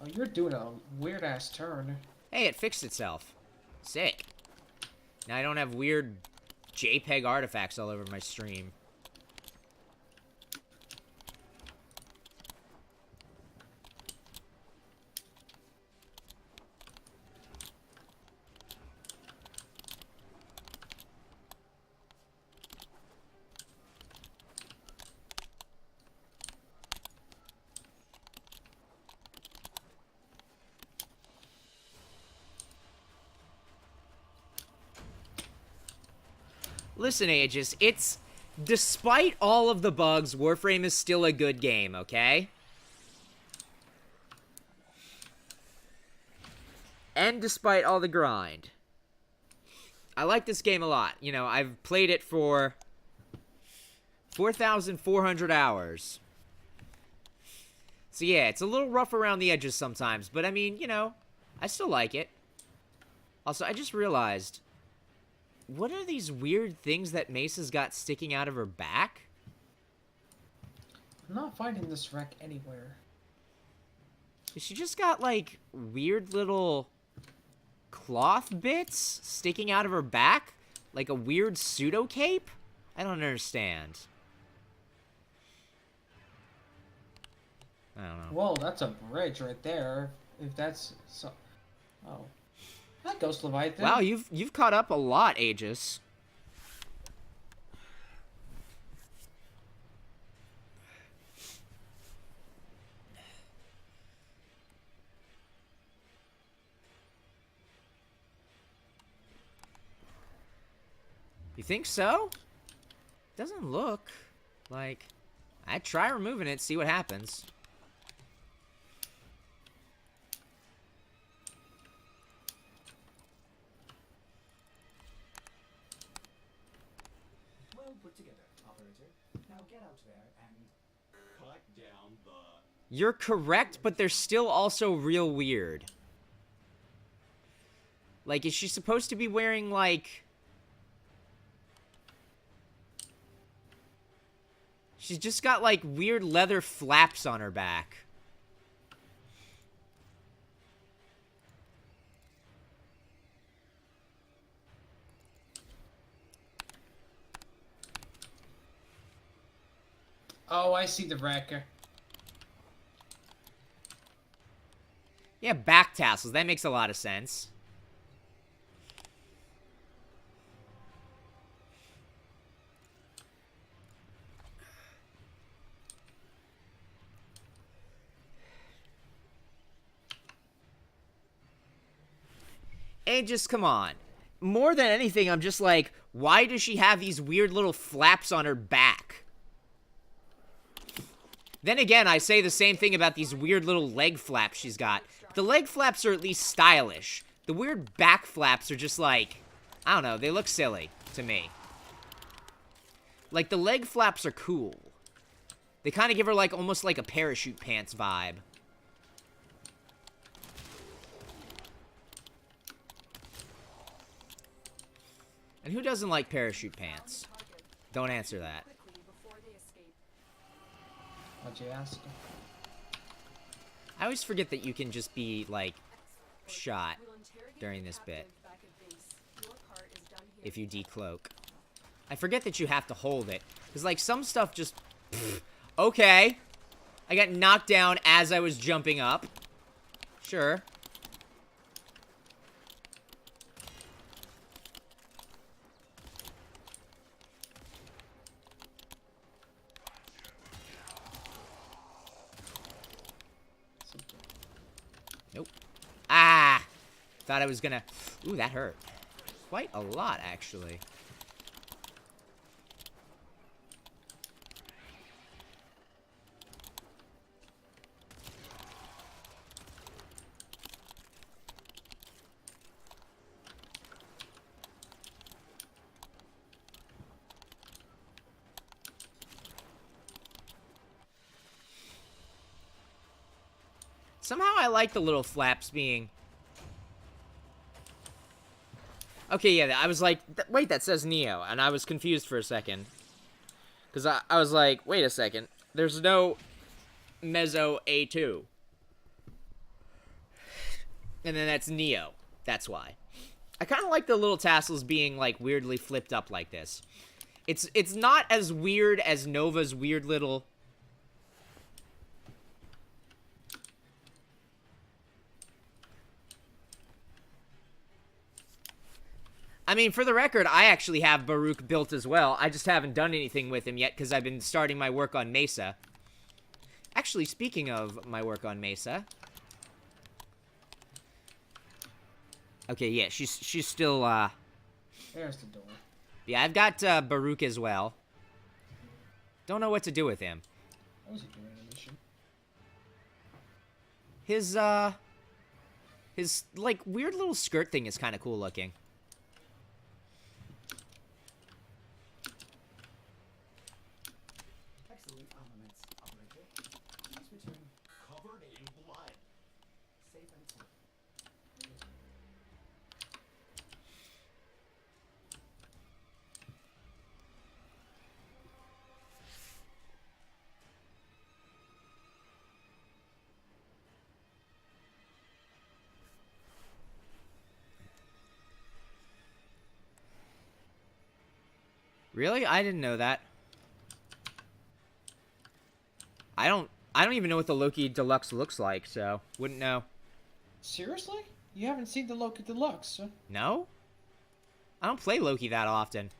Oh, you're doing a weird ass turn. Hey, it fixed itself. Sick. Now I don't have weird JPEG artifacts all over my stream. Listen, Aegis, it's... Despite all of the bugs, Warframe is still a good game, okay? And despite all the grind. I like this game a lot. You know, I've played it for 4,400 hours. So yeah, it's a little rough around the edges sometimes, but I mean, you know, I still like it. Also, I just realized... What are these weird things that Mesa's got sticking out of her back? I'm not finding this wreck anywhere. She just got, like, weird little cloth bits sticking out of her back? Like a weird pseudo-cape? I don't understand. I don't know. Whoa, that's a bridge right there. If that's so. Oh. That Ghost Leviathan. Wow, you've caught up a lot, Aegis. You think so? Doesn't look like... I'd try removing it, see what happens. Well put together, operator. Now get out there and... Cut down the... You're correct, but they're still also real weird. Like, is she supposed to be wearing, like... She's just got, like, weird leather flaps on her back. Oh, I see the wrecker. Yeah, back tassels. That makes a lot of sense. And just, come on. More than anything, I'm just like, why does she have these weird little flaps on her back? Then again, I say the same thing about these weird little leg flaps she's got. The leg flaps are at least stylish. The weird back flaps are just like, I don't know, they look silly to me. Like, the leg flaps are cool. They kind of give her, like, almost like a parachute pants vibe. And who doesn't like parachute pants? Don't answer that. Quickly before they escape. What'd you ask? I always forget that you can just be, like, shot We'll interrogate during the this bit captive back at base. Your part is done here. if you decloak. I forget that you have to hold it. Because, like, some stuff just... pfft, okay. I got knocked down as I was jumping up. Sure. Nope. Ah! Thought I was gonna... Ooh, that hurt. Quite a lot, actually. Somehow I like the little flaps being... Okay, yeah, I was like, wait, that says Neo, and I was confused for a second. Because I was like, wait a second, there's no Mezzo A2. And then that's Neo, that's why. I kind of like the little tassels being, like, weirdly flipped up like this. It's not as weird as Nova's weird little... I mean, for the record, I actually have Baruch built as well. I just haven't done anything with him yet because I've been starting my work on Mesa. Actually, speaking of my work on Mesa... Okay, yeah, she's still, There's the door. Yeah, I've got, Baruch as well. Don't know what to do with him. What was he doing in a mission? His, like, weird little skirt thing is kind of cool looking. Excellent armaments, operator. Please return Covered in blood. safe and sound. Really? I didn't know that. I don't I don't even know what the Loki Deluxe looks like, so wouldn't know. Seriously? You haven't seen the Loki Deluxe? No? I don't play Loki that often.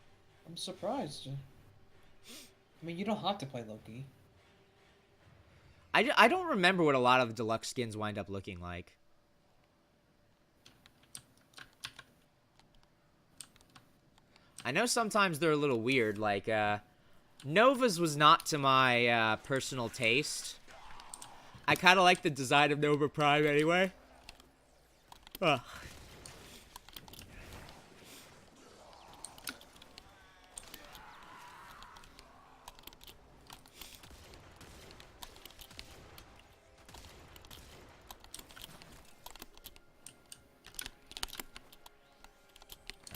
I'm surprised. I mean, you don't have to play Loki. I don't remember what a lot of the deluxe skins wind up looking like. I know sometimes they're a little weird, like, Nova's was not to my, personal taste. I kind of like the design of Nova Prime anyway. Ugh.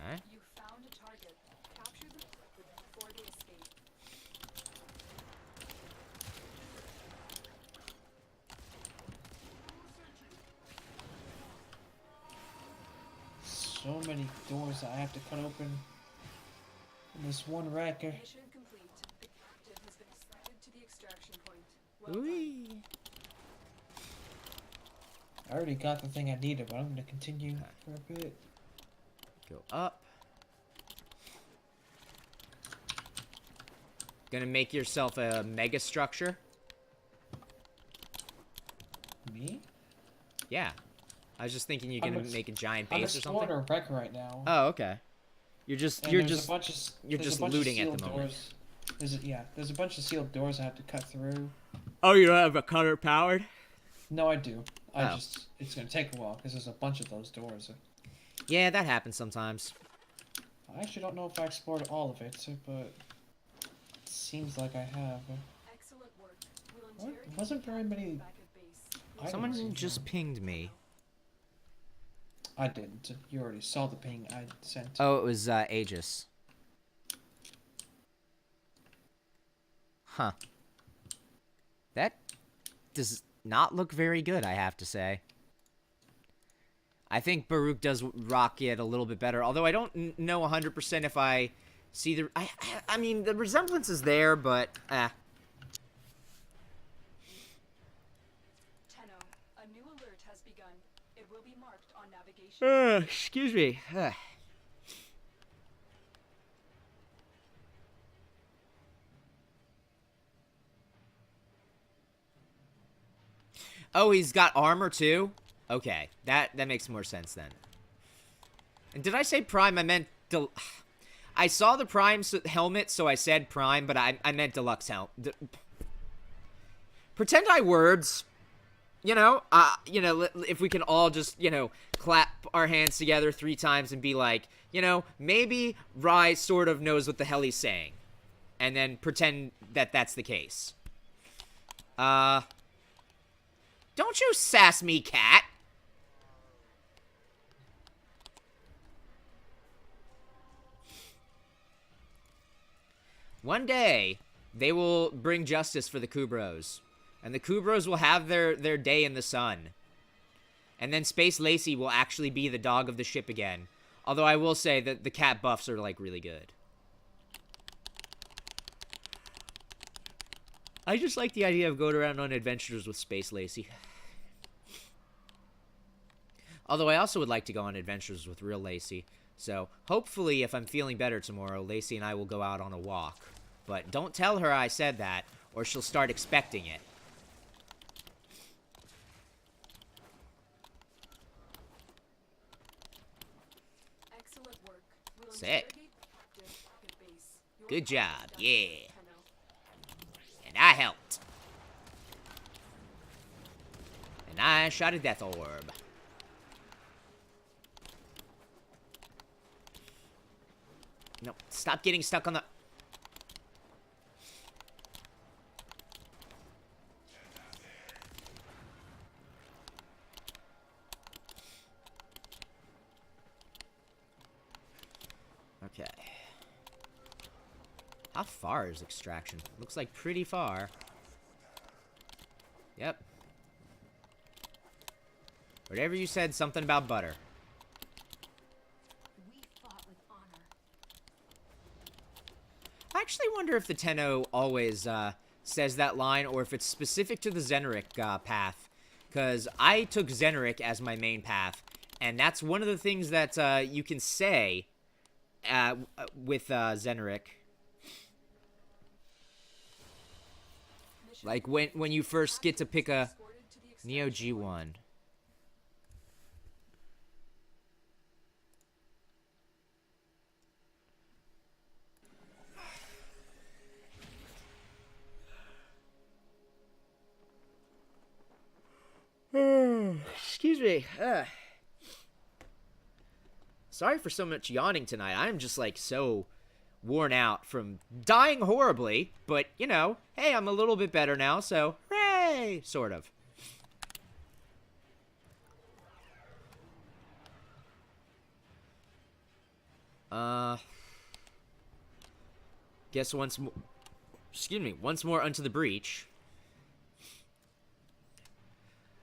Okay. You found a target. Capture them before they escape. So many doors I have to cut open in this one wrecker. Mission complete. The captive has been escorted to the extraction point. Well done. Ooh. I already got the thing I needed, but I'm gonna continue for a bit. Go up. Gonna make yourself a mega structure? Me? Yeah. I was just thinking you're I'm gonna ex- make a giant I'm base or exploring something. a wreck right now. Oh, okay. You're just And you're there's just a bunch of, you're there's just a bunch looting of at the sealed moment. doors. There's a bunch of sealed doors I have to cut through. Oh, you don't have a cutter powered? No, I do. Oh. It's gonna take a while because there's a bunch of those doors. Yeah, that happens sometimes. I actually don't know if I explored all of it, but it seems like I have. Excellent work. We'll What? interrogate Wasn't very many back at base. I didn't Someone see just them. pinged me. I didn't. You already saw the ping I sent. Oh, it was Aegis. Huh. That does not look very good, I have to say. I think Baruch does rock it a little bit better, although I don't know 100% if I see the... I mean, the resemblance is there, but... Tenno, a new alert has begun. It will be marked on navigation. Excuse me. Oh, he's got armor too? Okay, that makes more sense then. And did I say Prime? I meant... I saw the Prime helmet, so I said Prime, but I meant Deluxe helmet. Pretend I words. You know, if we can all just, clap our hands together 3 times and be like, maybe Rai sort of knows what the hell he's saying. And then pretend that that's the case. Don't you sass me, cat. One day, they will bring justice for the Kubros. And the Kubros will have their day in the sun. And then Space Lacey will actually be the dog of the ship again. Although I will say that the cat buffs are, like, really good. I just like the idea of going around on adventures with Space Lacey. Although I also would like to go on adventures with real Lacey. So, hopefully, if I'm feeling better tomorrow, Lacey and I will go out on a walk. But don't tell her I said that, or she'll start expecting it. Excellent work. We'll Sick. interrogate the captive back at base. Your Good part job, is done, yeah. Tenno. And I helped. And I shot a death orb. No, stop getting stuck on the... Okay. How far is extraction? Looks like pretty far. Yep. Whatever you said, something about butter. We fought with honor. I actually wonder if the Tenno always says that line, or if it's specific to the Zeneric path. Because I took Zeneric as my main path, and that's one of the things that you can say with Zeneric. Like when you first get to pick a Neo G1. Excuse me. Sorry for so much yawning tonight. I'm just like so worn out from dying horribly, but you know, hey, I'm a little bit better now, so hooray, sort of. Guess once more, once more unto the breach.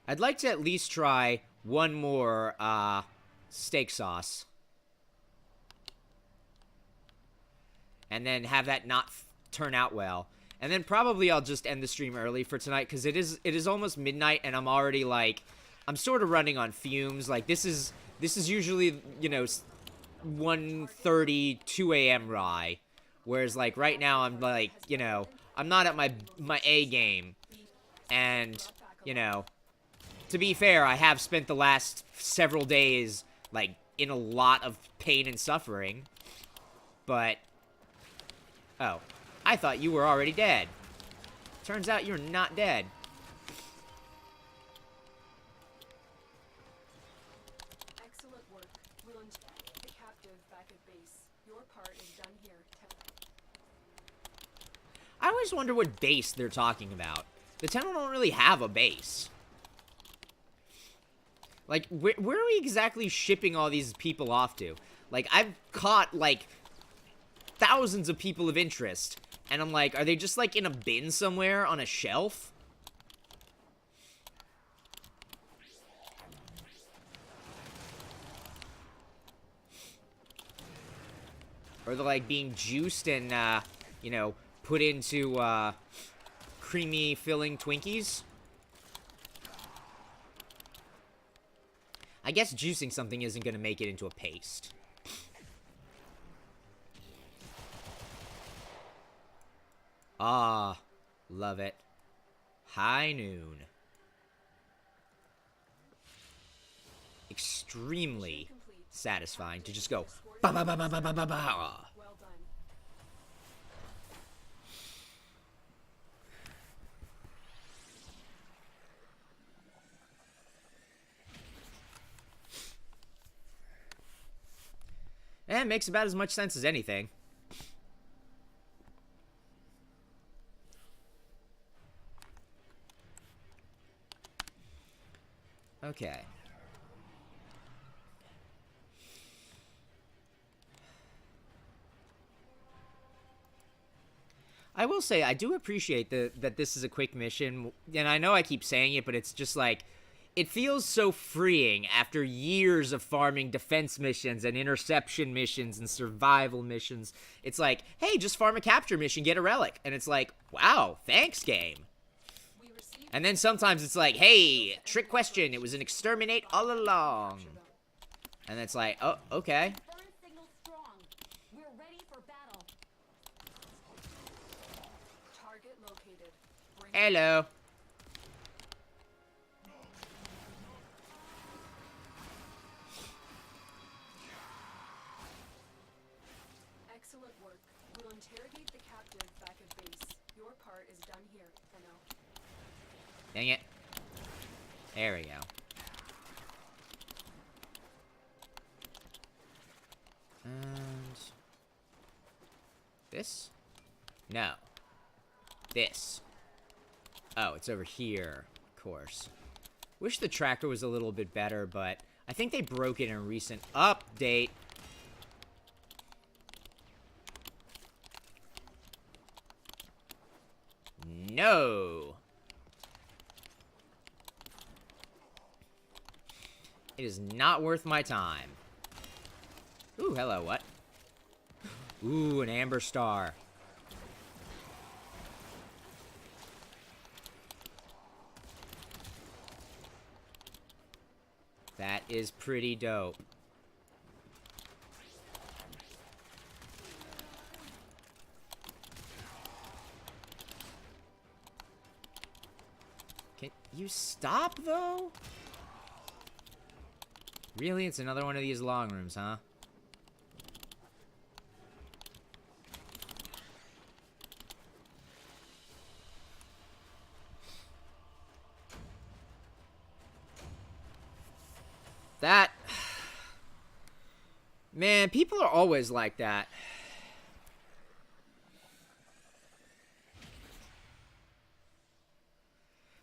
I'd like to at least try one more, steak sauce. And then have that not turn out well. And then probably I'll just end the stream early for tonight, because it is almost midnight, and I'm already, like, I'm sort of running on fumes. Like, this is usually, you know, 1:30, 2 a.m. rye. Whereas, like, right now I'm, like, you know, I'm not at my A game. And, you know, to be fair, I have spent the last several days, like, in a lot of pain and suffering. But, oh, I thought you were already dead. Turns out you're not dead. Excellent work. We'll interrogate the captive back at base. Your part is done here. I always wonder what base they're talking about. The Tenno don't really have a base. Like, where are we exactly shipping all these people off to? Like, I've caught, like, thousands of people of interest. And I'm like, are they just, like, in a bin somewhere on a shelf? Or they're, like, being juiced and, you know, put into, creamy filling Twinkies? I guess juicing something isn't going to make it into a paste. Ah, love it. High noon. Extremely satisfying to just go ba ba ba ba ba ba ba ba. Well done. It makes about as much sense as anything. Okay. I will say, I do appreciate that this is a quick mission, and I know I keep saying it, but it's just like, it feels so freeing after years of farming defense missions and interception missions and survival missions. It's like, hey, just farm a capture mission, get a relic. And it's like, wow, thanks, game. We received And then sometimes it's like, hey, trick question, it was an exterminate all along. And it's like, oh, okay. Burn signal strong. We're ready for battle. target located. Bring Hello. Excellent work. We'll interrogate the captive back at base. Your part is done here, Tenno. Dang it. There we go. And this? No. This. Oh, it's over here, of course. Wish the tracker was a little bit better, but I think they broke it in a recent update. No. It is not worth my time. Ooh, hello, what? Ooh, an amber star. is pretty dope. Can you stop, though? Really? It's another one of these long rooms, huh? That... Man, people are always like that.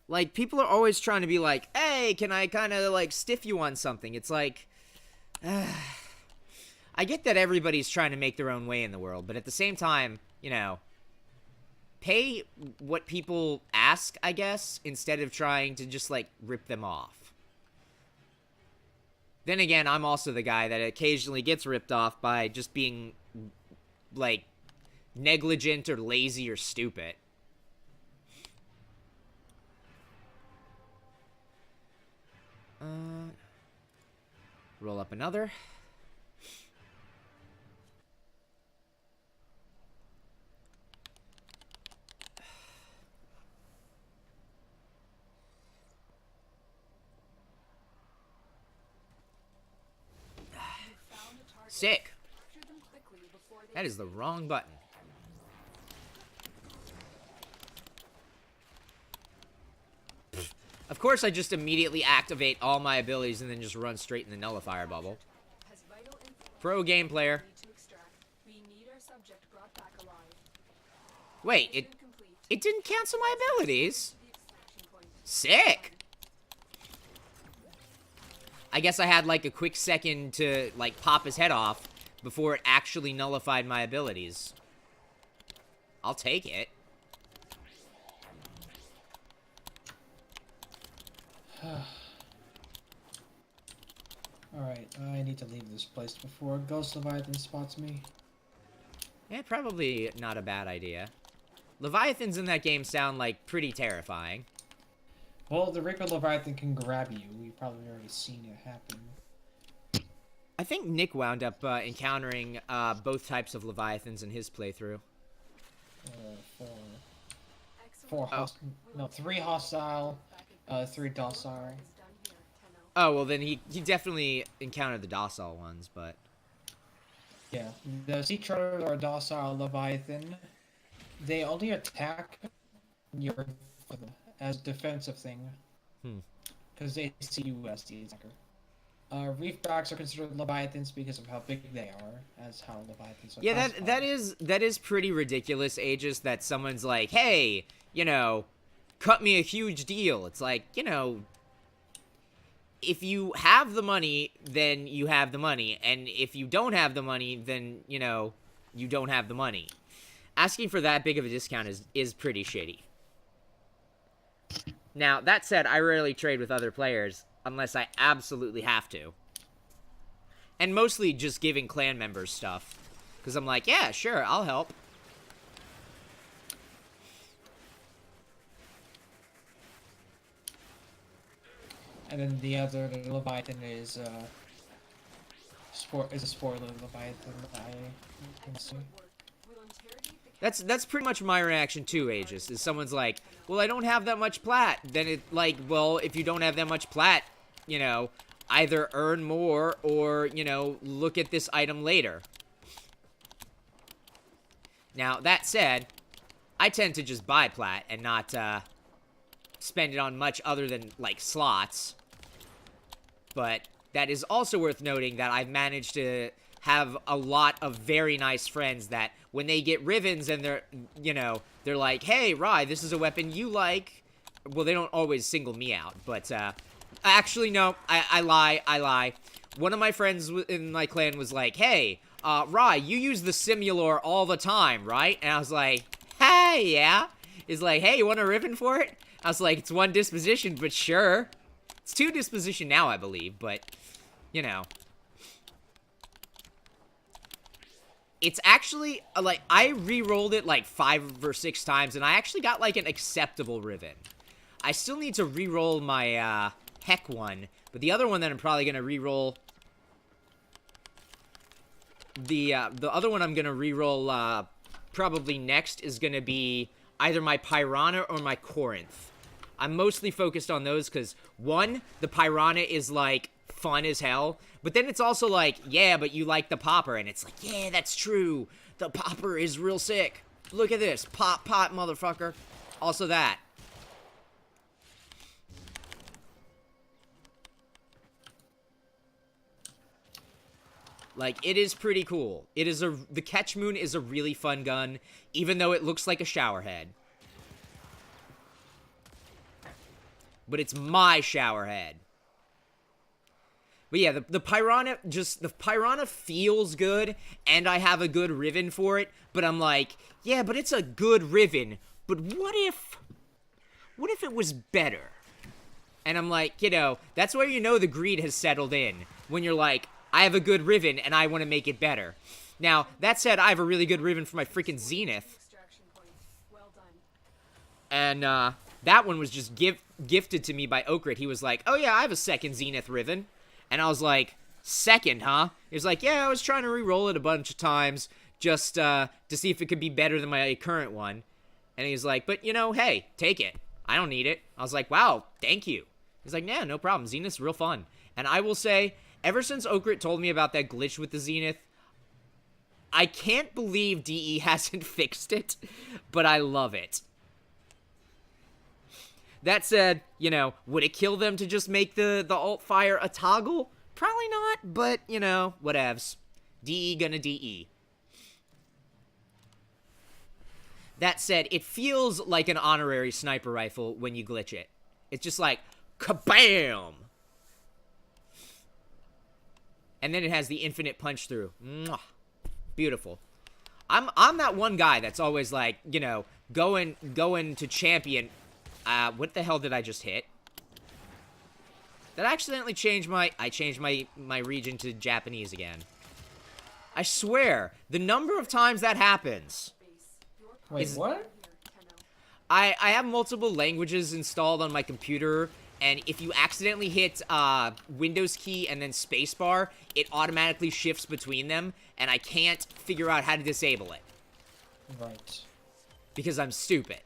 Like, people are always trying to be like, hey, can I kind of, like, stiff you on something? It's like... I get that everybody's trying to make their own way in the world, but at the same time, you know... Pay what people ask, I guess, instead of trying to just, like, rip them off. Then again, I'm also the guy that occasionally gets ripped off by just being, like, negligent or lazy or stupid. Roll up another. Sick. That is the wrong button. Of course, I just immediately activate all my abilities and then just run straight in the nullifier bubble. Pro game player. Wait, it didn't cancel my abilities? Sick! I guess I had, like, a quick second to, like, pop his head off before it actually nullified my abilities. I'll take it. Alright, I need to leave this place before Ghost Leviathan spots me. Yeah, probably not a bad idea. Leviathans in that game sound, like, pretty terrifying. Well, the Reaper Leviathan can grab you. You've probably already seen it happen. I think Nick wound up encountering both types of Leviathans in his playthrough. Three hostile, 3 docile. Oh, well then he definitely encountered the docile ones, but... Yeah, the Sea Trollers are docile Leviathan. They only attack your as a defensive thing. Because they see you as the attacker. Reefbacks are considered Leviathans because of how big they are, as how Leviathans are classified. that is pretty ridiculous, Aegis, that someone's like, hey, you know, cut me a huge deal. It's like, you know, if you have the money, then you have the money. And if you don't have the money, then, you know, you don't have the money. Asking for that big of a discount is pretty shitty. Now, that said, I rarely trade with other players unless I absolutely have to. And mostly just giving clan members stuff. Because I'm like, yeah, sure, I'll help. And then the other Leviathan is a spoiler Leviathan. I can see. That's pretty much my reaction too, Aegis, is someone's like, well, I don't have that much plat. Then it, like, well, if you don't have that much plat, you know, either earn more or, you know, look at this item later. Now, that said, I tend to just buy plat and not, spend it on much other than, like, slots. But that is also worth noting that I've managed to have a lot of very nice friends that when they get Rivens and they're, you know, they're like, hey, Rai, this is a weapon you like. Well, they don't always single me out, but, actually, no, I lie. One of my friends in my clan was like, hey, Rai, you use the Simulor all the time, right? And I was like, hey, yeah. He's like, hey, you want a Riven for it? I was like, it's 1 disposition, but sure. It's 2 disposition now, I believe, but, you know. It's actually, like, I re-rolled it, like, 5 or 6 times, and I actually got, like, an acceptable Riven. I still need to re-roll my, Heck one, But the other one that I'm probably gonna re-roll... The other one I'm gonna re-roll, probably next is gonna be either my Piranha or my Corinth. I'm mostly focused on those because, one, the Piranha is, like, fun as hell. But then it's also like, yeah, but you like the Popper. And it's like, yeah, that's true. The Popper is real sick. Look at this. Pop, pop, motherfucker. Also that. Like, it is pretty cool. The Catch Moon is a really fun gun, even though it looks like a shower head. But it's my shower head. But yeah, the Piranha feels good, and I have a good Riven for it, but I'm like, yeah, but it's a good Riven, but what if it was better? And I'm like, you know, that's where you know the greed has settled in, when you're like, I have a good Riven, and I want to make it better. Now, that said, I have a really good Riven for my freaking Zenith. Extraction point. Well done. And, that one was just gifted to me by Okrit. He was like, oh yeah, I have a second Zenith Riven. And I was like, second, huh? He was like, yeah, I was trying to re-roll it a bunch of times just, to see if it could be better than my current one. And he's like, but, you know, hey, take it. I don't need it. I was like, wow, thank you. He's like, yeah, no problem. Zenith's real fun. And I will say, ever since Okrit told me about that glitch with the Zenith, I can't believe DE hasn't fixed it, but I love it. That said, you know, would it kill them to just make the alt fire a toggle? Probably not, but, you know, whatevs. DE gonna DE. That said, it feels like an honorary sniper rifle when you glitch it. It's just like, kabam! And then it has the infinite punch through. Mwah. Beautiful. I'm that one guy that's always like, you know, going to champion. What the hell did I just hit? Did I accidentally change I changed my region to Japanese again. I swear, the number of times that happens. Wait, what? I have multiple languages installed on my computer, and if you accidentally hit Windows key and then spacebar, it automatically shifts between them, and I can't figure out how to disable it. Right. Because I'm stupid.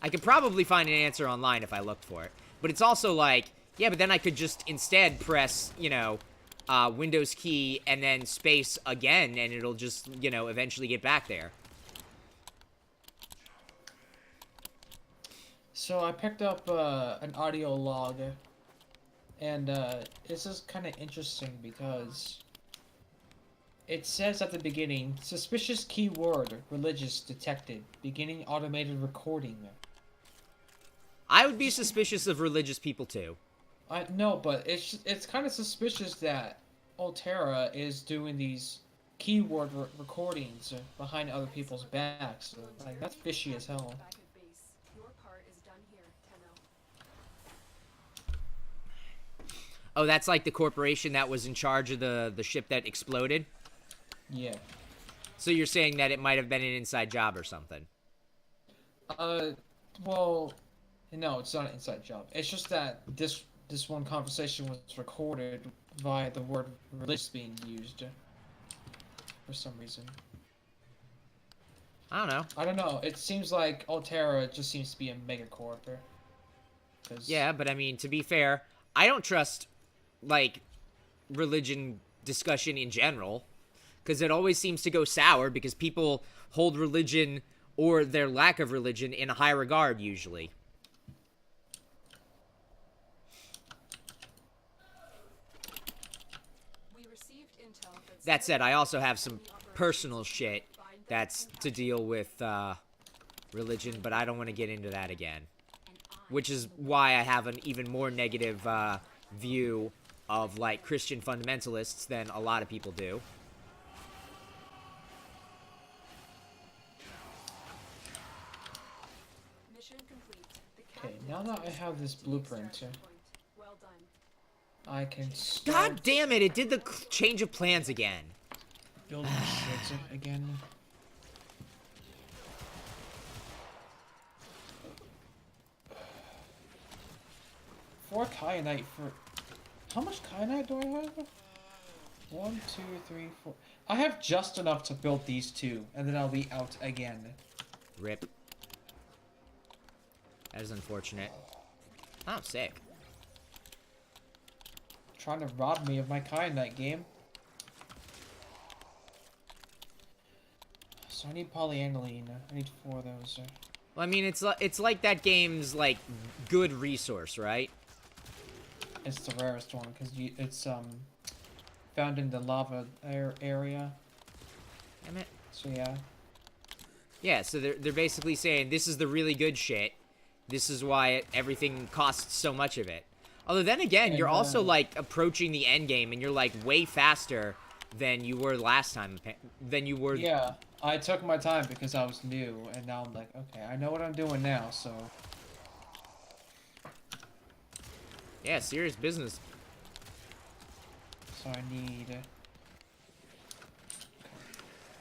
I could probably find an answer online if I looked for it. But it's also like, yeah, but then I could just instead press, you know, Windows key and then space again, and it'll just, you know, eventually get back there. So I picked up an audio log, and this is kind of interesting because it says at the beginning, suspicious keyword, religious detected, beginning automated recording. I would be suspicious of religious people too. No, but it's kind of suspicious that Altera is doing these keyword recordings behind other people's backs. Like, that's fishy as hell. Back at base. Your part is done here, Tenno. Oh, that's like the corporation that was in charge of the ship that exploded? Yeah. So you're saying that it might have been an inside job or something? Well, no, it's not an inside job. It's just that this one conversation was recorded via the word religious being used for some reason. I don't know. I don't know. It seems like Altera just seems to be a megacorp. Yeah, but I mean, to be fair, I don't trust, like, religion discussion in general. Because it always seems to go sour because people hold religion or their lack of religion in high regard, usually. We received intel That said, I also have some personal shit that's to deal with religion, but I don't want to get into that again. Which is why I have an even more negative view of, like, Christian fundamentalists than a lot of people do. Mission complete. The Okay, captain now that I have this blueprint, extraction point. Well done. I can start God damn it, it did the change of plans again. building shit again. 4 kyanite for... How much kyanite do I have? 1, 2, 3, 4... I have just enough to build these 2, and then I'll be out again. Rip. That is unfortunate. Oh, sick. Trying to rob me of my kyanite, game. So I need polyaniline. I need 4 of those. Well, I mean, it's like that game's, like, good resource, right? It's the rarest one, because it's, found in the lava area. Damn it. So, yeah. Yeah, so they're basically saying, this is the really good shit. This is why everything costs so much of it. Although then again, And, you're also, like, approaching the end game, and you're, like, way faster than you were last time. Than you were... Yeah, I took my time because I was new, and now I'm like, okay, I know what I'm doing now, so... Yeah, serious business. So I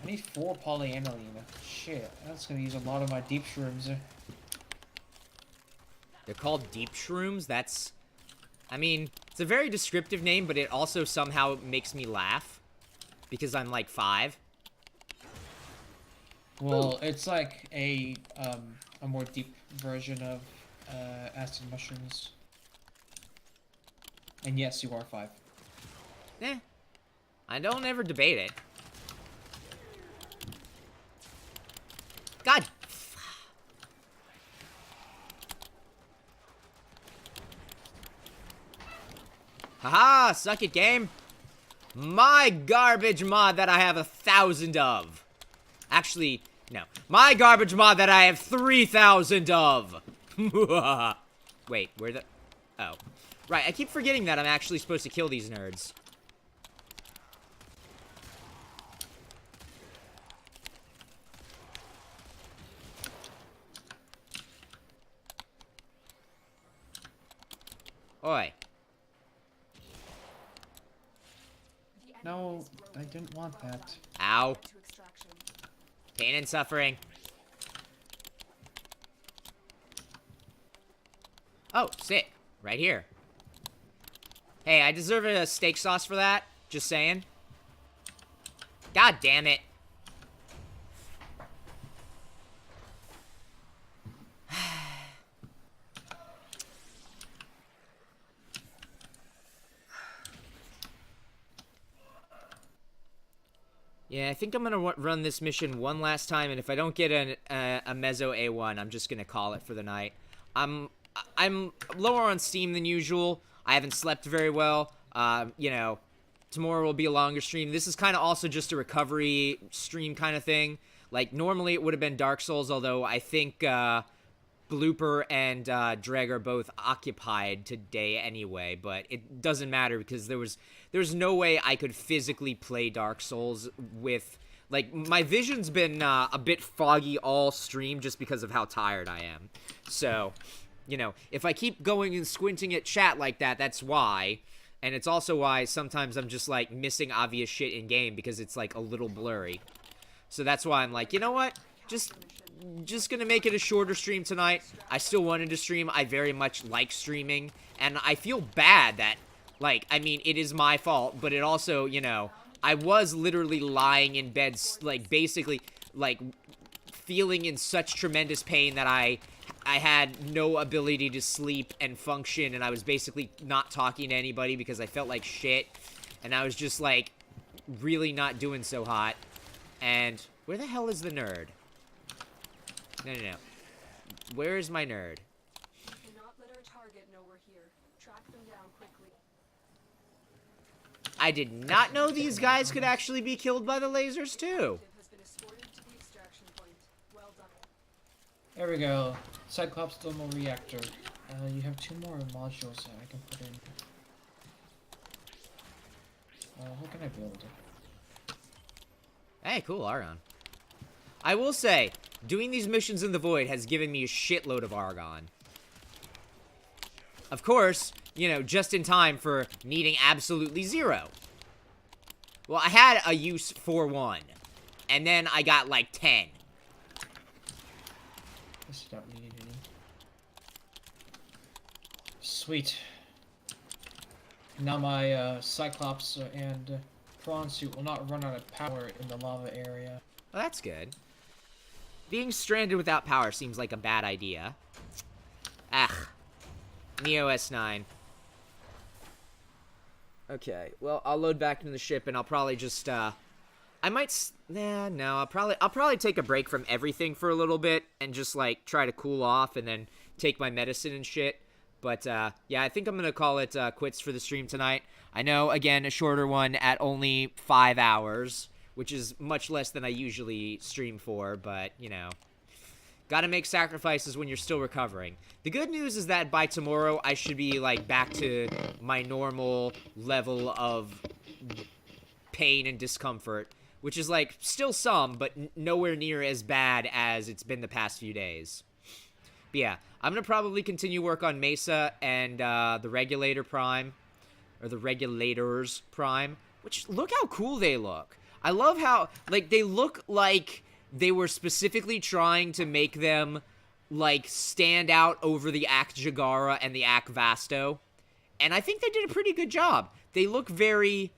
need 4 polyaniline. Shit, that's gonna use a lot of my deep shrooms. They're called deep shrooms? That's... I mean, it's a very descriptive name, but it also somehow makes me laugh. Because I'm, like, 5. Well, it's like a more deep version of acid mushrooms. And yes, you are 5. Eh. I don't ever debate it. God. Haha, suck it, game. My garbage mod that I have 1,000 of. Actually, no. My garbage mod that I have 3,000 of. Wait, where the... Oh. Right, I keep forgetting that I'm actually supposed to kill these nerds. Oi. No, I didn't want that. Ow. To extraction. Pain and suffering. Oh, sick. Right here. Hey, I deserve a steak sauce for that. Just saying. God damn it. Yeah, I think I'm gonna run this mission one last time, and if I don't get a Mezzo A1, I'm just gonna call it for the night. I'm lower on Steam than usual. I haven't slept very well. You know, tomorrow will be a longer stream. This is kind of also just a recovery stream kind of thing. Like, normally it would have been Dark Souls, although I think Blooper and Dreg are both occupied today anyway, but it doesn't matter because there's no way I could physically play Dark Souls with, like, my vision's been a bit foggy all stream just because of how tired I am. So, you know, if I keep going and squinting at chat like that, that's why. And it's also why sometimes I'm just, like, missing obvious shit in game because it's, like, a little blurry. So that's why I'm like, you know what? Just gonna make it a shorter stream tonight. I still wanted to stream. I very much like streaming. And I feel bad that, like, I mean, it is my fault, but it also, you know, I was literally lying in bed, like, basically, like, feeling in such tremendous pain that I had no ability to sleep and function, and I was basically not talking to anybody because I felt like shit, and I was just, like, really not doing so hot. And where the hell is the nerd? No. Where is my nerd? Do not let our target know we're here. Track them down quickly. I did not know these guys could actually be killed by the lasers, too. Has been escorted to the extraction point. Well done. There we go. Cyclops thermal reactor. You have 2 more modules that I can put in. What can I build? Hey, cool, Argon. I will say, doing these missions in the Void has given me a shitload of Argon. Of course, you know, just in time for needing absolutely 0. Well, I had a use for 1. And then I got, like, 10. This don't need any. Sweet. Now my Cyclops and Prawn suit will not run out of power in the lava area. Well, that's good. Being stranded without power seems like a bad idea. Ugh. Neo S9. Okay, well, I'll load back into the ship and I'll probably just, I might, no, I'll probably take a break from everything for a little bit and just, like, try to cool off and then take my medicine and shit. But, yeah, I think I'm gonna call it, quits for the stream tonight. I know, again, a shorter one at only 5 hours, which is much less than I usually stream for, but, you know, gotta make sacrifices when you're still recovering. The good news is that by tomorrow, I should be, like, back to my normal level of pain and discomfort, which is, like, still some, but nowhere near as bad as it's been the past few days. But yeah, I'm gonna probably continue work on Mesa and the Regulator Prime, or the Regulators Prime, which, look how cool they look. I love how, like, they look like they were specifically trying to make them, like, stand out over the Akjagara and the Vasto. And I think they did a pretty good job. They look very,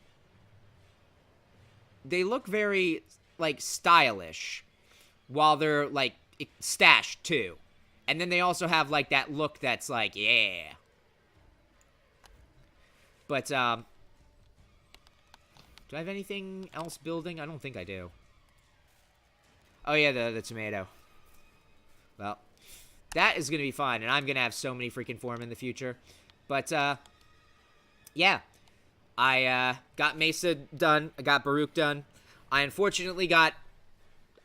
like, stylish, while they're, like, stashed, too. And then they also have, like, that look that's like, yeah. But, do I have anything else building? I don't think I do. Oh, yeah, the tomato. Well, that is going to be fine, and I'm going to have so many freaking form in the future. But, yeah. I, got Mesa done. I got Baruch done. I unfortunately got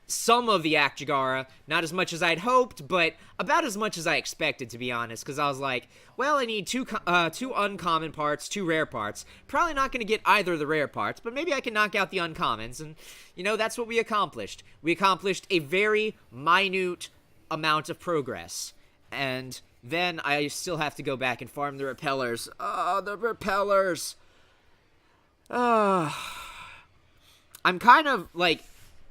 some of the Akjagara, not as much as I'd hoped, but about as much as I expected, to be honest, because I was like, well, I need two uncommon parts, 2 rare parts. Probably not going to get either of the rare parts, but maybe I can knock out the uncommons, and, you know, that's what we accomplished. We accomplished a very minute amount of progress, and then I still have to go back and farm the repellers. Oh, the repellers! I'm kind of, like,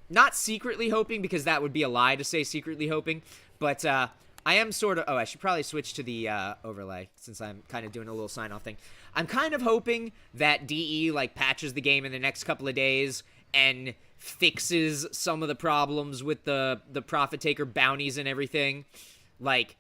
not secretly hoping, because that would be a lie to say secretly hoping, but I am sort of... Oh, I should probably switch to the overlay, since I'm kind of doing a little sign-off thing. I'm kind of hoping that DE, like, patches the game in the next couple of days and fixes some of the problems with the Profit Taker bounties and everything. Like,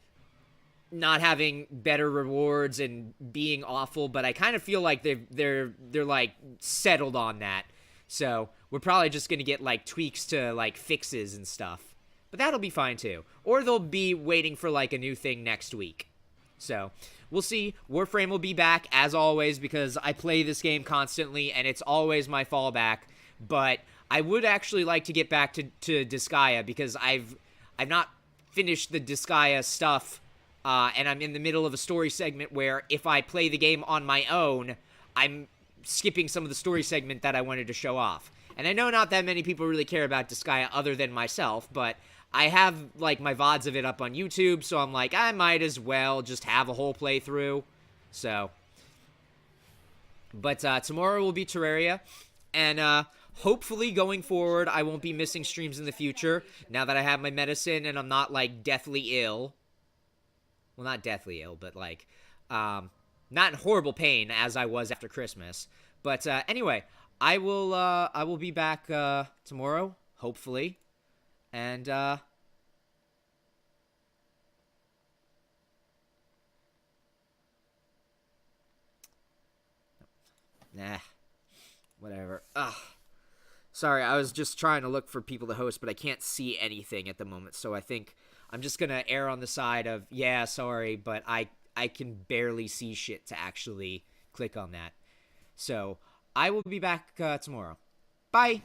not having better rewards and being awful, but I kind of feel like they're like, settled on that. So, we're probably just gonna get, like, tweaks to, like, fixes and stuff. But that'll be fine, too. Or they'll be waiting for, like, a new thing next week. So, we'll see. Warframe will be back, as always, because I play this game constantly, and it's always my fallback. But I would actually like to get back to Disgaea, because I've not finished the Disgaea stuff, and I'm in the middle of a story segment where if I play the game on my own, I'm skipping some of the story segment that I wanted to show off. And I know not that many people really care about Disgaea other than myself, but I have, like, my VODs of it up on YouTube, so I'm like, I might as well just have a whole playthrough. So. But, tomorrow will be Terraria, and, hopefully going forward, I won't be missing streams in the future, now that I have my medicine and I'm not, like, deathly ill. Well, not deathly ill, but, like, not in horrible pain as I was after Christmas. But, anyway, I will be back, tomorrow, hopefully. And, nah, whatever. Ugh. Sorry, I was just trying to look for people to host, but I can't see anything at the moment, so I think I'm just gonna err on the side of, yeah, sorry, but I can barely see shit to actually click on that. So, I will be back tomorrow. Bye!